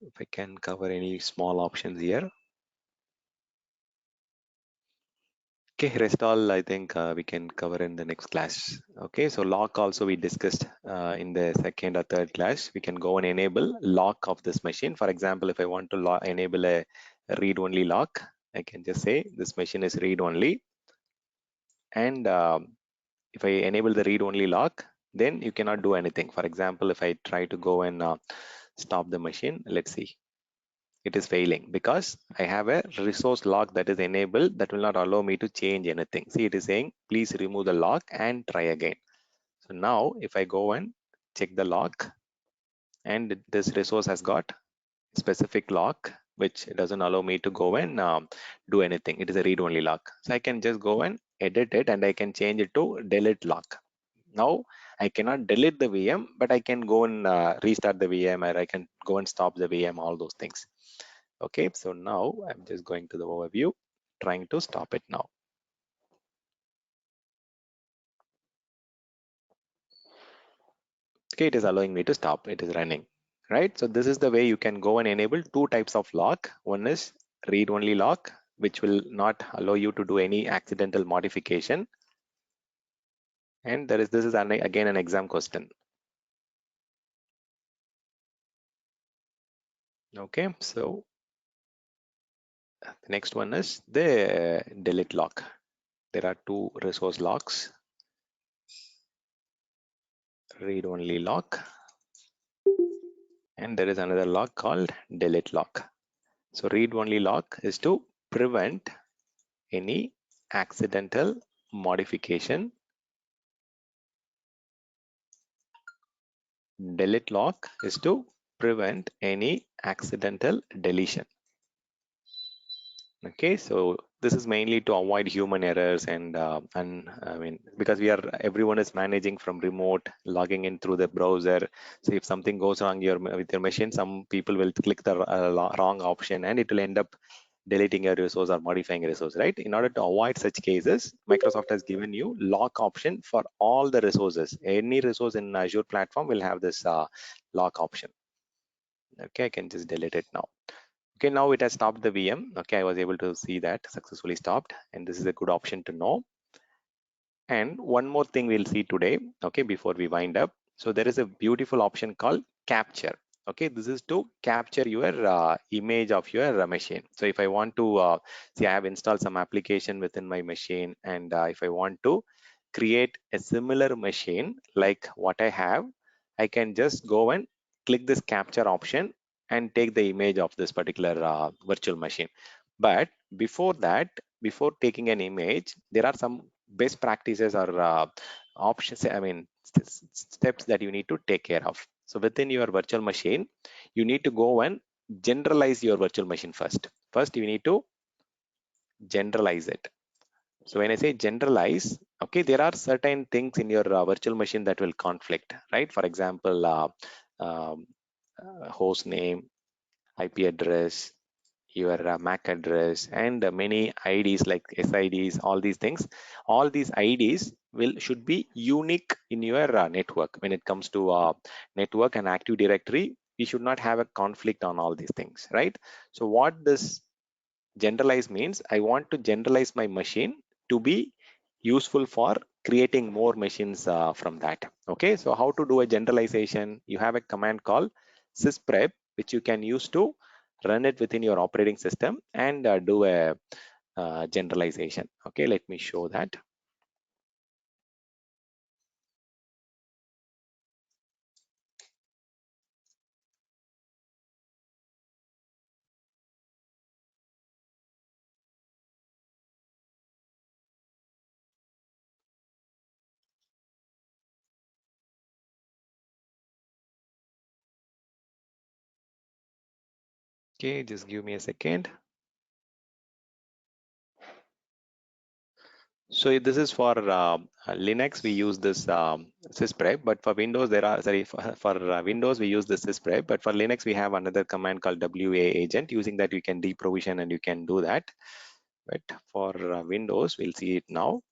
if I can cover any small options here. Okay, rest all I think we can cover in the next class. Okay, so lock also we discussed in the second or third class. We can go and enable lock of this machine. For example, if I want to enable a read-only lock, I can just say this machine is read-only. And if I enable the read-only lock, then you cannot do anything. For example, if I try to go and stop the machine. Let's see. It is failing because I have a resource lock that is enabled that will not allow me to change anything. See, it is saying please remove the lock and try again. So now if I go and check the lock, and this resource has got specific lock which doesn't allow me to go and do anything. It is a read-only lock. So I can just go and edit it, and I can change it to delete lock. Now I cannot delete the VM, but I can go and restart the VM, or I can go and stop the VM, all those things. Okay, so now I'm just going to the overview, trying to stop it now. Okay, it is allowing me to stop. It is running, right? So this is the way you can go and enable two types of lock. One is read-only lock, which will not allow you to do any accidental modification. And this is again an exam question. Okay, so the next one is the delete lock. There are two resource locks, read-only lock, and there is another lock called delete lock. So read-only lock is to prevent any accidental modification. Delete lock is to prevent any accidental deletion. Okay, so this is mainly to avoid human errors, and I mean, because everyone is managing from remote, logging in through the browser. So if something goes wrong with your machine, some people will click the wrong option, and it will end up deleting a resource or modifying a resource, right? In order to avoid such cases, Microsoft has given you lock option for all the resources. Any resource in Azure platform will have this lock option. Okay, I can just delete it now. Okay, now it has stopped the VM. Okay, I was able to see that successfully stopped, and this is a good option to know. And one more thing we'll see today, okay, before we wind up. So there is a beautiful option called capture. Okay, this is to capture your image of your machine. So if I want to see, I have installed some application within my machine, and if I want to create a similar machine like what I have, I can just go and click this capture option and take the image of this particular virtual machine. But before that, before taking an image, there are some best practices or options, I mean, steps that you need to take care of. So within your virtual machine, you need to go and generalize your virtual machine first. First, you need to generalize it. So when I say generalize, okay, there are certain things in your virtual machine that will conflict, right? For example, host name, IP address, your MAC address, and many IDs like SIDs, all these things. All these IDs should be unique in your network. When it comes to network and Active Directory, we should not have a conflict on all these things, right? So what this generalize means, I want to generalize my machine to be useful for creating more machines from that. Okay, so how to do a generalization? You have a command called sysprep, which you can use to run it within your operating system and do a generalization. Okay, let me show that. Okay, just give me a second. So this is for Linux, we use this sysprep, but for Windows for Windows we use this sysprep, but for Linux we have another command called WA agent. Using that you can deprovision and you can do that. But for Windows, we'll see it now.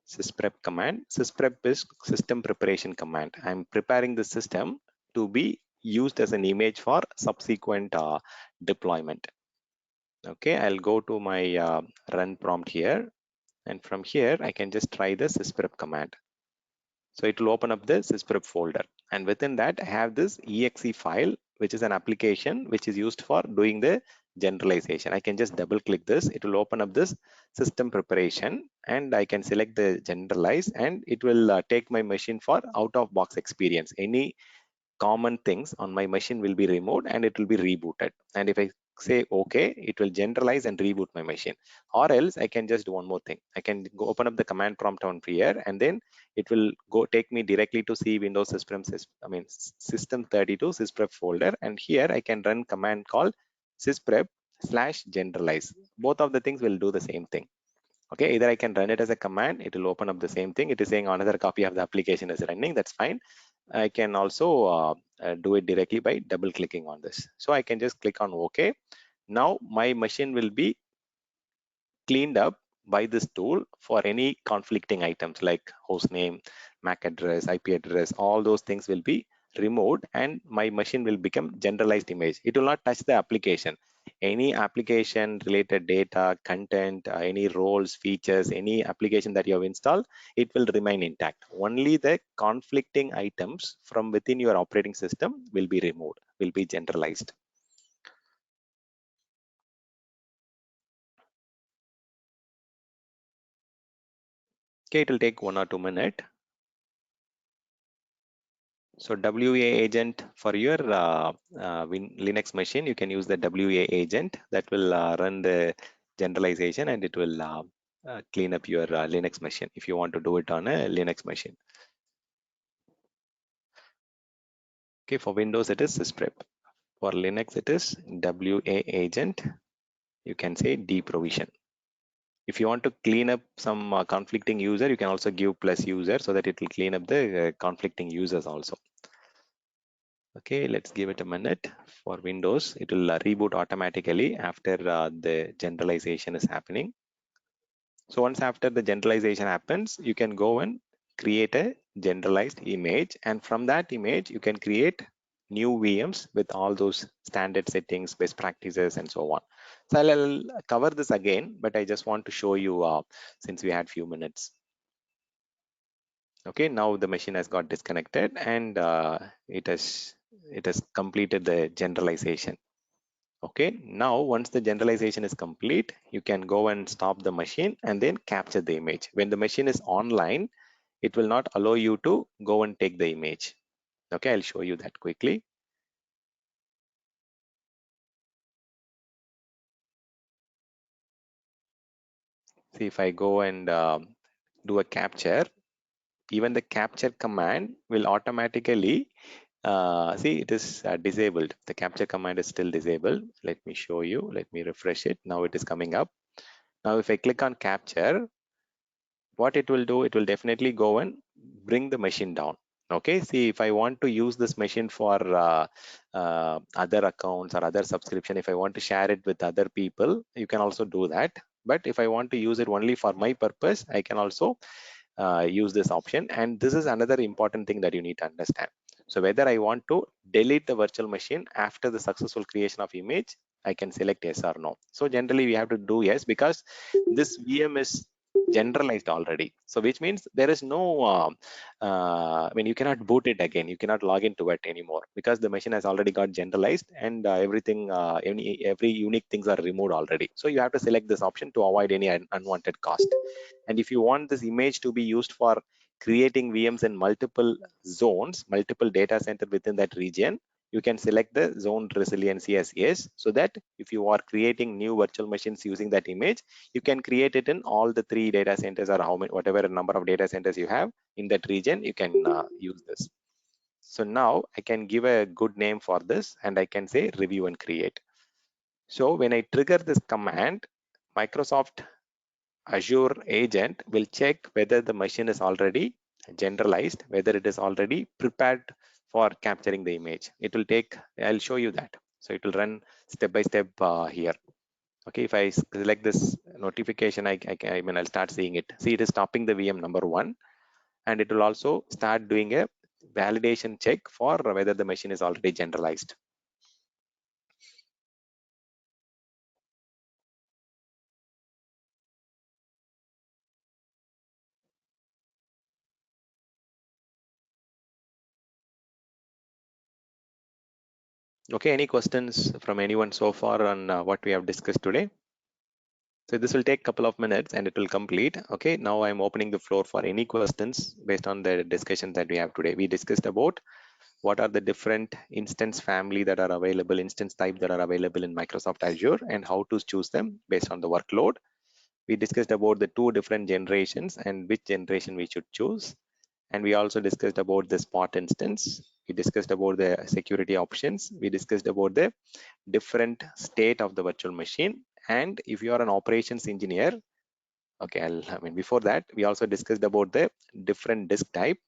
Sysprep command. Sysprep is system preparation command. I'm preparing the system to be used as an image for subsequent deployment. Okay, I'll go to my run prompt here. And from here, I can just try the sysprep command. So it will open up the sysprep folder. And within that, I have this exe file, which is an application which is used for doing the generalization. I can just double click this. It will open up this system preparation, and I can select the generalize, and it will take my machine for out of box experience. Any common things on my machine will be removed and it will be rebooted. And if I say okay, it will generalize and reboot my machine. Or else I can just do one more thing. I can go open up the command prompt on here, and then it will go take me directly to C Windows System System32 sysprep folder, and here I can run command called sysprep/generalize. Both of the things will do the same thing. Okay, either I can run it as a command, it will open up the same thing. It is saying another copy of the application is running, that's fine. I can also do it directly by double clicking on this. So I can just click on OK. Now my machine will be cleaned up by this tool for any conflicting items like host name, MAC address, IP address, all those things will be removed and my machine will become generalized image. It will not touch the application. Any application related data, content, any roles, features, any application that you have installed, it will remain intact. Only the conflicting items from within your operating system will be removed, will be generalized. Okay, it will take 1 or 2 minutes. So WA agent for your Linux machine, you can use the WA agent that will run the generalization, and it will clean up your Linux machine if you want to do it on a Linux machine. Okay, for Windows it is sysprep. For Linux it is WA agent. You can say deprovision. If you want to clean up some conflicting user, you can also give plus user so that it will clean up the conflicting users also. Okay, let's give it a minute. For Windows, it will reboot automatically after the generalization is happening. So once after the generalization happens, you can go and create a generalized image, and from that image you can create new VMs with all those standard settings, best practices, and so on. So I'll cover this again, but I just want to show you since we had few minutes. Okay, now the machine has got disconnected and it has completed the generalization. Okay, now once the generalization is complete, you can go and stop the machine and then capture the image. When the machine is online, it will not allow you to go and take the image. Okay, I'll show you that quickly. See, if I go and do a capture, even the capture command will automatically see it is disabled. The capture command is still disabled. Let me show you. Let me refresh it. Now it is coming up. Now if I click on capture, what it will do, it will definitely go and bring the machine down. Okay, see, if I want to use this machine for other accounts or other subscription, if I want to share it with other people, you can also do that. But if I want to use it only for my purpose, I can also use this option. And this is another important thing that you need to understand. So whether I want to delete the virtual machine after the successful creation of image, I can select yes or no. So generally we have to do yes, because this VM is generalized already. So which means there is no I mean, you cannot boot it again, you cannot log into it anymore, because the machine has already got generalized, and everything every unique things are removed already. So you have to select this option to avoid any unwanted cost. And if you want this image to be used for creating VMs in multiple zones, multiple data center within that region, you can select the zone resiliency as yes, so that if you are creating new virtual machines using that image, you can create it in all the 3 data centers, or how many, whatever number of data centers you have in that region, you can use this. So now I can give a good name for this, and I can say review and create. So when I trigger this command, Microsoft Azure agent will check whether the machine is already generalized, whether it is already prepared for capturing the image. It will take, I'll show you that. So it will run step by step here. Okay, if I select this notification, I mean, I'll start seeing it. See, it is stopping the VM number 1, and it will also start doing a validation check for whether the machine is already generalized. Okay, any questions from anyone so far on what we have discussed today? So this will take a couple of minutes and it will complete. Okay, now I'm opening the floor for any questions based on the discussion that we have today. We discussed about what are the different instance family that are available, instance type that are available in Microsoft Azure, and how to choose them based on the workload. We discussed about the 2 different generations and which generation we should choose. And we also discussed about the spot instance. We discussed about the security options. We discussed about the different state of the virtual machine. And if you are an operations engineer, okay, before that, we also discussed about the different disk type.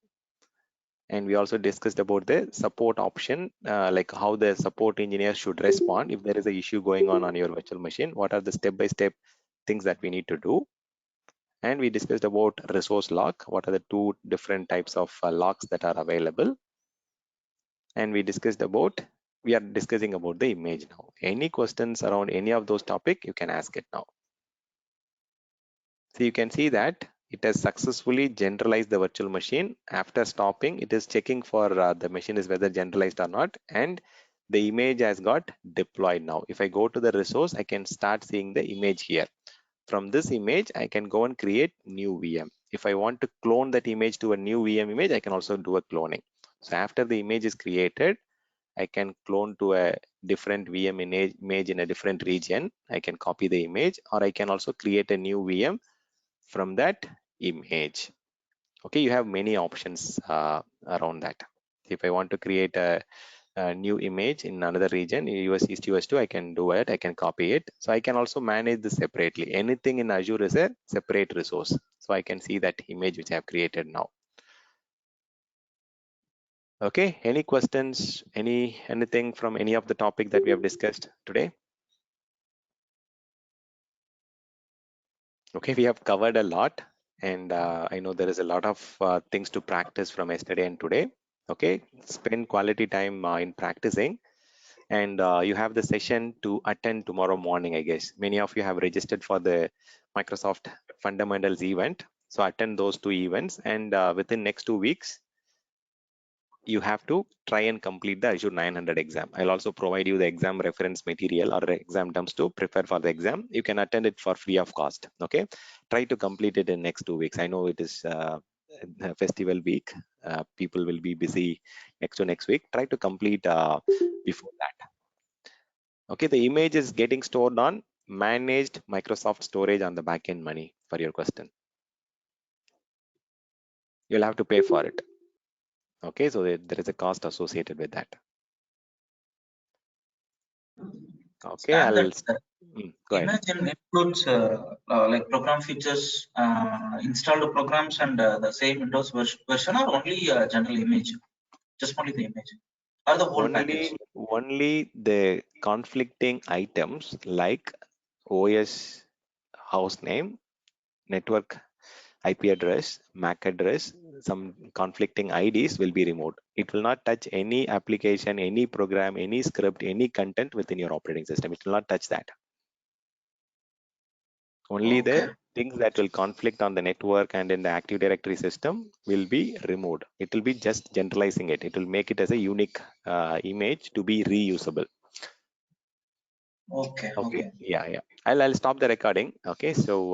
And we also discussed about the support option, like how the support engineer should respond if there is an issue going on your virtual machine. What are the step-by-step things that we need to do? And we discussed about resource lock. What are the 2 different types of locks that are available? And we discussed about, we are discussing about the image now. Any questions around any of those topics, you can ask it now. So you can see that it has successfully generalized the virtual machine. After stopping, it is checking for the machine is whether generalized or not, and the image has got deployed now. If I go to the resource, I can start seeing the image here. From this image, I can go and create new VM. If I want to clone that image to a new VM image, I can also do a cloning. So after the image is created, I can clone to a different VM image in a different region. I can copy the image, or I can also create a new VM from that image. Okay, you have many options around that. If I want to create a new image in another region, US East US 2, I can do it, I can copy it. So I can also manage this separately. Anything in Azure is a separate resource. So I can see that image which I have created now. Okay, any questions, anything from any of the topic that we have discussed today? Okay, we have covered a lot, and I know there is a lot of things to practice from yesterday and today. Okay, spend quality time in practicing, and you have the session to attend tomorrow morning, I guess. Many of you have registered for the Microsoft Fundamentals event, so attend those 2 events, and within next 2 weeks, you have to try and complete the Azure 900 exam. I'll also provide you the exam reference material or exam terms to prepare for the exam. You can attend it for free of cost. Okay, try to complete it in next 2 weeks. I know it is festival week. People will be busy next week. Try to complete before that. Okay, the image is getting stored on managed Microsoft storage on the backend money for your question. You'll have to pay for it. Okay, so there is a cost associated with that. Okay, go ahead. Imagine includes like program features, installed programs, and the same Windows version, or only general image, just only the image, or the whole package. Only the conflicting items like OS house name, network IP address, MAC address, some conflicting IDs will be removed. It will not touch any application, any program, any script, any content within your operating system. It will not touch that. Only the things that will conflict on the network and in the Active Directory system will be removed. It will be just generalizing it. It will make it as a unique image to be reusable. Okay. Yeah. I'll stop the recording. Okay, so